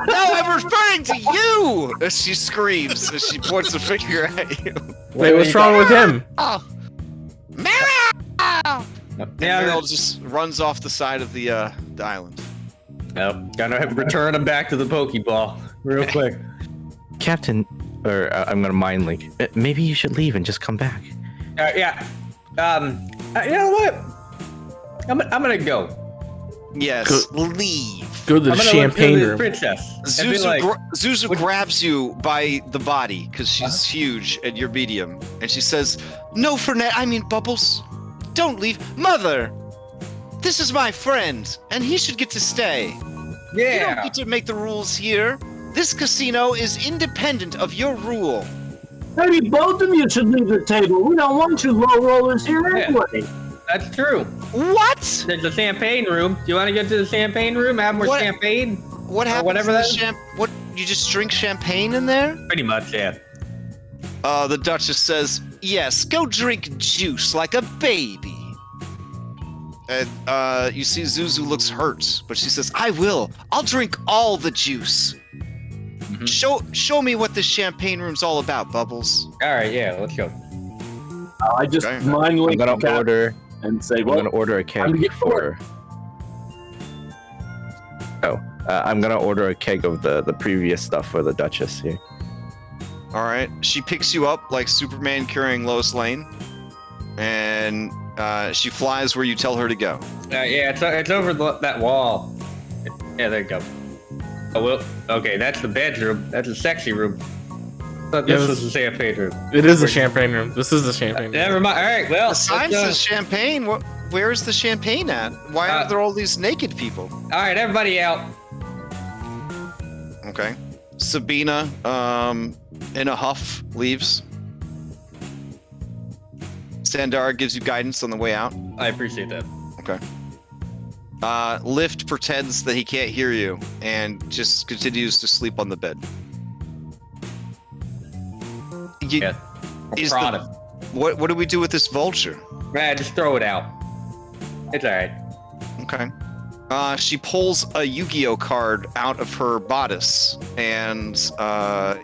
No, I'm referring to you! As she screams, as she points a finger at you. Wait, what's wrong with him? Oh, Meryl! Yeah, Meryl just runs off the side of the island. Gotta return him back to the Pokeball real quick. Captain, or I'm gonna mind link. Maybe you should leave and just come back. Yeah. You know what? I'm gonna go. Yes, leave. Go to the champagne room. Princess. Zuzu grabs you by the body because she's huge and you're medium, and she says, "No, Fernet. I mean Bubbles. Don't leave, Mother. This is my friend, and he should get to stay. You don't get to make the rules here. This casino is independent of your rule." Maybe both of you should leave the table. We don't want you low rollers here anyway. That's true. What? There's a champagne room. Do you want to go to the champagne room? Have more champagne? What happens? Whatever that is? What? You just drink champagne in there? Pretty much, yeah. The Duchess says, "Yes, go drink juice like a baby." And you see Zuzu looks hurt, but she says, "I will. I'll drink all the juice." Mm-hmm. Show me what this champagne room's all about, Bubbles. All right, yeah, let's go. I just mind link I'm gonna order and say, I'm gonna order a keg for. I'm gonna order a keg of the previous stuff for the Duchess here. All right. She picks you up like Superman carrying Lois Lane, and she flies where you tell her to go. Yeah, it's over that wall. Yeah, there you go. Oh, well, okay, that's the bedroom. That's a sexy room. But this is the champagne room. It is the champagne room. This is the champagne room. Never mind. All right, well. The sign says champagne. Where's the champagne at? Why are there all these naked people? All right, everybody out. Okay. Sabina, in a huff, leaves. Sandara gives you guidance on the way out. I appreciate that. Okay. Lift pretends that he can't hear you and just continues to sleep on the bed. Yeah. What do we do with this vulture? Man, just throw it out. It's alright. Okay. She pulls a Yu-Gi-Oh card out of her bodice, and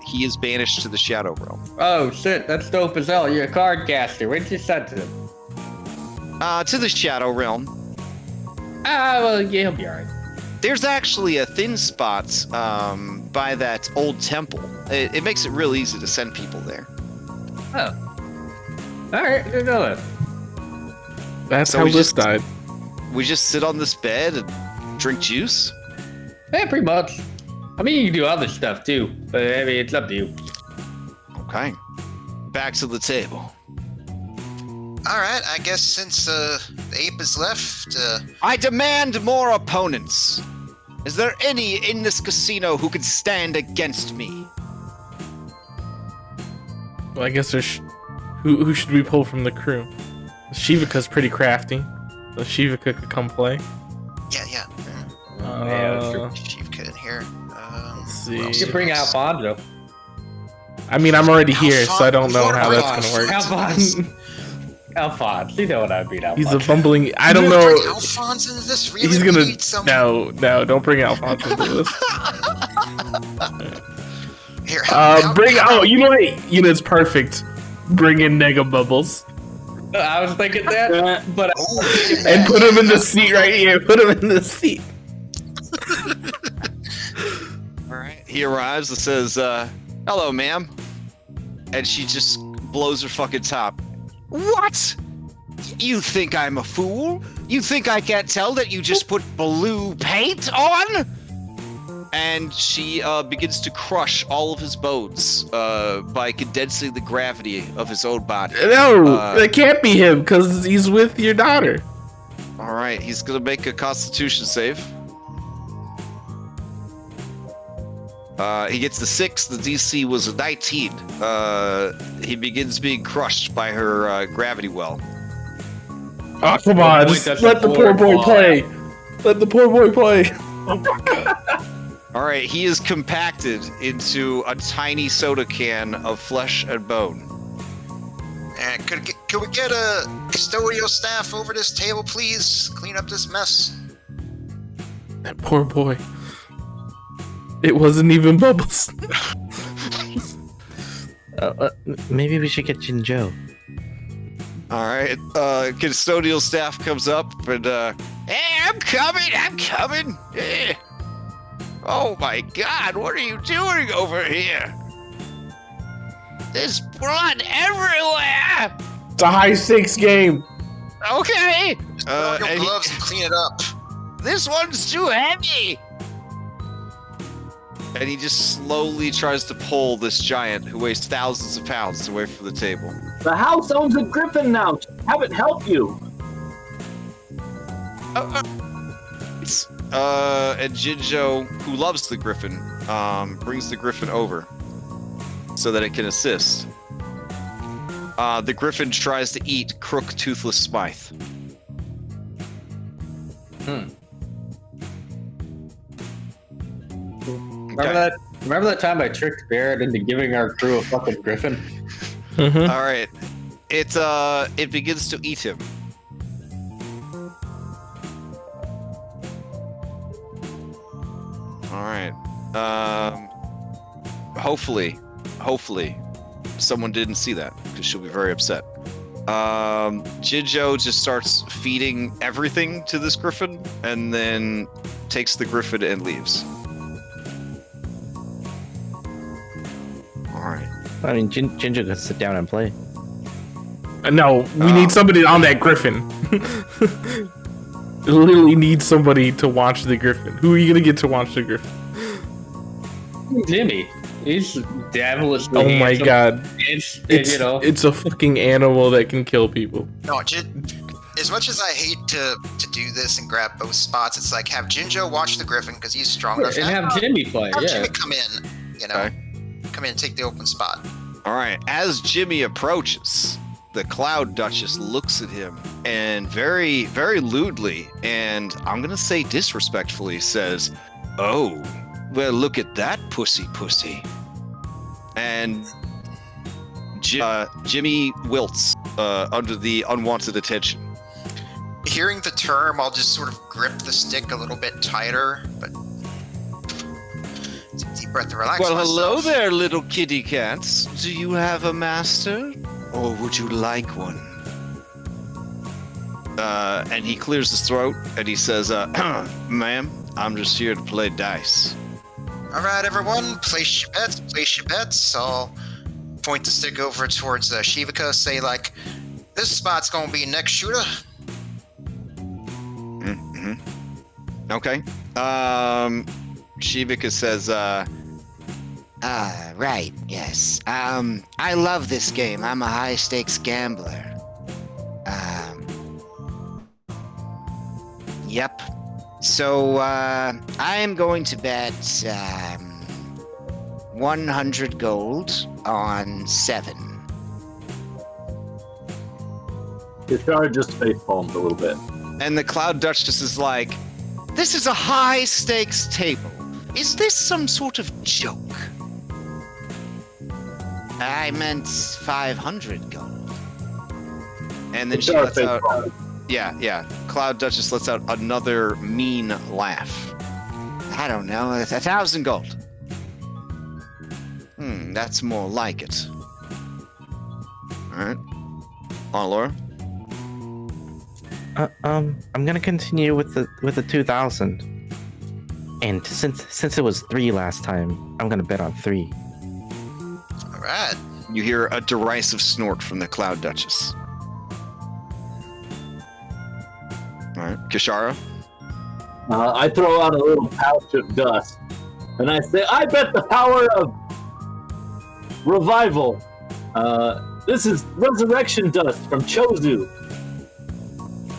he is banished to the Shadow Realm. Oh shit, that's dope as hell. You're a card caster. Where'd you send him? To the Shadow Realm. Well, yeah, he'll be alright. There's actually a thin spot by that old temple. It makes it real easy to send people there. Oh. Alright, I didn't know that. That's So how we Liz just- died. We just sit on this bed and drink juice? Yeah, pretty much. I mean, you can do other stuff too, but I mean, it's up to you. Okay. Back to the table. All right, I guess since the ape is left, I demand more opponents. Is there any in this casino who can stand against me? Well, I guess there's who should we pull from the crew? Shivaka's pretty crafty, so Shivaka could come play. yeah. Yeah, that's true. Shivka in here. Let's see. You can bring Alfonso. I mean, I'm already here, so I don't know how that's Alphonse. gonna work. Alphonse, you know what I mean, Alphonse. He's a bumbling. I don't Bring know. Alphonse into this. Really? He's We gonna. need some- No, don't bring Alphonse into this. Here, Bring. Oh, you know what? You know it's perfect. Bring in Nega Bubbles I was thinking that, but and put him in the seat right here. Put him in the seat. All right. He arrives and says, hello, ma'am. And she just blows her fucking top. What? You think I'm a fool? You think I can't tell that you just put blue paint on? And she begins to crush all of his bones by condensing the gravity of his own body. No, it can't be him because he's with your daughter. All right, he's gonna make a Constitution save. He gets the 6. The DC was a 19. He begins being crushed by her gravity well. Oh, come on. Just let the poor boy play. Let the poor boy play. All right, he is compacted into a tiny soda can of flesh and bone. And could we get a custodial staff over this table, please? Clean up this mess. That poor boy. It wasn't even Bubbles. Maybe we should get Jinjo. All right, custodial staff comes up and, hey, I'm coming. Eh. Oh my God, what are you doing over here? There's blood everywhere. It's a high stakes game. Okay. Put on your And gloves and clean it up. this one's too heavy. And he just slowly tries to pull this giant who weighs thousands of pounds away from the table. The house owns a griffin now. Have it help you. And Jinjo, who loves the griffin, brings the griffin over so that it can assist. The griffin tries to eat Crook Toothless Smythe. Remember that time I tricked Barrett into giving our crew a fucking griffin? Mm-hmm. All right, it begins to eat him. All right. Hopefully, someone didn't see that because she'll be very upset. Jinjo just starts feeding everything to this griffin and then takes the griffin and leaves. All right. I mean, Jinjo could sit down and play. No, we need somebody on that griffin. Literally need somebody to watch the griffin. Who are you gonna get to watch the griffin? Jimmy. He's devilishly Oh my handsome. god. It's you know. It's a fucking animal that can kill people. No, as much as I hate to do this and grab both spots, it's like have Jinjo watch the griffin because he's strong enough. And have Jimmy play, Have yeah. Jimmy come in, Okay. come in and take the open spot. All right. As Jimmy approaches, the Cloud Duchess looks at him and very, very lewdly, and I'm gonna say disrespectfully, says, "Oh, well, look at that pussy." And Jimmy wilts under the unwanted attention. Hearing the term, I'll just sort of grip the stick a little bit tighter, but take a deep breath to relax Well, myself. hello there, little kitty cats. Do you have a master, or would you like one? And he clears his throat, and he says, "Ma'am, I'm just here to play dice." All right, everyone, place your bets. I'll point the stick over towards Shivaka, say, like, this spot's gonna be next shooter. Mm-hmm. Okay. Shivaka says, Right, yes. I love this game. I'm a high-stakes gambler. Yep. So, I am going to bet, 100 gold on 7. Kishara just face palmed a little bit. and the Cloud Duchess is like, "This is a high-stakes table. Is this some sort of joke?" I meant 500 gold. And then she Kishara lets face out, palmed. yeah. Cloud Duchess lets out another mean laugh. I don't know, 1,000 gold. That's more like it. All right. On Laura. I'm gonna continue with the 2,000. And since it was 3 last time, I'm gonna bet on 3. All right. You hear a derisive snort from the Cloud Duchess. All right. Kishara. I throw out a little pouch of dust, and I say, I bet the power of revival. This is resurrection dust from Chozu.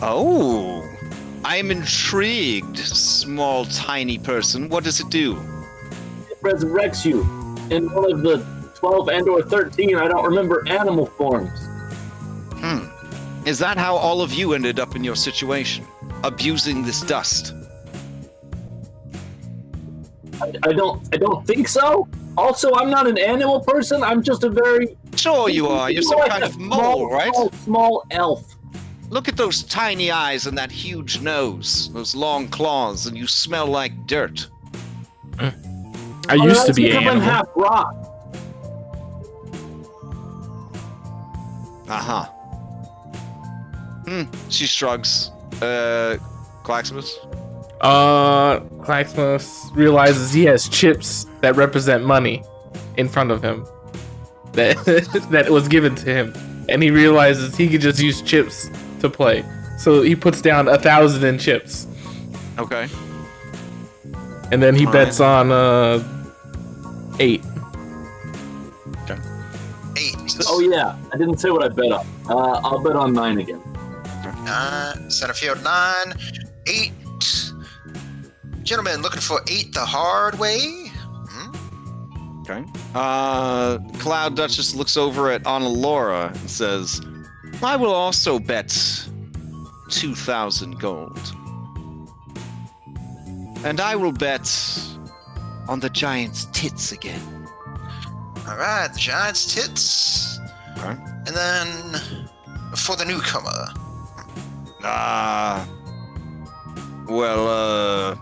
Oh, I am intrigued, small, tiny person. What does it do? It resurrects you in one of the 12 and/or 13, I don't remember, animal forms. Is that how all of you ended up in your situation? Abusing this dust? I don't think so. Also, I'm not an animal person. I'm just a very Sure you are. You're some kind of mole, right? Small elf. Look at those tiny eyes and that huge nose, those long claws, and you smell like dirt. I used to be I'm animal. half rock. Uh-huh. She shrugs. Claxmus? Claxmus realizes he has chips that represent money in front of him that that was given to him, and he realizes he could just use chips to play. So he puts down 1,000 in chips, Okay. and then he Fine. bets on 8. 8. Oh yeah, I didn't say what I bet on. I'll bet on 9 again. 9. Center field 9. 8. Gentlemen, looking for 8 the hard way. Okay. Cloud Duchess looks over at Annalora and says, "I will also bet 2,000 gold. And I will bet on the giant's tits again." All right, the giant's tits. Okay. And then for the newcomer. Well,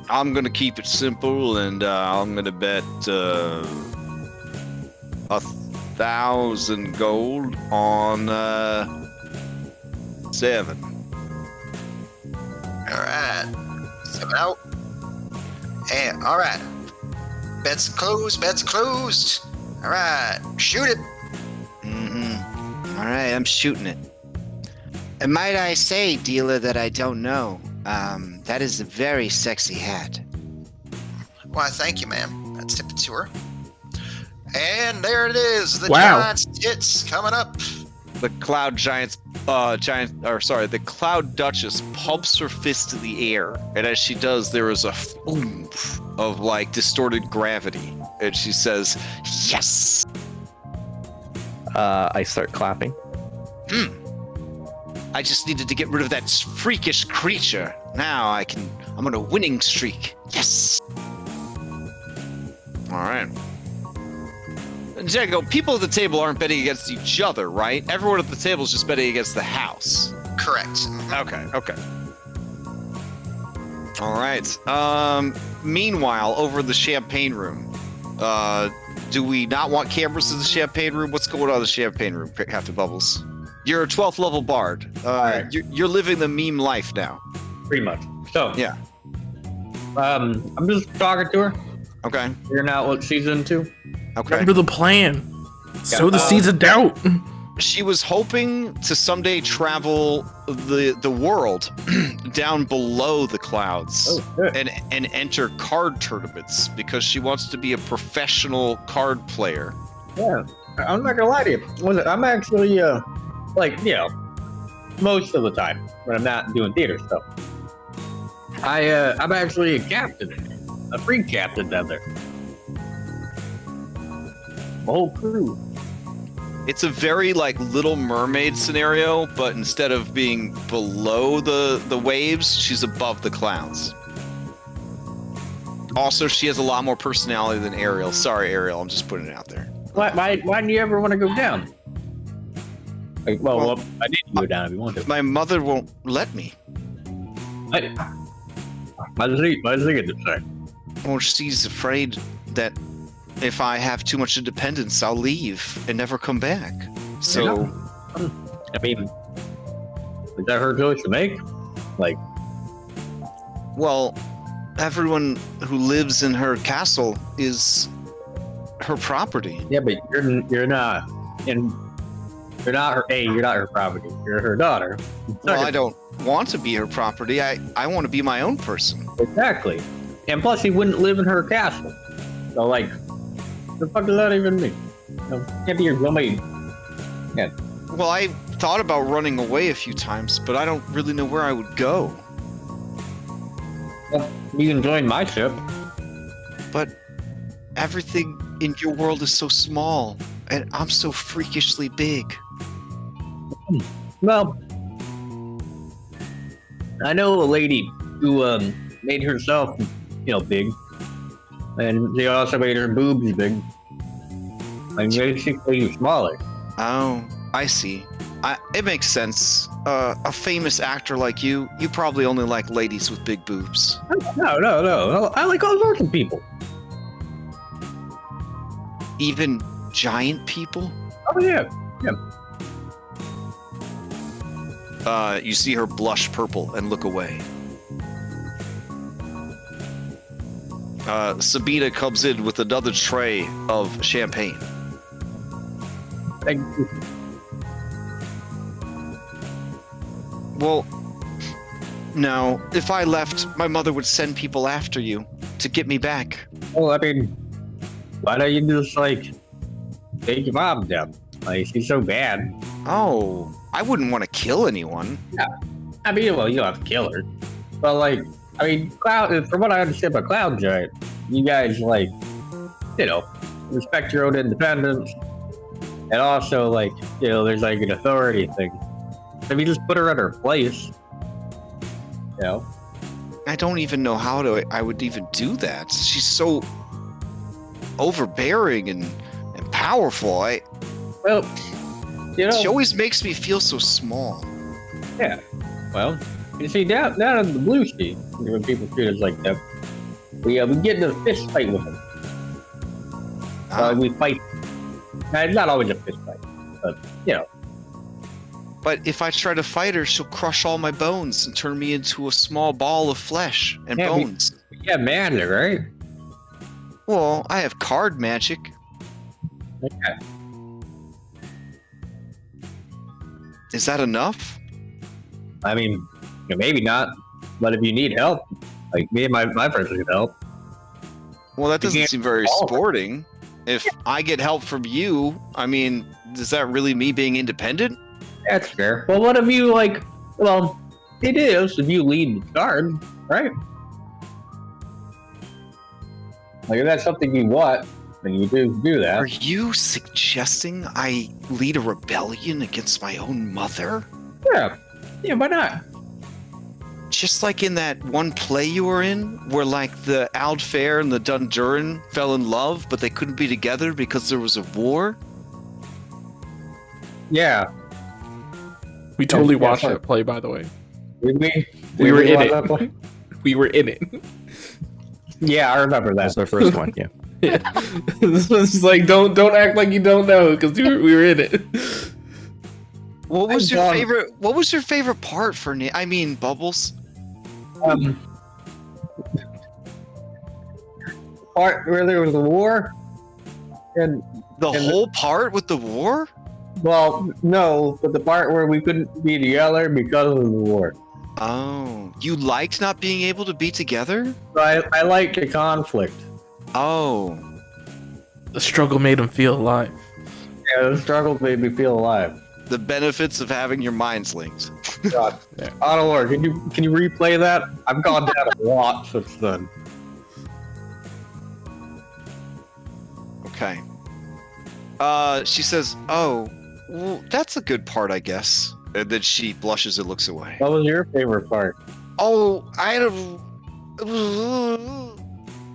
I'm gonna keep it simple, and I'm gonna bet 1,000 gold on 7. All right, 7 out. And all right, bets closed. All right, shoot it. All right, I'm shooting it. And might I say, dealer, that I don't know. That is a very sexy hat. Why, thank you, ma'am. Let's tip it to her. And there it is, the Wow. giant's tits coming up. The Cloud the Cloud Duchess pumps her fist to the air, and as she does, there is a oomph of like distorted gravity, and she says, "Yes." I start clapping. I just needed to get rid of that freakish creature. Now I'm on a winning streak. Yes. All right. Jago, people at the table aren't betting against each other, right? Everyone at the table is just betting against the house. Correct. Okay. All right. Meanwhile, over the champagne room, do we not want cameras in the champagne room? What's going on in the champagne room, Captain Bubbles? You're a 12th level bard. Right. You're living the meme life now. Pretty much. So Yeah. I'm just talking to her, Okay. figuring out what she's into. Okay. Remember the plan. Sow the seeds of doubt. She was hoping to someday travel the world down below the clouds and enter card tournaments because she wants to be a professional card player. Yeah, I'm not gonna lie to you. I'm actually most of the time when I'm not doing theater stuff, I'm actually a captain, a free captain down there. The whole crew. It's a very like Little Mermaid scenario, but instead of being below the waves, she's above the clouds. Also, she has a lot more personality than Ariel. Sorry, Ariel, I'm just putting it out there. Why do you ever want to go down? Like, well, I need to go down if you want to. My mother won't let me. Why does he get this way? Well, she's afraid that if I have too much independence, I'll leave and never come back. So, I mean, is that her choice to make? Like, well, everyone who lives in her castle is her property. yeah, but you're not her. Hey, you're not her property. You're her daughter. Well, I don't want to be her property. I want to be my own person. Exactly. And plus, he wouldn't live in her castle. So, like, what the fuck does that even mean? You can't be your roommate. Yeah. Well, I thought about running away a few times, but I don't really know where I would go. Well, you can join my ship. But everything in your world is so small, and I'm so freakishly big. Well, I know a lady who made herself, big, and she also made her boobs big. Like basically smaller. Oh, I see. It makes sense. A famous actor like you probably only like ladies with big boobs. No. I like all sorts of people. Even giant people? Oh yeah. You see her blush purple and look away. Sabina comes in with another tray of champagne. Thank you. Well, no. If I left, my mother would send people after you to get me back. Well, I mean, why don't you just take your mom down? Like, she's so bad. Oh, I wouldn't want to kill anyone. Yeah. I mean, well, you don't have to kill her. But, Cloud, from what I understand about Cloud Giant, you guys, respect your own independence. And also, there's, an authority thing. If you just put her in her place, I don't even know how I would even do that. She's so overbearing and powerful. She always makes me feel so small. Yeah. Well, you see, down in the Blue Sea, when people treat us like that, we get in a fist fight with them. We fight. Now, it's not always a fist fight, but, But if I try to fight her, she'll crush all my bones and turn me into a small ball of flesh and bones. Yeah, magic, right? Well, I have card magic. Okay. Is that enough? I mean, maybe not. But if you need help, like me and my friends can help. Well, that doesn't seem very sporting. If I get help from you, I mean, is that really me being independent? That's fair. Well, what if you well, it is if you lead the charge, right? Like if that's something you want, then you do that. Are you suggesting I lead a rebellion against my own mother? Yeah, why not? Just like in that one play you were in, where like the Aldfaer and the Dunduran fell in love, but they couldn't be together because there was a war? Yeah. We totally Yeah, watched sorry. that play, by the way. Did we? We were in watch that it. play? We were in it. Yeah, I remember that. That's our first one. Yeah. Yeah. It's like don't act like you don't know because we were in it. What was I'm your done. favorite? What was your favorite part for I mean, Bubbles. Part where there was a war, and The And whole part with the war? well, no, but the part where we couldn't be together because of the war. Oh, you liked not being able to be together? So I like the conflict. Oh, The struggle made him feel alive. Yeah, the struggle made me feel alive. the benefits of having your minds linked. God, Ottawa, can you replay that? I've gone down a lot since then. Okay. She says, "Oh, well, that's a good part, I guess." And then she blushes and looks away. What was your favorite part? Oh, I don't.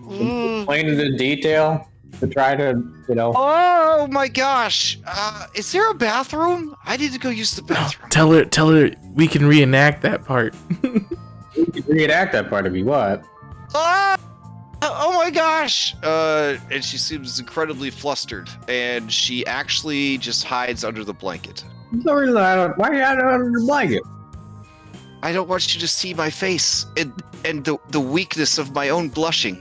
Explain it in detail to try to, Oh my gosh! Is there a bathroom? I need to go use the bathroom. Tell her we can reenact that part. reenact that part if you want. Ah! Oh my gosh! And she seems incredibly flustered, and she actually just hides under the blanket. No reason why are you out under the blanket? I don't want you to see my face and the weakness of my own blushing.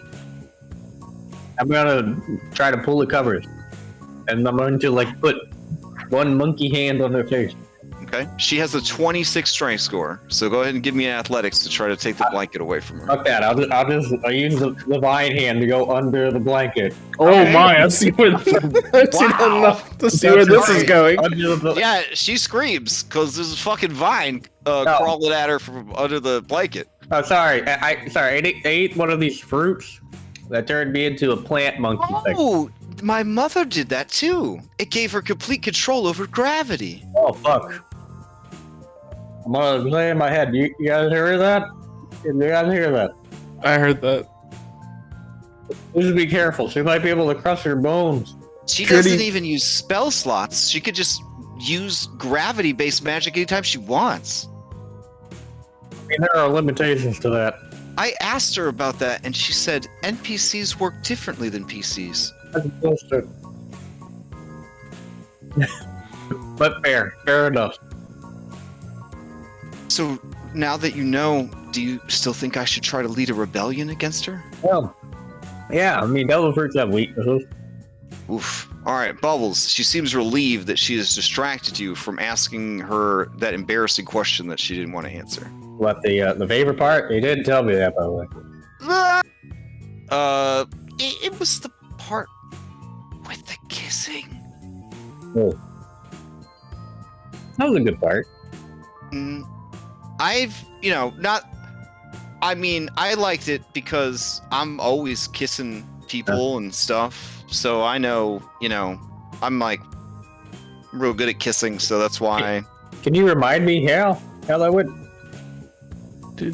I'm gonna try to pull the covers, and I'm going to put one monkey hand on her face. Okay. She has a 26 strength score, so go ahead and give me an athletics to try to take the blanket away from her. Fuck that! I'll use the divine hand to go under the blanket. Oh Okay. my! I've seen where enough to see where this is going. Under the Yeah, she screams because there's a fucking vine crawling at her from under the blanket. Oh, sorry. I ate one of these fruits that turned me into a plant monkey thing. Oh, my mother did that too. It gave her complete control over gravity. Oh fuck! I'm gonna play in my head. You guys hear that? You guys hear that? I heard that. Just be careful. She might be able to crush her bones. She Pretty- doesn't even use spell slots. She could just use gravity-based magic anytime she wants. I mean, there are limitations to that. I asked her about that, and she said NPCs work differently than PCs. That's bullshit. But fair enough. So now that you know, do you still think I should try to lead a rebellion against her? Well, yeah. I mean, devil fruits have weaknesses. Oof. All right, Bubbles. She seems relieved that she has distracted you from asking her that embarrassing question that she didn't want to answer. What the favorite part? They didn't tell me that, by the way. It was the part with the kissing. Oh, that was a good part. I liked it because I'm always kissing people and stuff. So I know, I'm like real good at kissing. So that's why. Can you remind me how that went?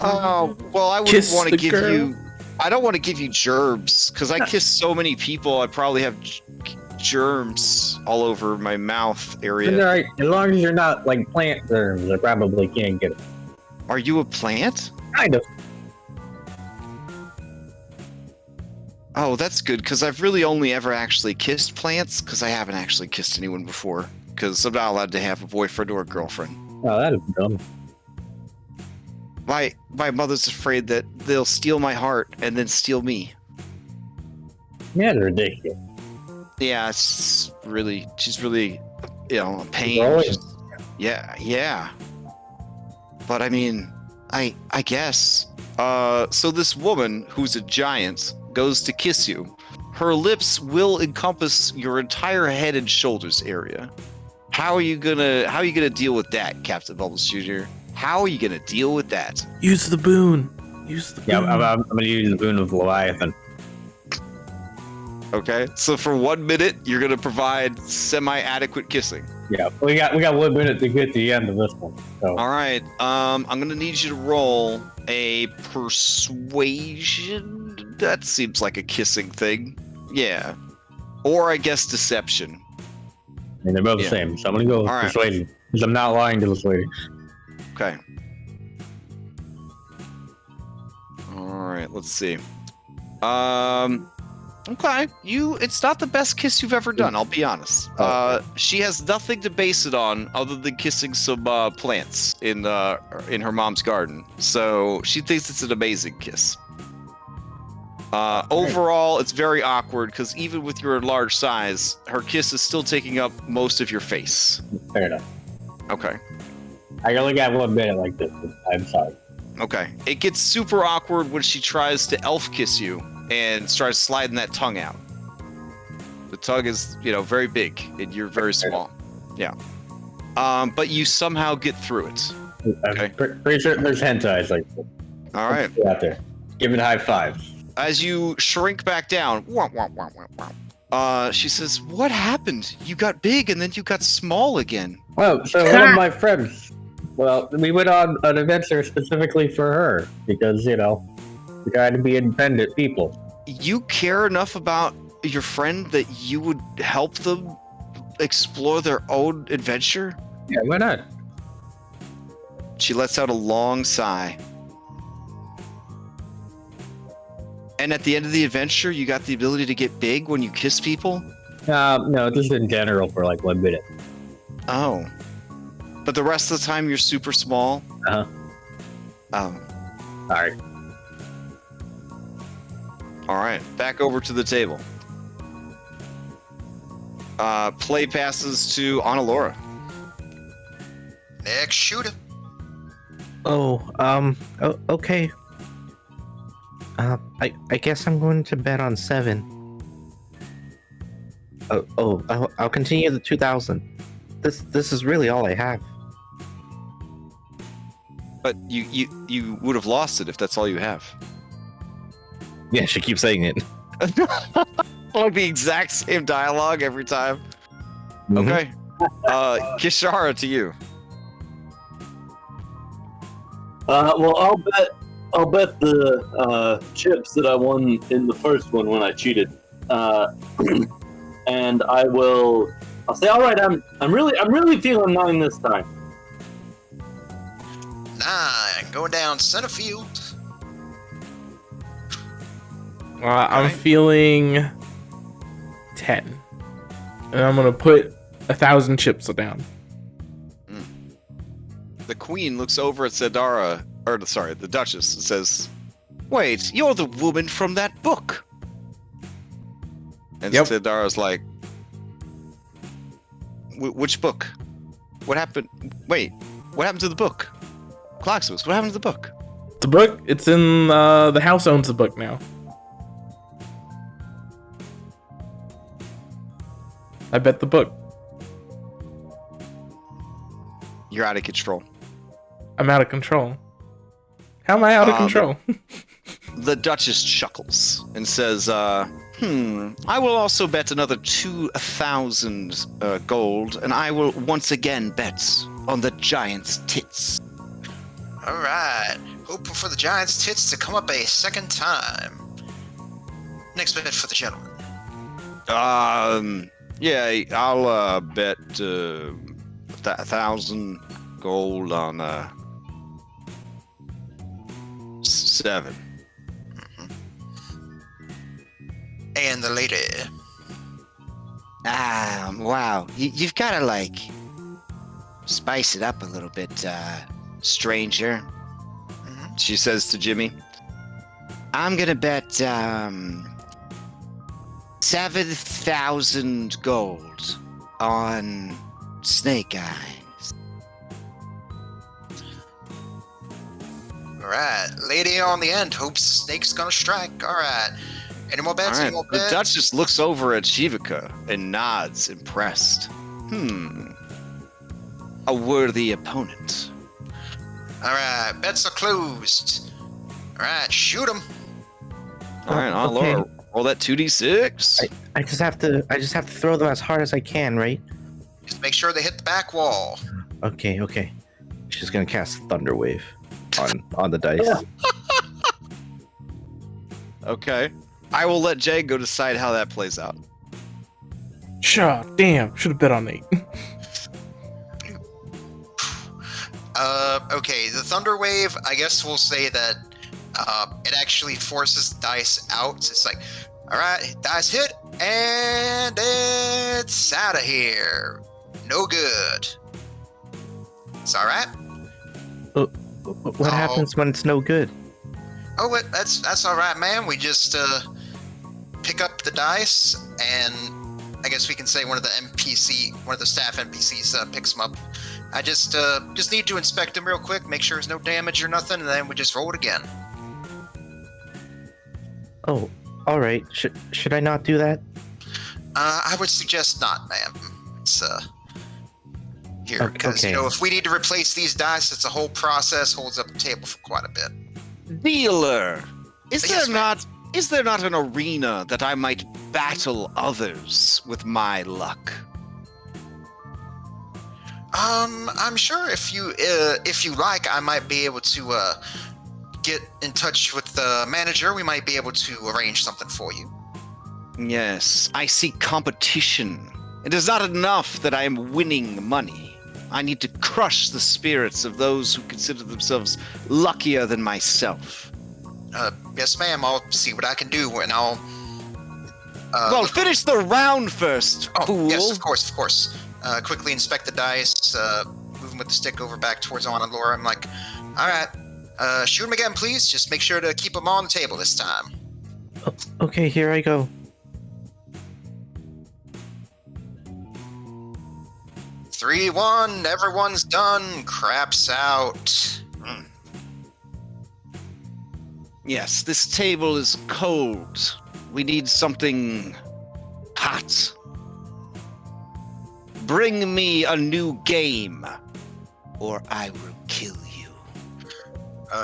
Oh, well, I wouldn't Kiss want to the give girl. you. I don't want to give you gerbs because I kiss so many people. I probably have germs all over my mouth It's area. alright. As long as you're not like plant germs, I probably can't get it. Are you a plant? Kind of. Oh, that's good because I've really only ever actually kissed plants because I haven't actually kissed anyone before because I'm not allowed to have a boyfriend or a girlfriend. Oh, that is dumb. My mother's afraid that they'll steal my heart and then steal me. Yeah, it's ridiculous. Yeah, she's really, a pain. Really? Yeah. But I mean, I guess. So this woman who's a giant goes to kiss you. Her lips will encompass your entire head and shoulders area. How are you gonna deal with that, Captain Bubbles Jr.? How are you gonna deal with that? Use the boon. Yeah, I'm gonna use the boon of Leviathan. Okay, so for 1 minute, you're gonna provide semi-adequate kissing. Yeah, we got 1 minute to get to the end of this one. So. All right, I'm gonna need you to roll a persuasion. That seems like a kissing thing. Yeah, or I guess deception. And they're both the same, so I'm gonna go with persuasion because I'm not lying to this lady. Okay. All right, let's see. Okay, it's not the best kiss you've ever done, I'll be honest. She has nothing to base it on other than kissing some plants in her mom's garden. So she thinks it's an amazing kiss. Overall, it's very awkward because even with your large size, her kiss is still taking up most of your face. Fair enough. Okay. I only got 1 minute like this. I'm sorry. Okay. It gets super awkward when she tries to elf kiss you and starts sliding that tongue out. The tongue is, very big, and you're very small. Yeah. But you somehow get through it. Okay. I'm pretty sure there's hentais like this. All right. Out there. Give it high fives. As you shrink back down, she says, "What happened? You got big, and then you got small again." Well, so one of my friends, we went on an adventure specifically for her because, we try to be independent people. You care enough about your friend that you would help them explore their own adventure? Yeah, why not? She lets out a long sigh. And at the end of the adventure, you got the ability to get big when you kiss people? No, just in general for like 1 minute. Oh. But the rest of the time you're super small? Uh-huh. Oh. Sorry. Alright, back over to the table. Play passes to Annalora. Next shooter. Okay. I guess I'm going to bet on 7. I'll continue the 2,000. This is really all I have. But you would have lost it if that's all you have. Yeah, she keeps saying it. Like the exact same dialogue every time. Mhm. Okay. Kishara, to you. Well, I'll bet the chips that I won in the first one when I cheated, and I'll say, all right, I'm really feeling 9 this time. 9, going down center field. I'm feeling 10, and I'm gonna put 1,000 chips down. The queen looks over at Sedara, the Duchess, and says, "Wait, you're the woman from that book." And Yep. Sedara's like, "Which book? What happened? Wait, what happened to the book? Claxus, what happened to the book?" The book? It's in the house owns the book now. I bet the book. You're out of control. I'm out of control. How am I out of control? The Duchess chuckles and says, I will also bet another 2,000 gold, and I will once again bet on the giant's tits." All right. Hoping for the giant's tits to come up a second time. Next bet for the gentleman. Yeah, I'll bet 1,000 gold on 7. And the lady. Wow. You've got to, spice it up a little bit, stranger. She says to Jimmy, I'm going to bet 7,000 gold on Snake Eyes. All right. Lady on the end hopes Snake's gonna strike. All right. Any more bets? All Any more right. The bets? Duchess looks over at Shivaka and nods, impressed. A worthy opponent. All right. Bets are closed. All right. Shoot him. All right, Laura, Roll that 2d6. I just have to throw them as hard as I can, right? Just make sure they hit the back wall. Okay. She's gonna cast Thunder Wave on the dice. Okay. I will let Django decide how that plays out. Sure, damn, should have bet on 8. Okay, the Thunder Wave, I guess we'll say that it actually forces the dice out. It's like, alright, dice hit, and it's out of here. No good. It's alright? What happens when it's no good? Oh, that's alright, man. We just pick up the dice, and I guess we can say one of the staff NPCs picks them up. I just need to inspect them real quick, make sure there's no damage or nothing, and then we just roll it again. Oh, all right. Should I not do that? I would suggest not, ma'am. It's here because okay. if we need to replace these dice, it's a whole process. Holds up the table for quite a bit. Dealer, is Yes, there not an arena that I might battle others with my luck? I'm sure if you like, I might be able to get in touch with the manager. We might be able to arrange something for you. Yes, I see competition. It is not enough that I am winning money. I need to crush the spirits of those who consider themselves luckier than myself. Yes, ma'am. I'll see what I can do, and I'll. Well, finish the round first, fool. Yes, of course. Quickly inspect the dice, moving with the stick over back towards Anna Laura. I'm like, all right, shoot them again, please. Just make sure to keep them on the table this time. Okay, here I go. 3-1, everyone's done. Craps out. Yes, this table is cold. We need something hot. Bring me a new game, or I will kill you.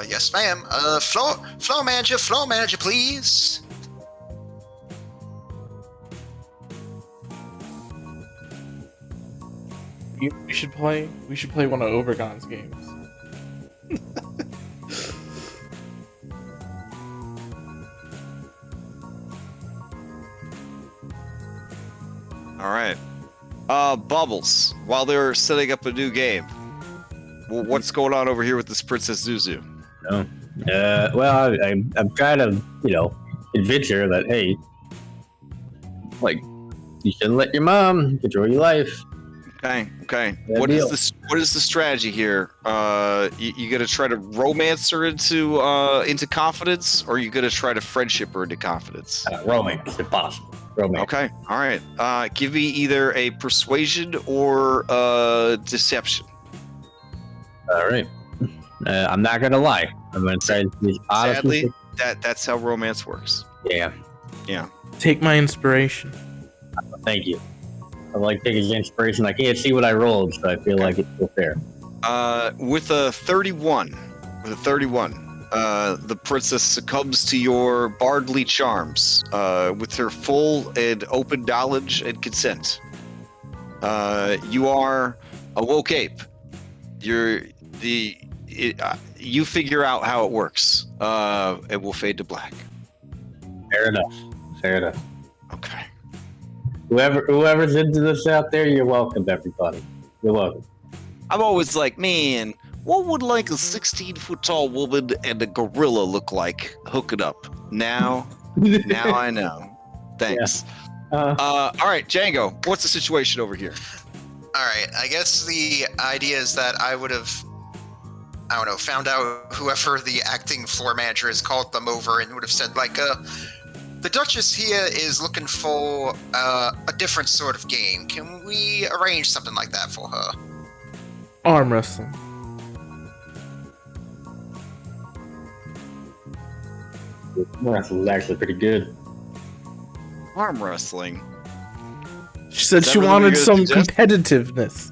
Yes, ma'am. Floor manager, please. We should play one of Obergon's games. All right. Bubbles, while they're setting up a new game, what's going on over here with this Princess Zuzu? Well, I'm trying to, convince her that, hey, like, you shouldn't let your mom control your life. Okay. What is the strategy here? You gonna try to romance her into confidence, or you gonna try to friendship her into confidence? Romance, if possible. Romance. Okay, all right. Give me either a persuasion or deception. All right. I'm not gonna lie. I'm gonna try to be honest. Sadly, that's how romance works. Yeah. Take my inspiration. Thank you. I like taking inspiration. I can't see what I rolled, so I feel like it's still fair. With a 31, the princess succumbs to your bardly charms with her full and open knowledge and consent. You are a woke ape. You figure out how it works. It will fade to black. Fair enough. Okay. Whoever's into this out there, you're welcome, everybody. You're welcome. I'm always like, man, what would like a 16-foot tall woman and a gorilla look like hooking up? Now I know. Thanks. Yeah. All right, Django, what's the situation over here? All right, I guess the idea is that I would have, found out whoever the acting floor manager is, called them over and would have said, like, the Duchess here is looking for a different sort of game. Can we arrange something like that for her? Arm wrestling. Wrestling is actually pretty good. Arm wrestling. She said Is that she really wanted what you're some gonna suggest? competitiveness.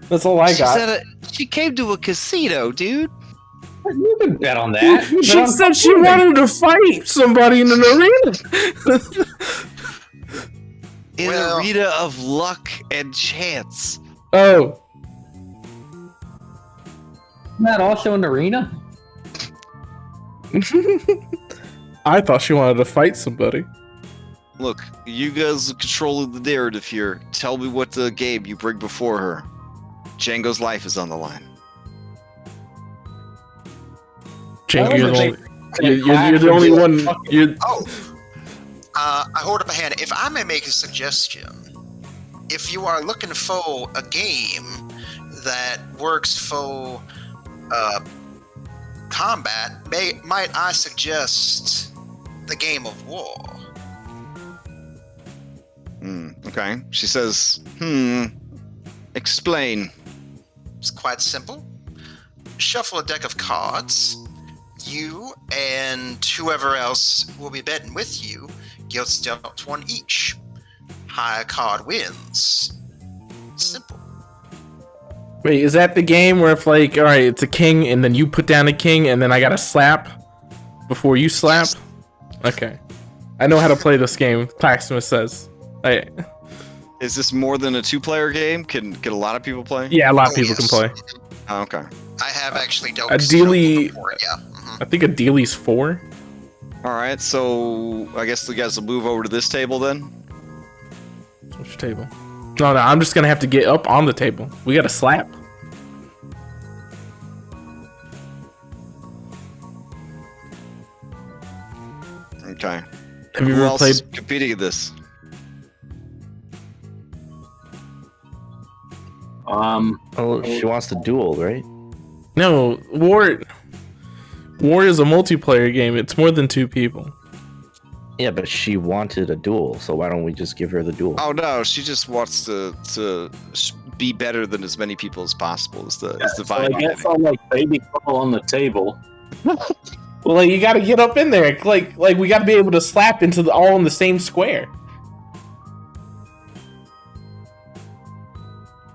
That's all I got. She came to a casino, dude. You can bet on that. She said she wanted to fight somebody in an arena. In an arena of luck and chance. Oh. Isn't that also an arena? I thought she wanted to fight somebody. Look, you guys are controlling the narrative here. Tell me what the game you bring before her. Django's life is on the line. Django, you're the only one. I hold up a hand. If I may make a suggestion, if you are looking for a game that works for combat, might I suggest the game of war? Okay. She says, explain. It's quite simple. Shuffle a deck of cards. You and whoever else will be betting with you gets dealt one each. Higher card wins. Simple. Wait, is that the game where if like, all right, it's a king, and then you put down a king, and then I gotta slap before you slap? Yes. Okay. I know how to play this game, Claxmus says. Is this more than a 2-player game? Can a lot of people play? Yeah, a lot of people can play. Oh, okay. I have actually dealt A with dealie, before, yeah. Mm-hmm. I think a dealie's 4. All right, so I guess the guys will move over to this table then. Which table? No, I'm just gonna have to get up on the table. We gotta slap. Okay. Have you Who ever else played? is competing in this? Oh, she wants to duel, right? No, War is a multiplayer game. It's more than 2 people. Yeah, but she wanted a duel, so why don't we just give her the duel? Oh no, she just wants to be better than as many people as possible. Is the So vibe. I guess I'll like baby crawl on the table. Well, like, you gotta get up in there. Like we gotta be able to slap into all in the same square.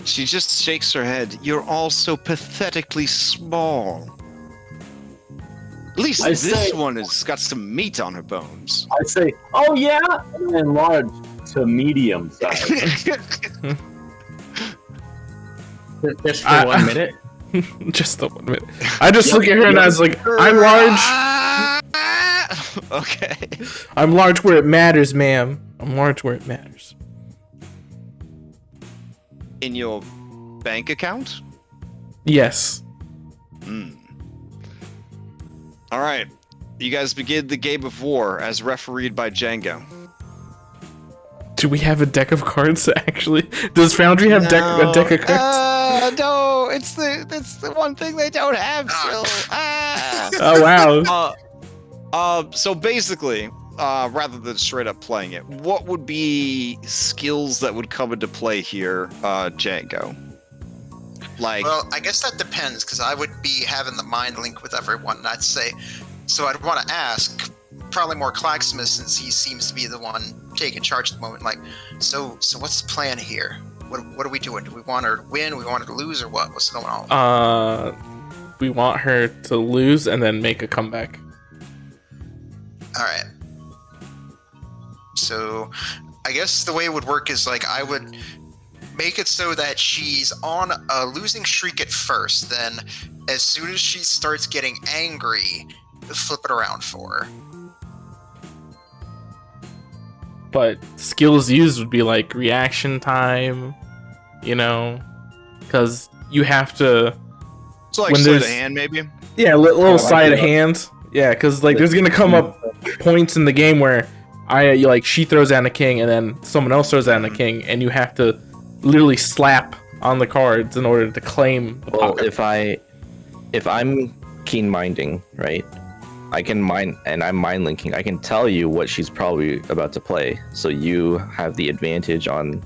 She just shakes her head. You're all so pathetically small. At least this one has got some meat on her bones. I say, oh yeah, and then large to medium size. Just for 1 minute. Just the 1 minute. I just look at her and I was like, I'm large. Okay. I'm large where it matters, ma'am. I'm large where it matters. In your bank account? Yes. All right. You guys begin the game of war as refereed by Django. Do we have a deck of cards actually? Does Foundry have a deck of cards? No, it's the one thing they don't have still. Oh wow. So basically, rather than straight up playing it, what would be skills that would come into play here, Django? Like, Well, I guess that depends, because I would be having the mind link with everyone, and I'd say, so I'd want to ask, probably more Claxmus, since he seems to be the one taking charge at the moment, like, so what's the plan here? What are we doing? Do we want her to win? We want her to lose, or what? What's going on? We want her to lose and then make a comeback. Alright. So, I guess the way it would work is, like, I would make it so that she's on a losing streak at first, then as soon as she starts getting angry, flip it around for her. But skills used would be like reaction time, you know, because you have to. so like when sleight of there's- hand, maybe? Yeah, little like sleight of that. hand. Yeah, because like there's gonna come up points in the game where she throws down a king and then someone else throws down a king, and you have to literally slap on the cards in order to claim the Well, pocket. if I'm keen minding, right? I can mind, and I'm mind linking. I can tell you what she's probably about to play, so you have the advantage on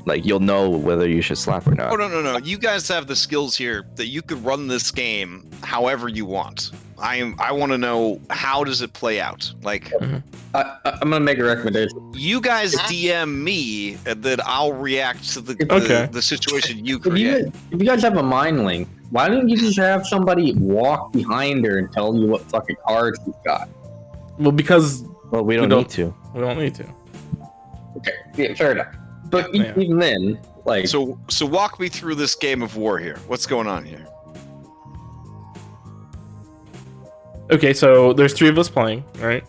like you'll know whether you should slap or not. Oh no! You guys have the skills here that you could run this game however you want. I want to know, how does it play out? Like, I'm gonna make a recommendation. you guys DM me, and then I'll react to the situation you create. If you guys have a mind link, why don't you just have somebody walk behind her and tell you what fucking cards you've got? Well, because we don't need to. We don't need to. Okay, yeah, fair enough. But even then, like, so walk me through this game of war here. What's going on here? Okay, so there's 3 of us playing, right?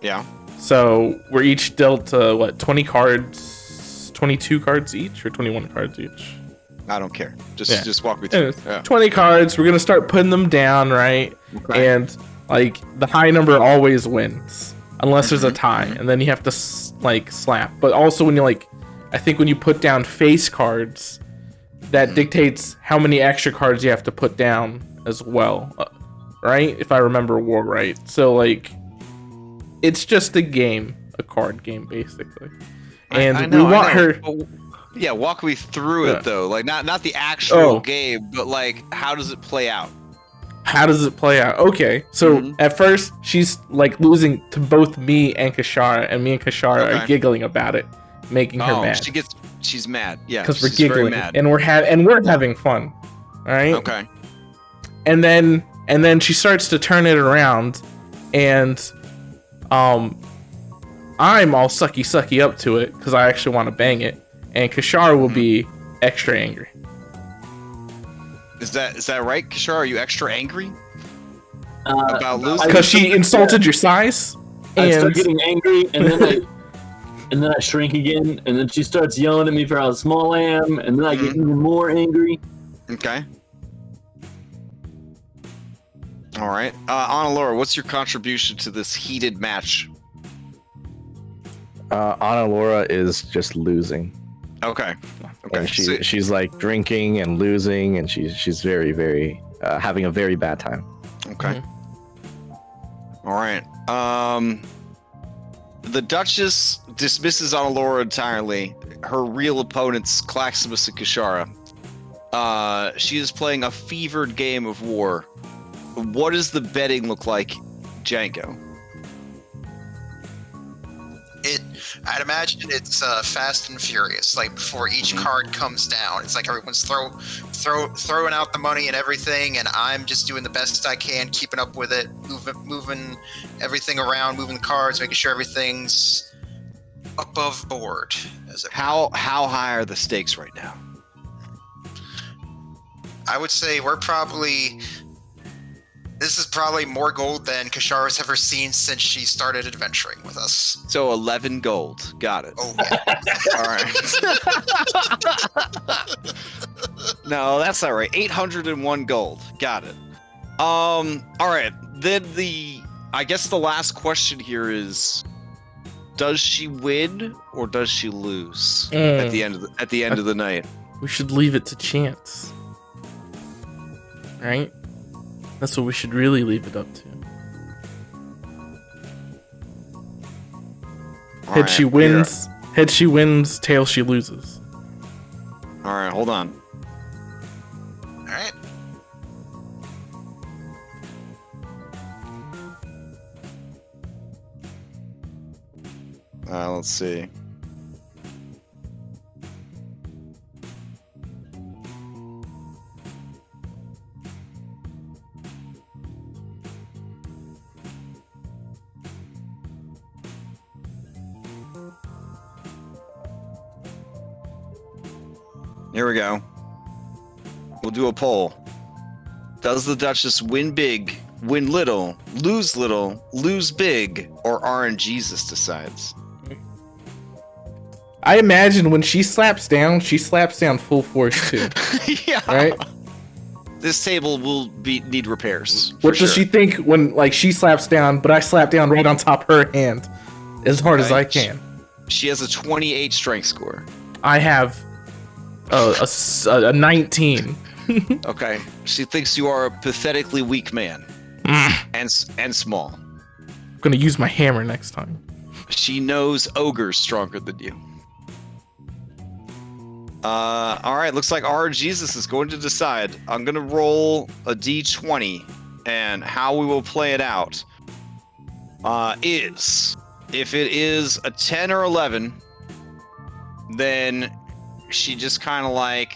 Yeah. So we're each dealt 20 cards, 22 cards each, or 21 cards each. I don't care. Just walk me through. Yeah. 20 cards. We're gonna start putting them down, right? Okay. And like the high number always wins, unless there's a tie, and then you have to slap. But also when you I think when you put down face cards, that dictates how many extra cards you have to put down as well, right? If I remember war right. So it's just a game, a card game basically. And we want her. Yeah, walk me through it though. Like not the actual game, but how does it play out? How does it play out? Okay, so at first she's losing to both me and Kashara, and me and Kashara are giggling about it, making her mad. She's mad. Yeah, because we're giggling and we're having fun. All right. Okay. And then she starts to turn it around, and I'm all sucky up to it because I actually want to bang it, and Kashara will be extra angry. Is that right, Kashara? Are you extra angry about losing? Because she insulted your size. I start getting angry, and then I shrink again, and then she starts yelling at me for how small I am, and then I get even more angry. Okay. All right, Anna-Laura, what's your contribution to this heated match? Anna-Laura is just losing. Okay. And she's drinking and losing, and she's very, very having a very bad time. Okay. All right. The Duchess dismisses Anna-Laura entirely. Her real opponents, Claximus and Kashara. She is playing a fevered game of war. What does the betting look like, Django? I'd imagine it's fast and furious. Before each card comes down, it's everyone's throwing out the money and everything, and I'm just doing the best I can, keeping up with it, moving everything around, moving the cards, making sure everything's above board. How high are the stakes right now? I would say this is probably more gold than Kashara's ever seen since she started adventuring with us. So 11 gold. Got it. Oh, yeah. All right. No, that's all right. 801 gold. Got it. All right. Then I guess the last question here is, does she win or does she lose at the end of the night? We should leave it to chance. Right? That's what we should really leave it up to. Head she wins, tail she loses. All right, hold on. All right. Let's see. Here we go. We'll do a poll. Does the Duchess win big, win little, lose big, or RNGesus decides? I imagine when she slaps down full force too. Yeah. Right? This table will need repairs. What does she think when she slaps down, but I slap down right on top her hand as hard as I can? She has a 28 strength score. I have a 19. Okay. She thinks you are a pathetically weak man. And small. I'm gonna use my hammer next time. She knows ogres stronger than you. All right, looks like our Jesus is going to decide. I'm going to roll a d20, and how we will play it out is if it is a 10 or 11, then she just kind of like,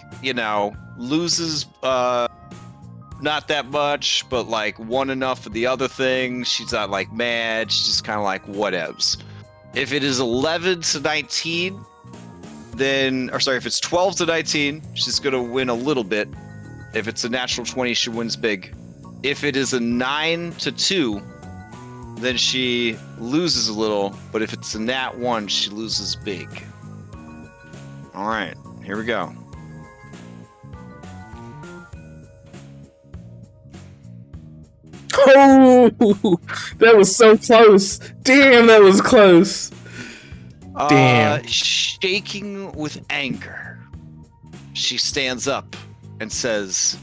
loses not that much, but like won enough of the other thing. She's not like mad. She's just kind of like whatevs. If it is 11 to 19, if it's 12 to 19, she's going to win a little bit. If it's a natural 20, she wins big. If it is a 9 to 2, then she loses a little, but if it's a nat 1, she loses big. All right, here we go. Oh, that was so close. Damn, that was close. Damn. Shaking with anger, she stands up and says,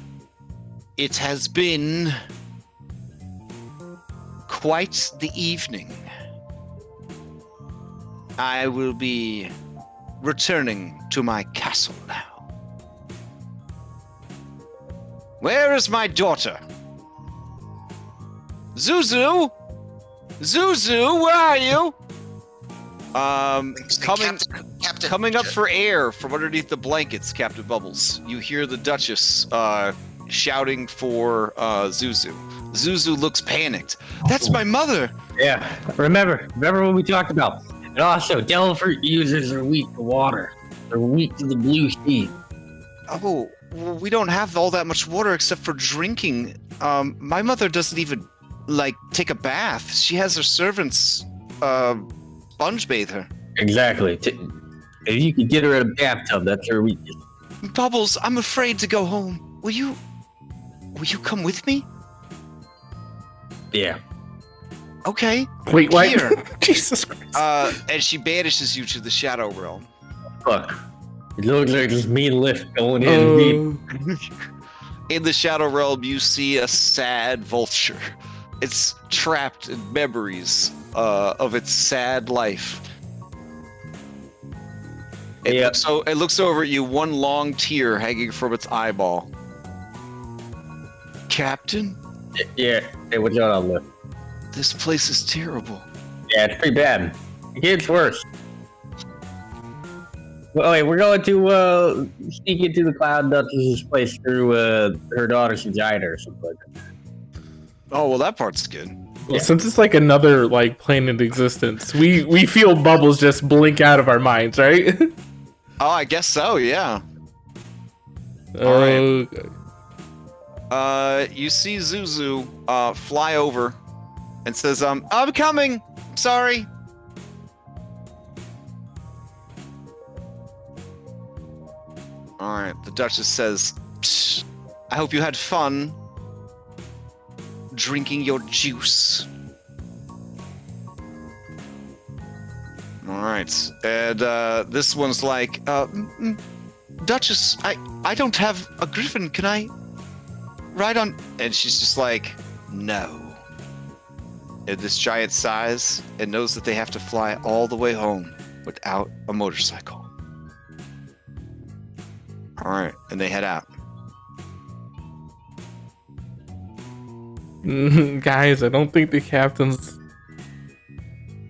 "It has been quite the evening. I will be returning to my castle now. Where is my daughter? Zuzu? Zuzu, where are you?" Coming up for air from underneath the blankets, Captain Bubbles. You hear the Duchess shouting for Zuzu. Zuzu looks panicked. That's my mother. Yeah, remember what we talked about. And also, Delphi users are weak to water. They're weak to the blue sea. Oh, well, we don't have all that much water except for drinking. My mother doesn't even take a bath. She has her servants sponge bathe her. Exactly. If you could get her in a bathtub, that's her weakness. Bubbles, I'm afraid to go home. Will you come with me? Yeah. Okay. Wait, what? Here. Jesus Christ. And she banishes you to the Shadow Realm. Fuck. It looks like this mean lift going in deep. In the Shadow Realm, you see a sad vulture. It's trapped in memories of its sad life. It looks over at you, one long tear hanging from its eyeball. Captain? Yeah. Hey, what's going on, Lift? This place is terrible. Yeah, it's pretty bad. It gets worse. Well, wait, we're going to sneak into the Cloud Duchess's place through her daughter's vagina or something like that. Oh, well, that part's good. Well, since it's like another plane in existence, we feel Bubbles just blink out of our minds, right? Oh, I guess so, yeah. Okay. You see Zuzu fly over and says, I'm coming. Sorry. All right. The Duchess says, I hope you had fun drinking your juice. All right. And this one's like, Duchess, I don't have a griffin. Can I ride on? And she's just like, no. At this giant size, and knows that they have to fly all the way home without a motorcycle. All right, and they head out. Guys, I don't think the captain's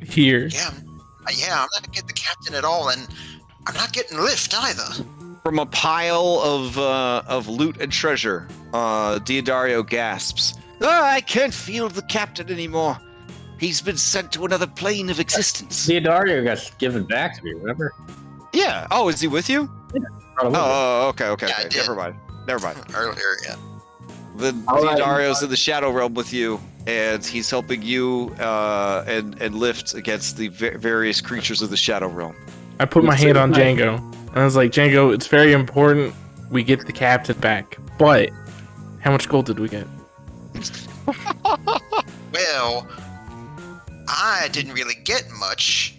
here. Yeah, I'm not getting the captain at all, and I'm not getting lift either. From a pile of loot and treasure, Diodario gasps. Oh, I can't feel the captain anymore. He's been sent to another plane of existence. Diodario got given back to me, remember? Yeah. Oh, is he with you? Yeah. Okay. Yeah, Never mind. Earlier, yeah. The Diodario's in the Shadow Realm with you, and he's helping you and lift against the various creatures of the Shadow Realm. I put my hand on Django, and I was like, Django, it's very important we get the captain back, but how much gold did we get? Well, I didn't really get much.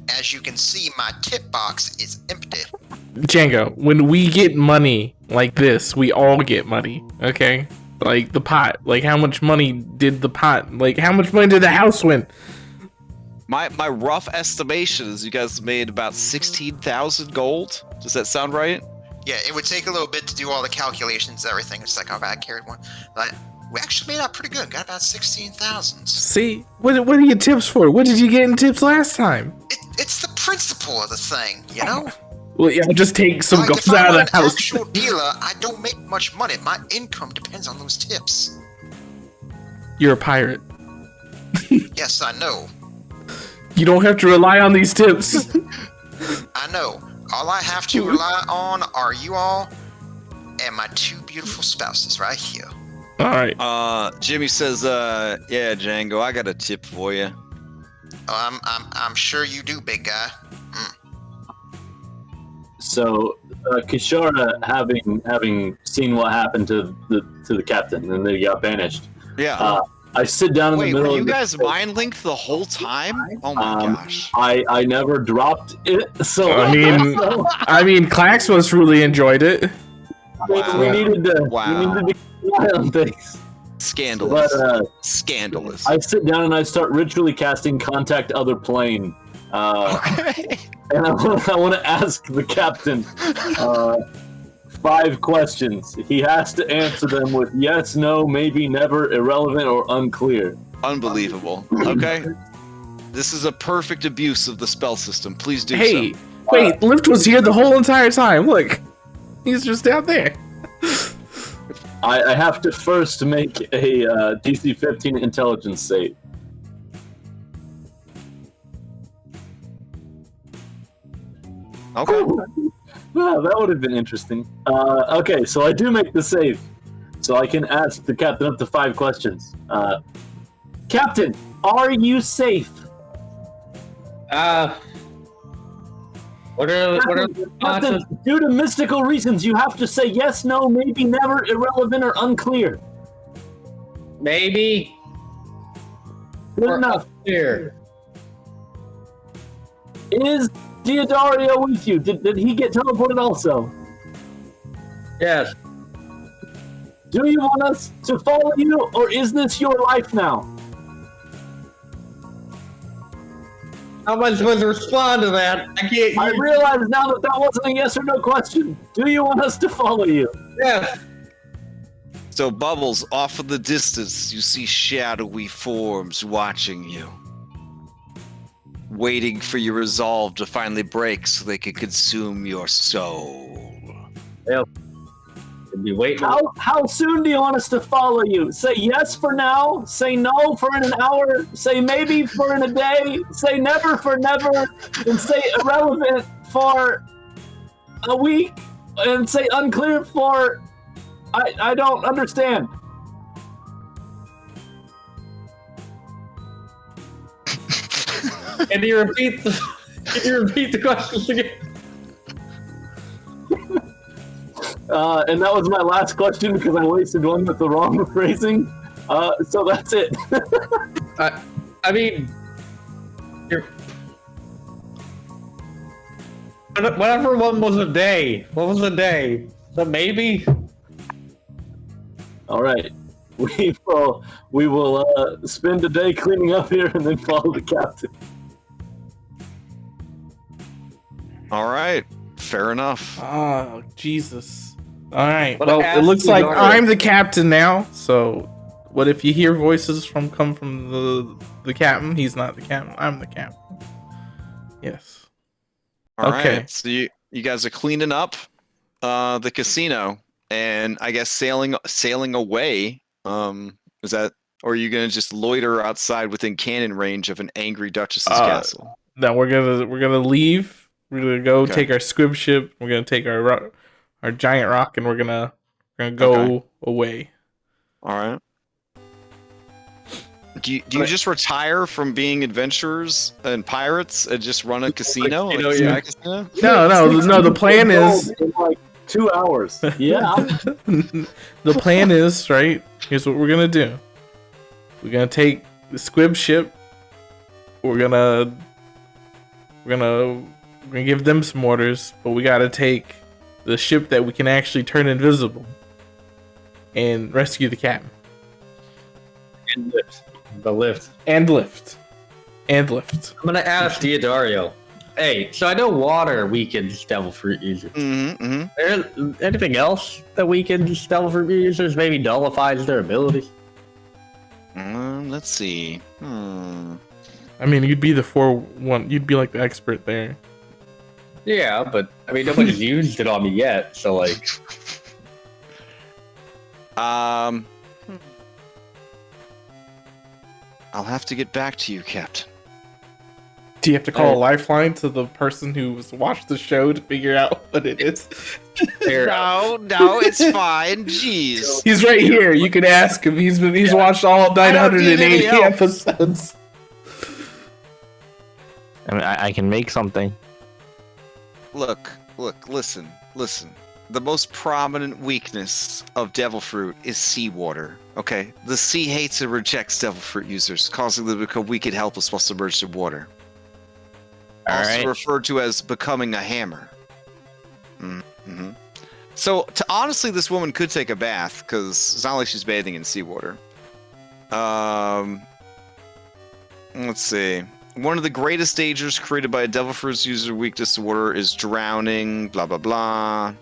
As you can see, my tip box is empty. Django, when we get money like this, we all get money, okay? Like the pot. Like how much money did the pot? Like how much money did the house win? My rough estimation is you guys made about 16,000 gold. Does that sound right? Yeah, it would take a little bit to do all the calculations, everything. It's like, oh, I carried one. But we actually made out pretty good. Got about 16,000. See, what are your tips for? What did you get in tips last time? It's the principle of the thing, you know? Well, yeah, just take some gold if I'm out of an the house. actual dealer, I don't make much money. My income depends on those tips. You're a pirate. Yes, I know. You don't have to rely on these tips. I know. All I have to rely on are you all and my 2 beautiful spouses right here. All right. Jimmy says, yeah, Django, I got a tip for you. Oh, I'm sure you do, big guy. So, Kishara, having seen what happened to the captain, and they got banished. Yeah. I sit down in the middle. Were you of guys mind linked the whole time? Oh my gosh. I never dropped it, so I mean, Claxmus really enjoyed it. we needed to rely on things. Scandalous. But, Scandalous. I sit down and I start ritually casting Contact Other Plane. Okay. And I want to ask the captain 5 questions. He has to answer them with yes, no, maybe, never, irrelevant, or unclear. Unbelievable. Okay. This is a perfect abuse of the spell system. Please do Hey, so. wait, Lift was here the whole entire time. Look, he's just down there. I have to first make a DC 15 intelligence save. Okay. Wow, that would have been interesting. Okay, so I do make the save. So I can ask the captain up to 5 questions. Captain, are you safe? What are Captain, due to mystical reasons, you have to say yes, no, maybe, never, irrelevant, or unclear. maybe? Good enough. Here. Is Diodario with you? Did he get teleported also? Yes. Do you want us to follow you, or is this your life now? How am I supposed to respond to that? I can't. I realize now that that wasn't a yes or no question. Do you want us to follow you? Yes. So, Bubbles, off in the distance, you see shadowy forms watching you. Waiting for your resolve to finally break so they can consume your soul. Be waiting. How soon do you want us to follow you? Say yes for now, say no for in an hour, say maybe for in a day, say never for never, and say irrelevant for a week, and say unclear for... I don't understand. Can you repeat the questions again? And that was my last question because I wasted one with the wrong phrasing. So that's it. I mean, whatever one was a day. What was a day? So maybe. All right, we will spend a day cleaning up here and then follow the captain. All right. Fair enough. Oh, Jesus. All right. But Well, I it looks asked you like already. I'm the captain now. So, what if you hear voices come from the captain? He's not the captain. I'm the captain. Yes. All Okay. right. So you guys are cleaning up the casino and I guess sailing away. Is that, or are you gonna just loiter outside within cannon range of an angry Duchess's castle? Now we're gonna leave. We're gonna go Okay. take our squib ship. We're gonna take our giant rock, and we're gonna go away. All right. Do you just retire from being adventurers and pirates and just run a casino? Casino, Like, yeah. casino? No. The plan is In like 2 hours. Yeah. the plan is right. Here's what we're gonna do. We're gonna take the squib ship. We're gonna give them some orders, but we gotta take the ship that we can actually turn invisible and rescue the captain. The lift. And lift. I'm gonna ask Diodario. Hey, so I know water weakens devil fruit users. Mm-hmm. There anything else that weakens devil fruit users? Maybe nullifies their abilities? Let's see. I mean, you'd be you'd be like the expert there. Yeah, but I mean, nobody's used it on me yet, so like. I'll have to get back to you, Captain. Do you have to call a lifeline to the person who's watched the show to figure out what it is? No, it's fine. Jeez. He's right here. You can ask him. He's watched all 980 episodes. I mean, I can make something. Look, listen. The most prominent weakness of devil fruit is seawater. Okay? The sea hates and rejects devil fruit users, causing them to become weak and helpless while submerged in water. Also referred to as becoming a hammer. Mm-hmm. So, honestly, this woman could take a bath, because it's not like she's bathing in seawater. Let's see. One of the greatest dangers created by a devil fruit user weakness to water is drowning, blah, blah, blah.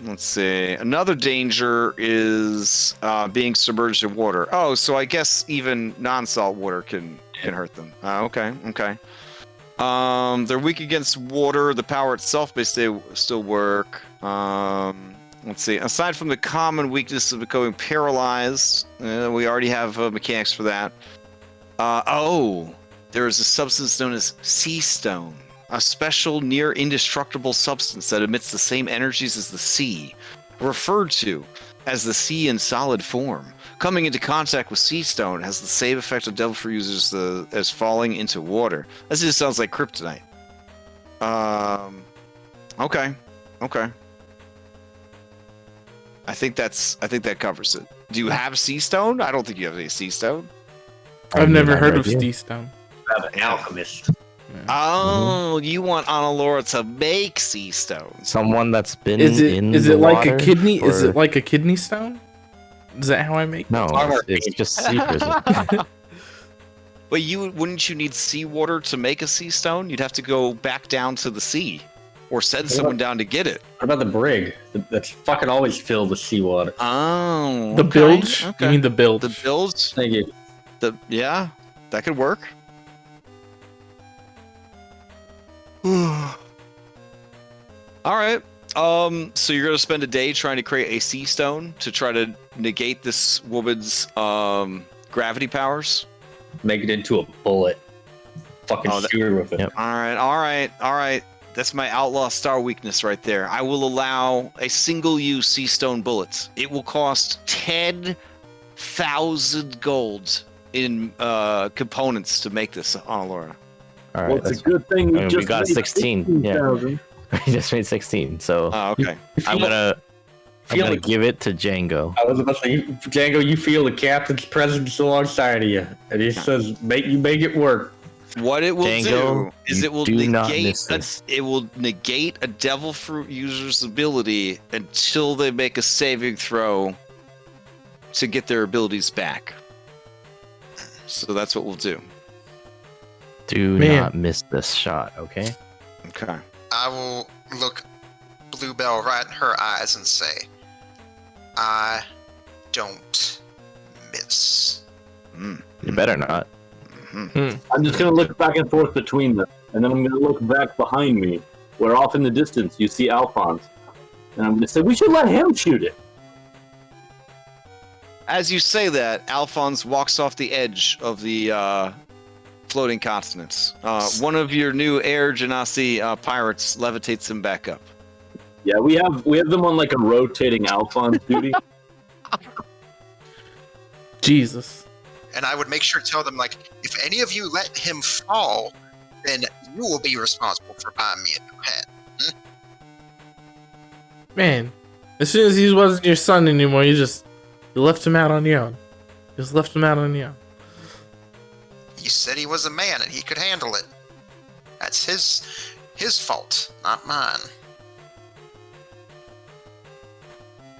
Let's see. Another danger is being submerged in water. Oh, so I guess even non-salt water can hurt them. Okay. They're weak against water. The power itself may still work. Let's see. Aside from the common weakness of becoming paralyzed, we already have mechanics for that. There is a substance known as sea stone. A special, near indestructible substance that emits the same energies as the sea, referred to as the sea in solid form. Coming into contact with sea stone has the same effect on devil fruit users as falling into water. This just sounds like kryptonite. Okay. I think that covers it. Do you have sea stone? I don't think you have any sea stone. I've never heard of sea stone. I'm an alchemist. Oh, you want Analora to make sea stone? Someone that's been Is it like a kidney? Or... Is it like a kidney stone? Is that how I make? No, it's just sea prison. But wouldn't you need seawater to make a sea stone? You'd have to go back down to the sea, or send someone down to get it. What about the brig? That's fucking always filled with seawater. Oh, the bilge. Okay. You mean the bilge? The bilge. Thank you. Yeah, that could work. All right. So you're gonna spend a day trying to create a sea stone to try to negate this woman's gravity powers. Make it into a bullet. Fucking shoot her with it. Yep. All right. That's my outlaw star weakness right there. I will allow a single-use sea stone bullet. It will cost 10,000 gold in components to make this on Alora. All right, well, it's a good thing we got 16. Yeah, we just made 16. So okay. I'm gonna give it to Django. I was about to say, Django, you feel the captain's presence alongside of you, and he says, make it work." What it will Django, do is it will negate a devil fruit user's ability until they make a saving throw to get their abilities back. So that's what we'll do. Do not miss this shot, okay? Okay. I will look Bluebell right in her eyes and say, I don't miss. You better not. I'm just going to look back and forth between them, and then I'm going to look back behind me, where off in the distance you see Alphonse. And I'm going to say, we should let him shoot it. As you say that, Alphonse walks off the edge of the floating continents. One of your new Air Genasi pirates levitates him back up. Yeah, we have them on like a rotating Alphonse duty. Jesus. And I would make sure to tell them, like, if any of you let him fall, then you will be responsible for buying me a new head. Man, as soon as he wasn't your son anymore, you left him out on your own. Just left him out on your own. He said he was a man and he could handle it. That's his fault, not mine.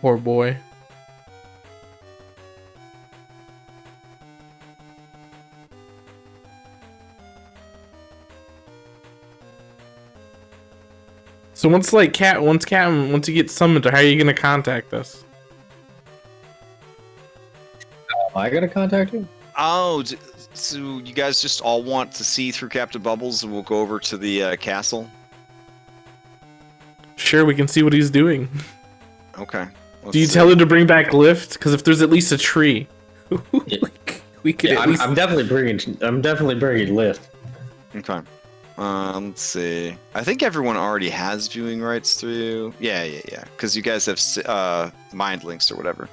Poor boy. So once you get summoned, how are you gonna contact us? Am I gonna contact you? Oh, so you guys just all want to see through Captain Bubbles, and we'll go over to the castle? Sure, we can see what he's doing. Okay. Do you tell him to bring back Lift? Because if there's at least a tree, we could at least. I'm definitely bringing Lift. Okay. Let's see. I think everyone already has viewing rights through. Yeah. Because you guys have mind links or whatever.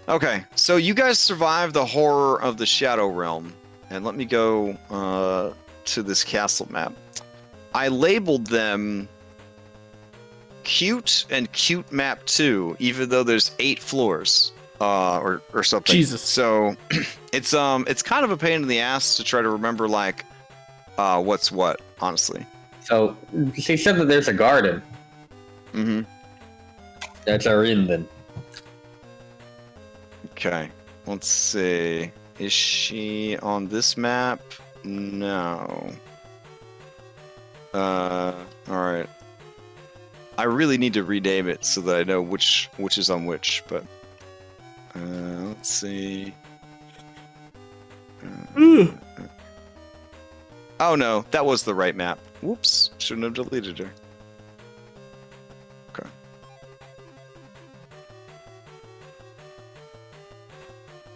Okay, so you guys survived the horror of the Shadow Realm, and let me go to this castle map. I labeled them Cute and Cute Map 2, even though there's 8 floors or something. Jesus. So it's kind of a pain in the ass to try to remember like what's what, honestly. So she said that there's a garden. Mm-hmm. That's our inn then. Okay, let's see. Is she on this map? No. Alright. I really need to rename it so that I know which is on which, but let's see. Oh no, that was the right map. Whoops, shouldn't have deleted her. Okay.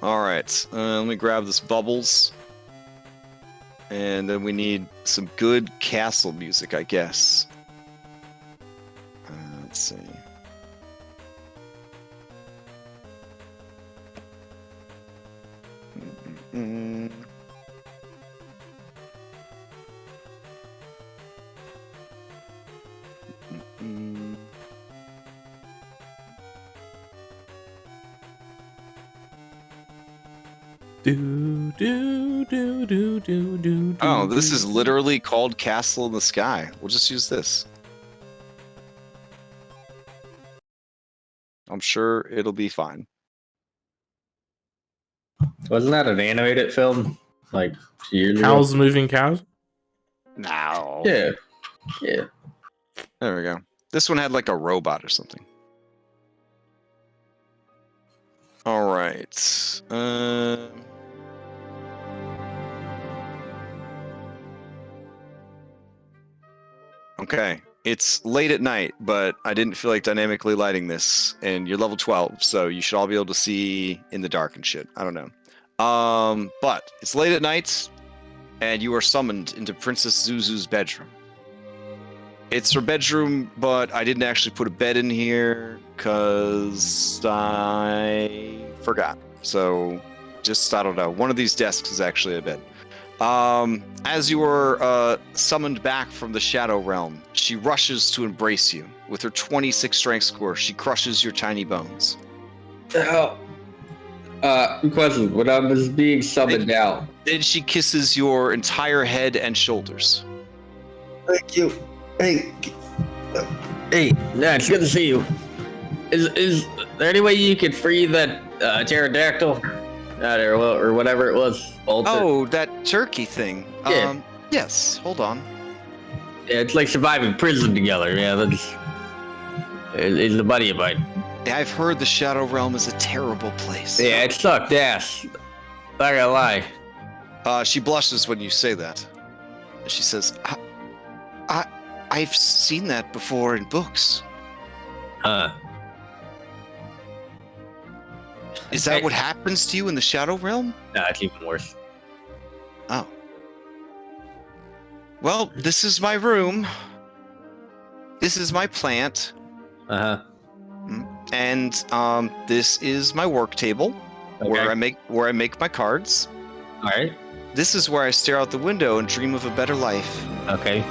Alright, let me grab this Bubbles. And then we need some good castle music, I guess. Let's see. Oh, this is literally called Castle in the Sky. We'll just use this. I'm sure it'll be fine. Wasn't that an animated film? Like years ago? Cows moving cows? No. Yeah. Yeah. There we go. This one had like a robot or something. All right. Okay. It's late at night, but I didn't feel like dynamically lighting this, and you're level 12, so you should all be able to see in the dark and shit. I don't know. But it's late at night, and you are summoned into Princess Zuzu's bedroom. It's her bedroom, but I didn't actually put a bed in here, because I forgot. So, just, I don't know. One of these desks is actually a bed. As you are summoned back from the Shadow Realm, she rushes to embrace you. With her 26 strength score, she crushes your tiny bones. Question. When I was being summoned out. Then she kisses your entire head and shoulders. Thank you. Hey, yeah, it's good to see you. Is there any way you could free that pterodactyl? Or whatever it was. Oh, that turkey thing. Yeah. Yes, hold on. Yeah, it's like surviving prison together. Yeah, it's a buddy of mine. I've heard the Shadow Realm is a terrible place. Yeah, it sucked ass. Not gonna lie. She blushes when you say that. She says, I've seen that before in books. Is that what happens to you in the Shadow Realm? No, it's even worse. Oh. Well, this is my room. This is my plant. Uh-huh. And this is my work table, okay. where I make my cards. All right. This is where I stare out the window and dream of a better life. Okay.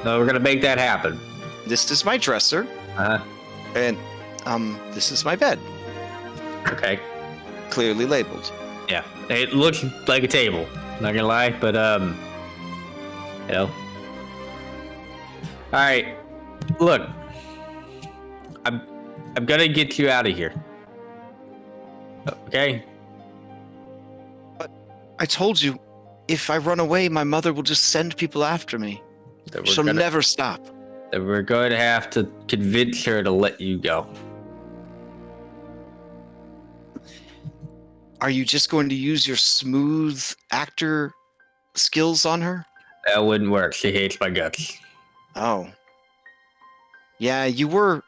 So we're gonna make that happen. This is my dresser. Uh-huh. And this is my bed. Okay. Clearly labeled. Yeah. It looks like a table. Not gonna lie, but you know. All right. Look. I'm gonna get you out of here. Okay? But I told you, if I run away, my mother will just send people after me. She'll never stop. And we're going to have to convince her to let you go. Are you just going to use your smooth actor skills on her? That wouldn't work. She hates my guts. Oh. Yeah, you were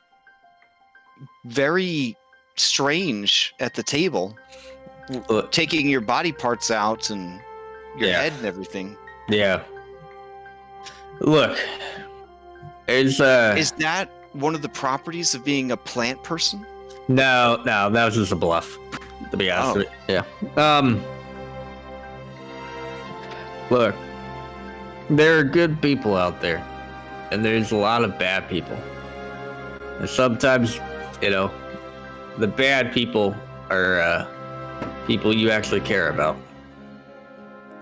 very strange at the table. Look. Taking your body parts out and your Yeah. head and everything. Yeah. Look. Is that one of the properties of being a plant person? No, that was just a bluff. To be honest with you. Yeah. Look. There are good people out there. And there's a lot of bad people. And sometimes, the bad people are people you actually care about.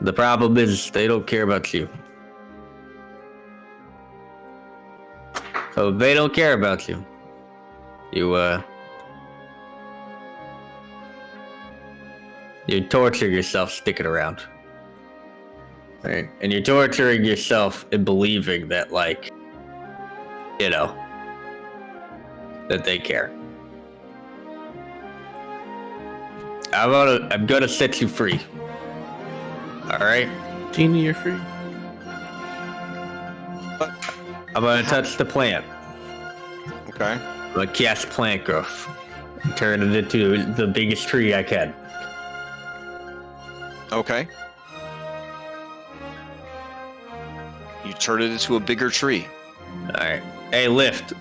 The problem is they don't care about you. So if they don't care about you, you torture yourself sticking around. Right? And you're torturing yourself in believing that, that they care. I'm gonna set you free. Alright? Genie, you're free. I'm gonna touch the plant. Okay. I'm gonna cast plant growth. Turn it into the biggest tree I can. Okay. You turn it into a bigger tree. Alright. Hey, lift.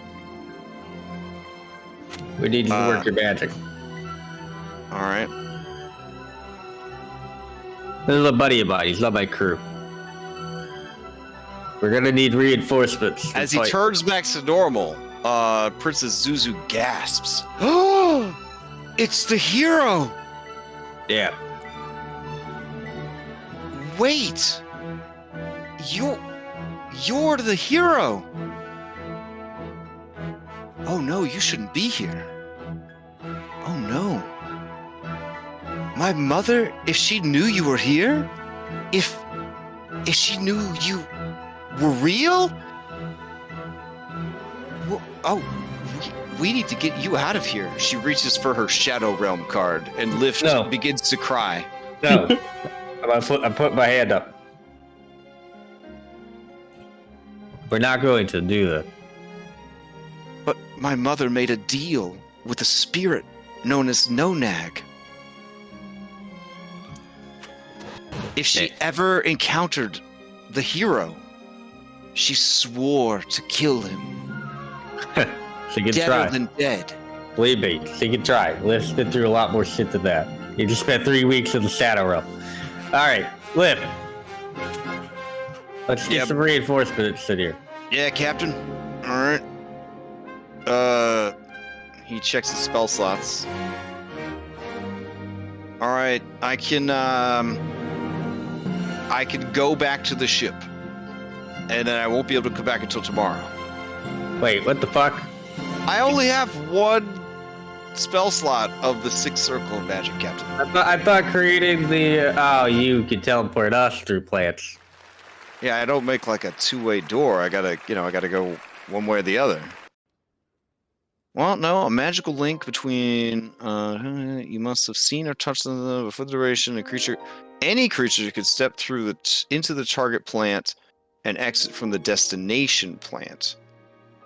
We need you to work your magic. Alright. This is a buddy of mine. He's not my crew. We're gonna need reinforcements. As he turns back to normal, Princess Zuzu gasps. Oh! It's the hero! Yeah. Wait! You're the hero! Oh no, you shouldn't be here. Oh no. My mother, if she knew you were here, if she knew you were real? We need to get you out of here. She reaches for her Shadow Realm card, and Lift begins to cry. No. I'm putting my hand up. We're not going to do that. But my mother made a deal with a spirit known as No-Nag. If she ever encountered the hero, she swore to kill him. She can Deader try. than dead. Believe me, she can try. Lift's been through a lot more shit than that. You just spent 3 weeks in the Shadow Realm. Alright, Lift. Let's get some reinforcements in here. Yeah, Captain. Alright. He checks the spell slots. Alright, I can go back to the ship. And then I won't be able to come back until tomorrow. Wait, what the fuck? I only have one spell slot of the 6th circle of magic, Captain. I thought creating the you could teleport us through plants. Yeah, I don't make like a two-way door. I gotta go one way or the other. Well, no, a magical link between you must have seen or touched them before the duration. Any creature could step through into the target plant and exit from the destination plant.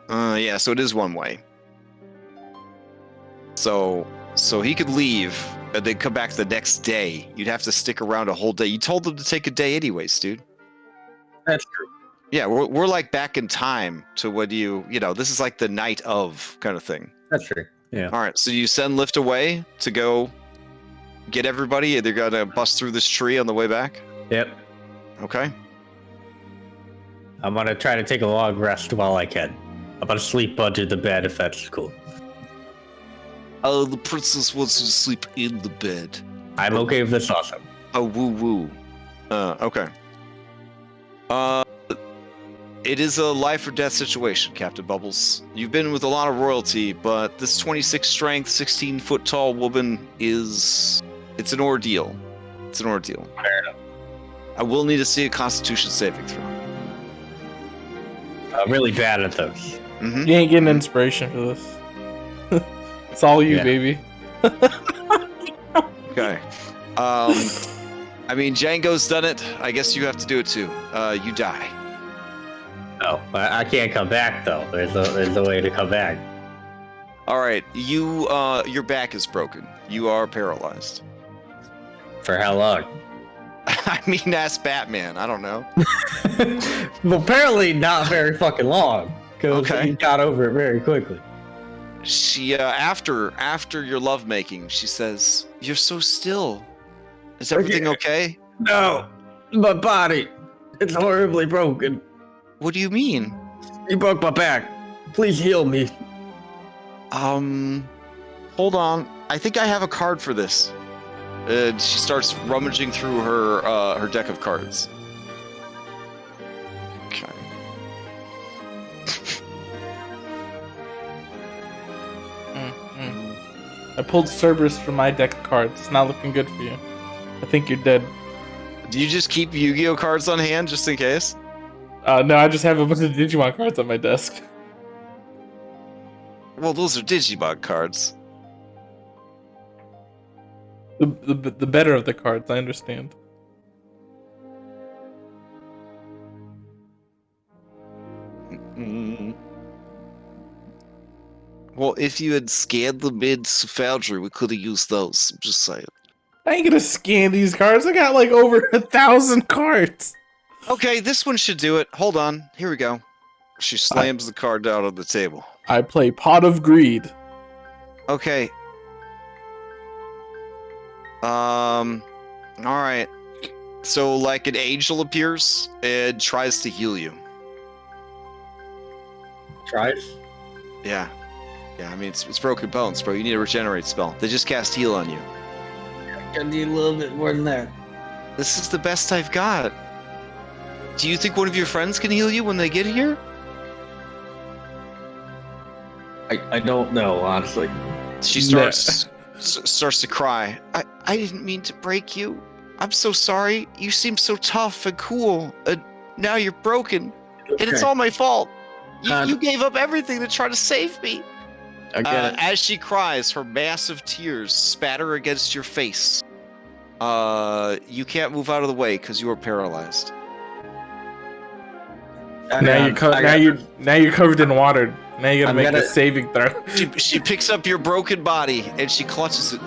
Yeah, so it is one way. So he could leave, and then come back the next day. You'd have to stick around a whole day. You told them to take a day anyways, dude. That's true. Yeah, we're like back in time to what this is like the night of kind of thing. That's true. Yeah. All right, so you send Lift away to go get everybody. They're gonna bust through this tree on the way back. Yep. Okay. I'm gonna try to take a long rest while I can. I'm gonna sleep under the bed if that's cool. Oh, the princess wants you to sleep in the bed. I'm okay with this also. Oh, woo woo. Okay. It is a life or death situation, Captain Bubbles. You've been with a lot of royalty, but this 26 strength, 16 foot tall woman it's an ordeal. It's an ordeal. Fair enough. I will need to see a Constitution saving throw. I'm really bad at those. Mm-hmm. You ain't getting inspiration for this. It's all you, Yeah. baby. Okay. I mean, Django's done it. I guess you have to do it too. You die. Oh, I can't come back though. There's a way to come back. All right. Your back is broken. You are paralyzed. For how long? I mean, ask Batman. I don't know. Well, apparently not very fucking long. Because Okay. he got over it very quickly. She after your lovemaking, she says, "You're so still. Is everything okay?" No, my body, it's horribly broken. What do you mean? You broke my back. Please heal me. Hold on. I think I have a card for this. And she starts rummaging through her deck of cards. Okay. I pulled Cerberus from my deck of cards. It's not looking good for you. I think you're dead. Do you just keep Yu-Gi-Oh cards on hand just in case? No, I just have a bunch of Digimon cards on my desk. Well, those are Digimon cards. The better of the cards, I understand. Mm. Well, if you had scanned them into Foundry, we could have used those. I'm just saying. I ain't gonna scan these cards. I got like over 1,000 cards. Okay, this one should do it. Hold on. Here we go. She slams the card down on the table. I play Pot of Greed. Okay. All right. So, like, an angel appears and tries to heal you. Tries? Yeah. Yeah, I mean, it's broken bones, bro. You need a regenerate spell. They just cast heal on you. I need a little bit more than that. This is the best I've got. Do you think one of your friends can heal you when they get here? I don't know, honestly. She starts to cry. I didn't mean to break you. I'm so sorry. You seem so tough and cool. Now you're broken. And it's all my fault. You gave up everything to try to save me. I get it. As she cries, her massive tears spatter against your face. You can't move out of the way because you are paralyzed. Now you're covered in water. Now you gotta make a saving throw. She picks up your broken body and she clutches it,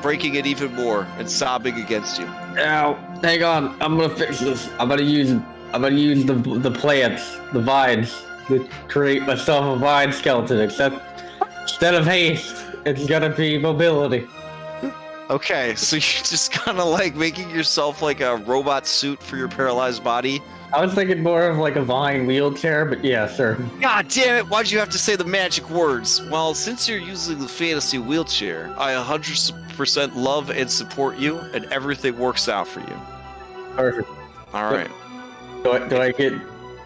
breaking it even more and sobbing against you. Now, hang on. I'm gonna fix this. I'm gonna use the plants, the vines, to create myself a vine skeleton. Except instead of haste, it's gonna be mobility. Okay, so you're just kind of like making yourself like a robot suit for your paralyzed body. I was thinking more of like a vine wheelchair, but yeah, sure. God damn it, why'd you have to say the magic words? Well, since you're using the fantasy wheelchair, I 100% love and support you, and everything works out for you. Perfect. Alright. Do I get...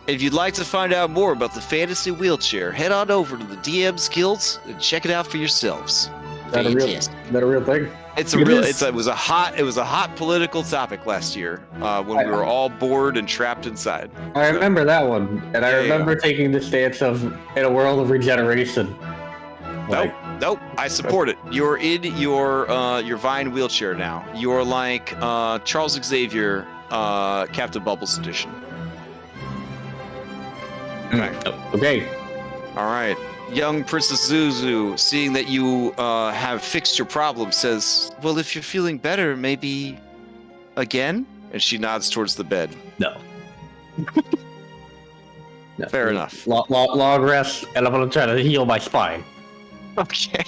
If you'd like to find out more about the fantasy wheelchair, head on over to the DM's Guilds and check it out for yourselves. Is that a real thing? It was a hot political topic last year when we were all bored and trapped inside. I remember that one, and I remember taking the stance of in a world of regeneration. Nope. I support it. You're in your Vine wheelchair now. You're like Charles Xavier, Captain Bubbles edition. Okay. All right. Young Princess Zuzu, seeing that you have fixed your problem, says, "Well, if you're feeling better, maybe again?" And she nods towards the bed. No. Fair enough. Long rest, and I'm gonna try to heal my spine. Okay.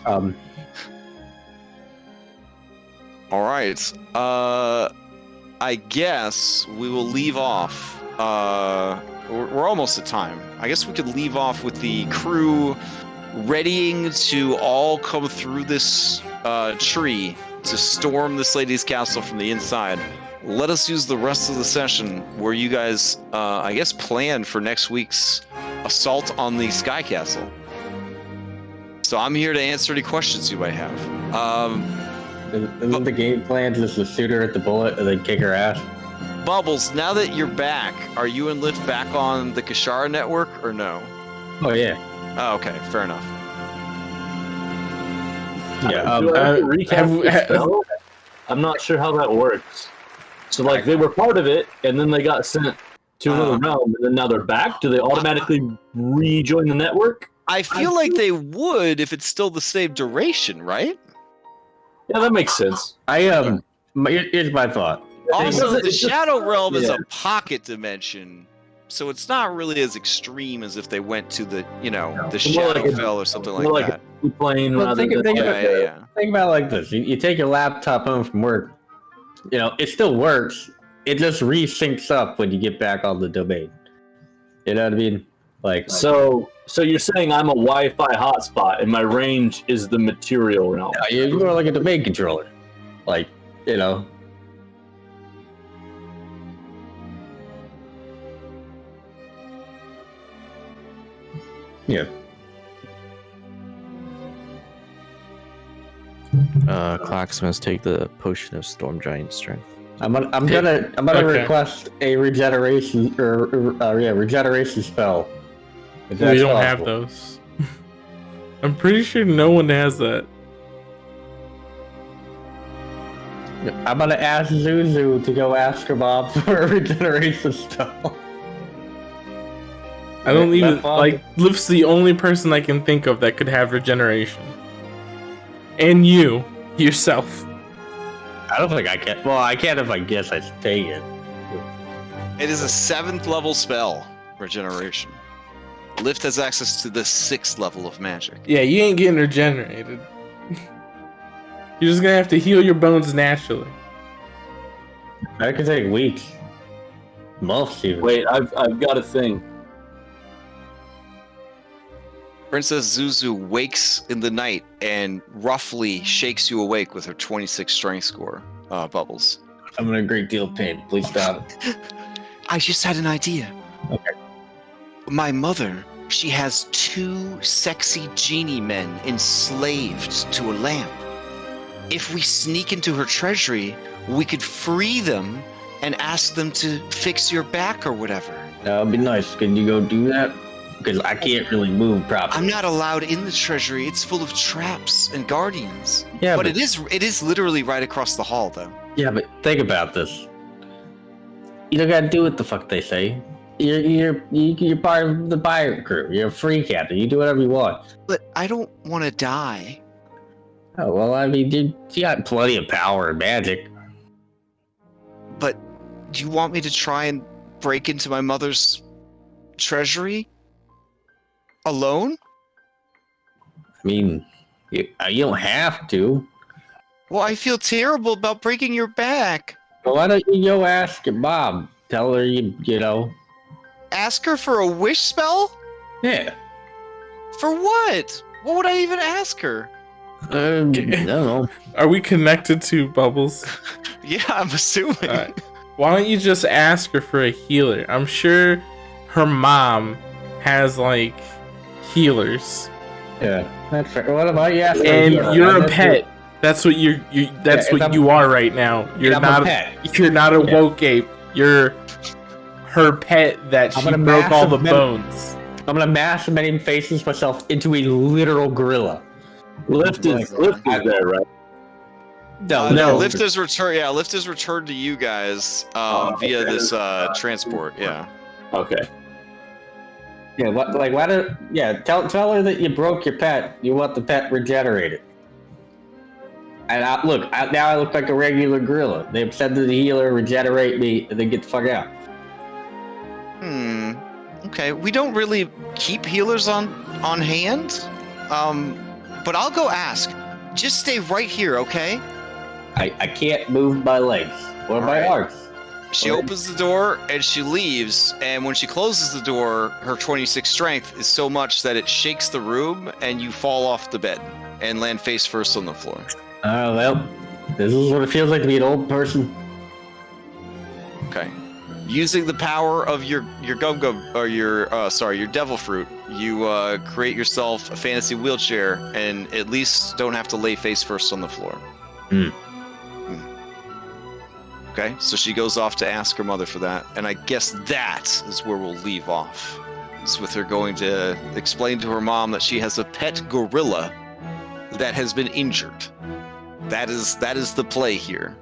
Um. All right. I guess we will leave off. We're almost at time. I guess we could leave off with the crew readying to all come through this tree to storm this lady's castle from the inside. Let us use the rest of the session where you guys, I guess, plan for next week's assault on the Sky Castle. So I'm here to answer any questions you might have. Isn't the game plan just to shoot her at the bullet and then kick her ass? Bubbles, now that you're back, are you and Lift back on the Kashara network or no? Oh yeah. Oh, okay, fair enough. Yeah. Do I have to recast the spell? I'm not sure how that works. So, like, they were part of it, and then they got sent to another realm, and then now they're back? Do they automatically rejoin the network? I feel like they would if it's still the same duration, right? Yeah, that makes sense. Here's my thought. Also, the Shadow Realm is a pocket dimension, so it's not really as extreme as if they went to the, the Shadowfell or something like that. Plane Well, think about it like this: you take your laptop home from work. It still works. It just resyncs up when you get back on the domain. You know what I mean? So you're saying I'm a Wi-Fi hotspot, and my range is the material realm? Yeah, you're more like a domain controller, Yeah. Clacksmiths take the potion of Storm Giant Strength. I'm gonna request a regeneration regeneration spell. We don't have those. I'm pretty sure no one has that. I'm gonna ask Zuzu to go ask her mom for a regeneration spell. I don't even Lift's the only person I can think of that could have regeneration. And you yourself. I don't think I can. Well, I can if I guess I take it. It is a 7th level spell, regeneration. Lift has access to the 6th level of magic. Yeah, you ain't getting regenerated. You're just gonna have to heal your bones naturally. That could take weeks. Months even. Wait, I've got a thing. Princess Zuzu wakes in the night and roughly shakes you awake with her 26 strength score, Bubbles. I'm in a great deal of pain. Please stop. I just had an idea. Okay. My mother, she has 2 sexy genie men enslaved to a lamp. If we sneak into her treasury, we could free them and ask them to fix your back or whatever. That would be nice. Can you go do that? Because I can't really move properly. I'm not allowed in the treasury. It's full of traps and guardians. Yeah, but it is literally right across the hall, though. Yeah, but think about this. You don't gotta do what the fuck they say. You're part of the pirate crew. You're a free captain. You do whatever you want. But I don't want to die. Oh well, I mean, you got plenty of power and magic. But do you want me to try and break into my mother's treasury? Alone? I mean, you don't have to. Well, I feel terrible about breaking your back. Well, why don't you go ask your mom? Tell her you know. Ask her for a wish spell? Yeah. For what? What would I even ask her? I don't know. Are we connected to Bubbles? Yeah, I'm assuming. Right. Why don't you just ask her for a healer? I'm sure her mom has healers. Yeah, that's fair. What about you? And you're a pet. That's what you are right now. You're not a pet. You're not a woke ape. You're her pet that she broke all the bones. I'm gonna mass many faces myself into a literal gorilla. Lift is there, right? No, Lift is returned. Yeah, Lift is returned to you guys via this transport. Yeah. Okay. Yeah, why do? Yeah, tell her that you broke your pet. You want the pet regenerated. And now I look like a regular gorilla. They've said to the healer, regenerate me, and then get the fuck out. Okay, we don't really keep healers on hand. But I'll go ask. Just stay right here, okay? I can't move my legs or my arms. She opens the door and she leaves, and when she closes the door, her 26 strength is so much that it shakes the room and you fall off the bed and land face first on the floor. Oh, well, this is what it feels like to be an old person. Okay. Using the power of your devil fruit, you create yourself a fantasy wheelchair and at least don't have to lay face first on the floor. Okay, so she goes off to ask her mother for that, and I guess that is where we'll leave off. Is with her going to explain to her mom that she has a pet gorilla that has been injured. That is the play here.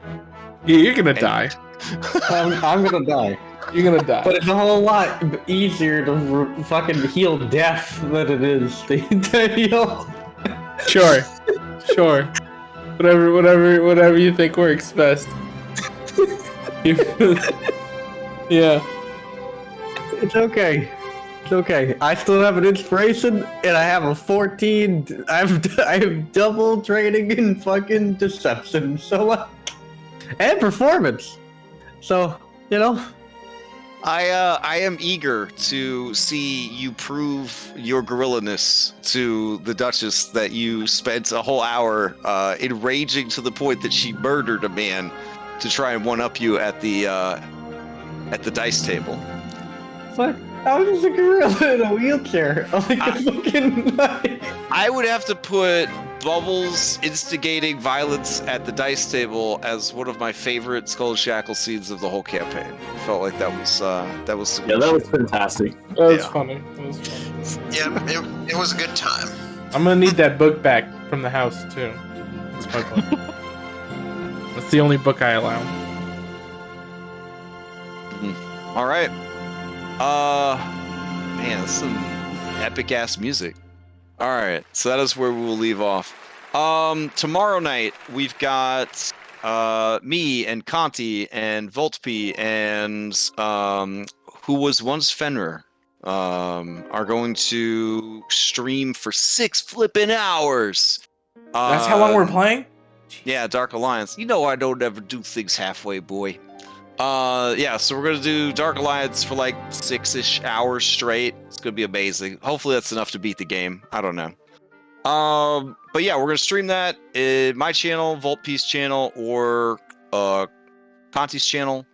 Yeah, you're gonna die. I'm gonna die. You're gonna die. But it's a whole lot easier to fucking heal death than it is to heal. Sure. Whatever you think works best. Yeah. It's okay. It's okay. I still have an inspiration, and I have a 14. I have double training in fucking deception. So, and performance. So, you know. I am eager to see you prove your gorilla-ness to the Duchess that you spent a whole hour enraging to the point that she murdered a man to try and one-up you at the dice table. What? I was just a gorilla in a wheelchair. I would have to put Bubbles instigating violence at the dice table as one of my favorite Skull Shackle scenes of the whole campaign. I felt like that was Yeah, that was fantastic. That was funny. Yeah, it was a good time. I'm gonna need that book back from the house too. That's my book. That's the only book I allow. All right. Man, that's some epic ass music. All right, so that is where we will leave off. Tomorrow night we've got me and Conti and Voltp and who was once Fenrir are going to stream for 6 flipping hours. That's how long we're playing? Yeah, Dark Alliance. You know I don't ever do things halfway, boy. Yeah, so we're gonna do Dark Alliance for like 6-ish hours straight. It's gonna be amazing. Hopefully that's enough to beat the game. I don't know. But yeah, we're gonna stream that in my channel, Voltpe's channel, or Conti's channel,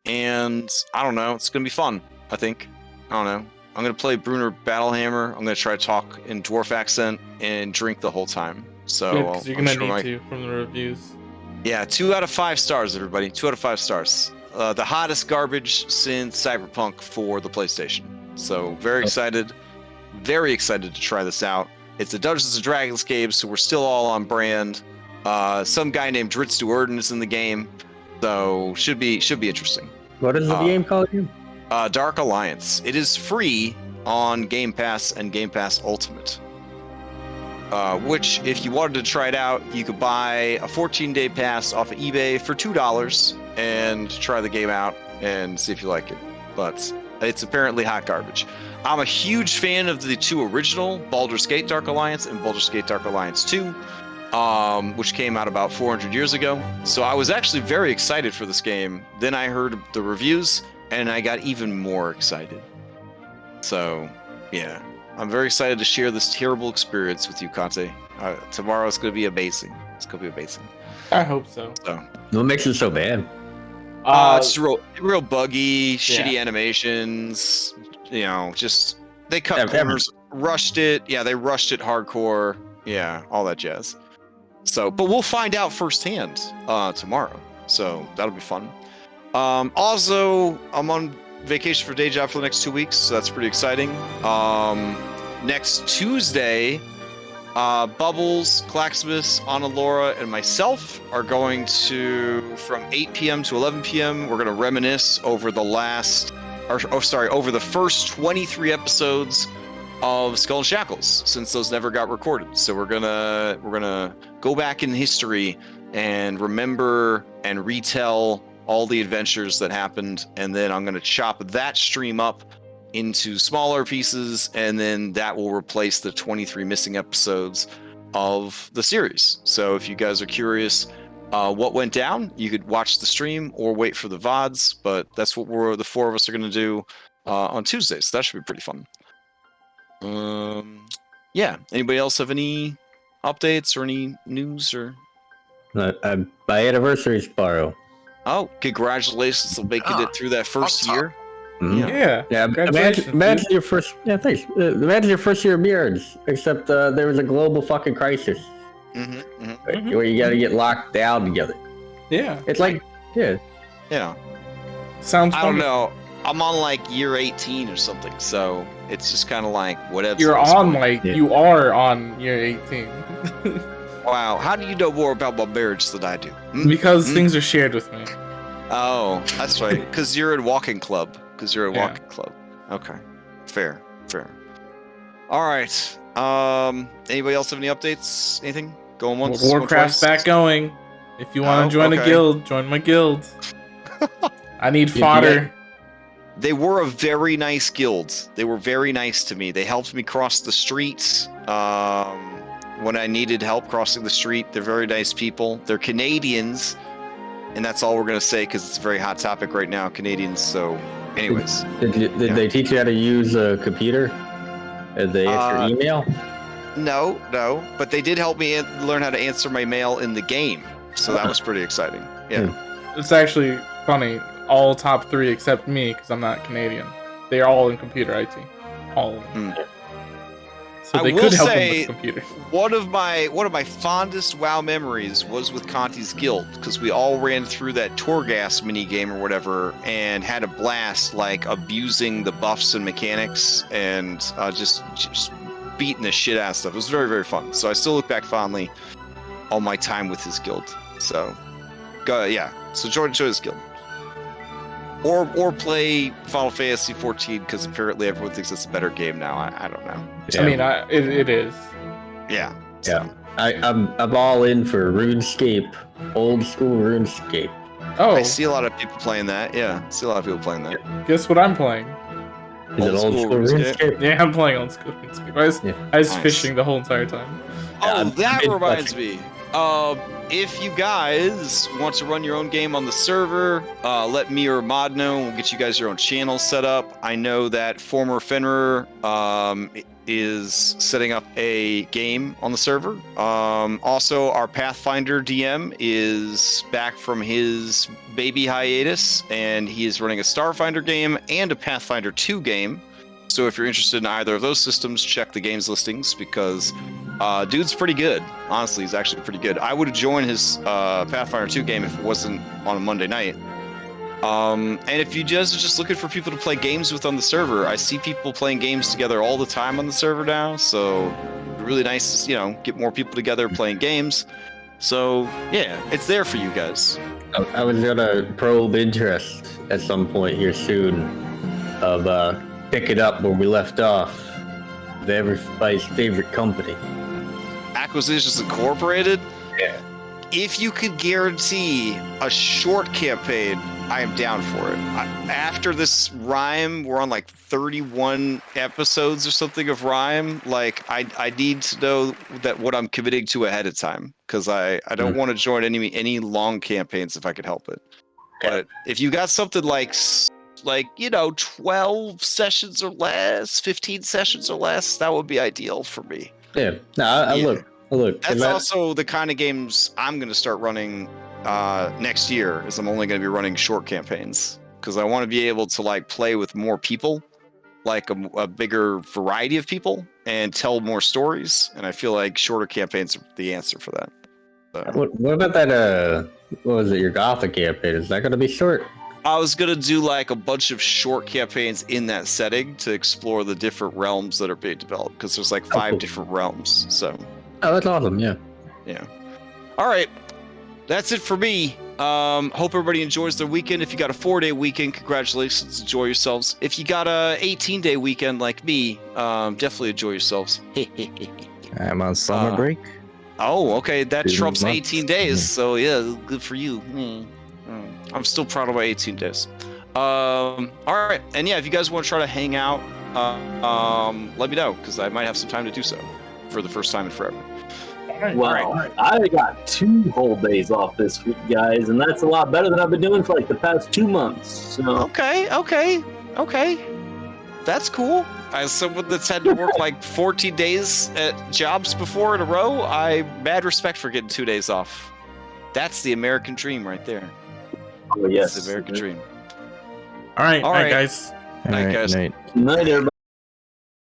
and I don't know. It's gonna be fun. I think. I don't know. I'm gonna play Brunner Battlehammer. I'm gonna try to talk in dwarf accent and drink the whole time. So Good, you're gonna need to from the reviews. Yeah, 2 out of 5 stars, everybody. 2 out of 5 stars. The hottest garbage since Cyberpunk for the PlayStation. So very excited to try this out. It's a Dungeons and Dragons game, so we're still all on brand. Some guy named Dritz Duerden is in the game, so should be interesting. What is the game called again? Dark Alliance. It is free on Game Pass and Game Pass Ultimate. Which, if you wanted to try it out, you could buy a 14-day pass off of eBay for $2 and try the game out and see if you like it. But it's apparently hot garbage. I'm a huge fan of the 2 original, Baldur's Gate Dark Alliance and Baldur's Gate Dark Alliance 2, which came out about 400 years ago. So I was actually very excited for this game. Then I heard the reviews, and I got even more excited. So, yeah. I'm very excited to share this terrible experience with you, Conte. Tomorrow it's going to be amazing. It's going to be amazing. I hope so. What makes it so bad? It's real buggy, shitty animations. You know, just they cut corners, rushed it. Yeah, they rushed it hardcore. Yeah, all that jazz. So, but we'll find out firsthand tomorrow. So that'll be fun. Also, I'm on vacation for day job for the next 2 weeks, so that's pretty exciting. Next Tuesday, Bubbles, Claxmus, Annalora, and myself are going to, from 8 p.m. to 11 p.m., we're going to reminisce over over the first 23 episodes of Skull Shackles, since those never got recorded. So we're gonna go back in history and remember and retell all the adventures that happened, and then I'm gonna chop that stream up into smaller pieces, and then that will replace the 23 missing episodes of the series. So if you guys are curious what went down, you could watch the stream or wait for the VODs, but that's what the 4 of us are going to do on Tuesday, so that should be pretty fun. Yeah, anybody else have any updates or any news? Or my anniversary is tomorrow. Oh, congratulations on making it through that first year. Mm-hmm. Yeah. Imagine your first. Yeah, thanks. Imagine your first year of Mirrors, except there was a global fucking crisis Mm-hmm. where you got to get locked down together. Yeah. It's like, yeah. Sounds. I don't wonderful. know. I'm on like year 18 or something, so it's just kind of like whatever. You're on like Yeah. you are on year 18 Wow, how do you know more about my marriage than I do? Hmm? because Hmm? things are shared with me. Oh, that's right. Because you're in walking club. Yeah. Okay, fair. All right. Anybody else have any updates? Anything going once? going Warcraft's twice? back going. If you want Oh, to join a okay. guild, join my guild. I need you fodder. They were a very nice guild. They were very nice to me. They helped me cross the streets when I needed help crossing the street. They're very nice people. They're Canadians, and that's all we're gonna say because it's a very hot topic right now, Canadians. So, anyways, Did they teach you how to use a computer? Did they answer email? no, but they did help me learn how to answer my mail in the game. So that was pretty exciting. Yeah. It's actually funny. All top 3 except me because I'm not Canadian. They are all in computer IT. All of them. So I they will could help them say- with computer. One of my fondest WoW memories was with Conti's guild because we all ran through that Torghast mini game or whatever and had a blast, like abusing the buffs and mechanics and just beating the shit out of stuff. It was very, very fun. So I still look back fondly on my time with his guild. So, So join his guild. Or play Final Fantasy 14 because apparently everyone thinks it's a better game now. I don't know. I mean, it is. Yeah. Yeah. I'm all in for RuneScape, old school RuneScape. Oh, I see a lot of people playing that. Yeah, I see a lot of people playing that. guess what I'm playing? Is it old school RuneScape? Yeah, I'm playing old school. I was Nice. fishing the whole entire time. Oh, I'm that in reminds touch. me. If you guys want to run your own game on the server, let me or Mod know. We'll get you guys your own channel set up. I know that former Fenrir is setting up a game on the server. Also, our Pathfinder DM is back from his baby hiatus, and he is running a Starfinder game and a Pathfinder 2 game. So if you're interested in either of those systems, check the games listings because dude's pretty good. Honestly, he's actually pretty good. I would have joined his Pathfinder 2 game if it wasn't on a Monday night. And if you just looking for people to play games with on the server, I see people playing games together all the time on the server now. So really nice to, get more people together playing games. So yeah, it's there for you guys. I was gonna probe interest at some point here soon of pick it up where we left off. With everybody's favorite company. Acquisitions Incorporated? Yeah. If you could guarantee a short campaign, I am down for it. After this Rime, we're on like 31 episodes or something of Rime. Like, I need to know that what I'm committing to ahead of time because I don't want to join any long campaigns if I could help it. But if you got something like 12 sessions or less, 15 sessions or less, that would be ideal for me. Yeah. No, I look. That's also the kind of games I'm going to start running next year. Is I'm only going to be running short campaigns because I want to be able to play with more people, like a bigger variety of people, and tell more stories. And I feel like shorter campaigns are the answer for that. So. What about that? What was it? Your Gothic campaign? Is that going to be short? I was going to do a bunch of short campaigns in that setting to explore the different realms that are being developed because there's 5 different realms. So. Oh, that's awesome. Yeah. Yeah. All right. That's it for me. Hope everybody enjoys their weekend. If you got a 4-day weekend, congratulations. Enjoy yourselves. If you got a 18-day weekend like me, definitely enjoy yourselves. I'm on summer break. Oh, okay. That 2 trumps months. 18 days. So, yeah, good for you. I'm still proud of my 18 days. All right. And yeah, if you guys want to try to hang out, let me know because I might have some time to do so for the first time in forever. Well, I got 2 whole days off this week, guys, and that's a lot better than I've been doing for the past 2 months. So. Okay. That's cool. As someone that's had to work 14 days at jobs before in a row, I mad respect for getting 2 days off. That's the American dream right there. Oh, yes. That's the American dream. All right, All right. guys. Night, guys. Night. Night, everybody.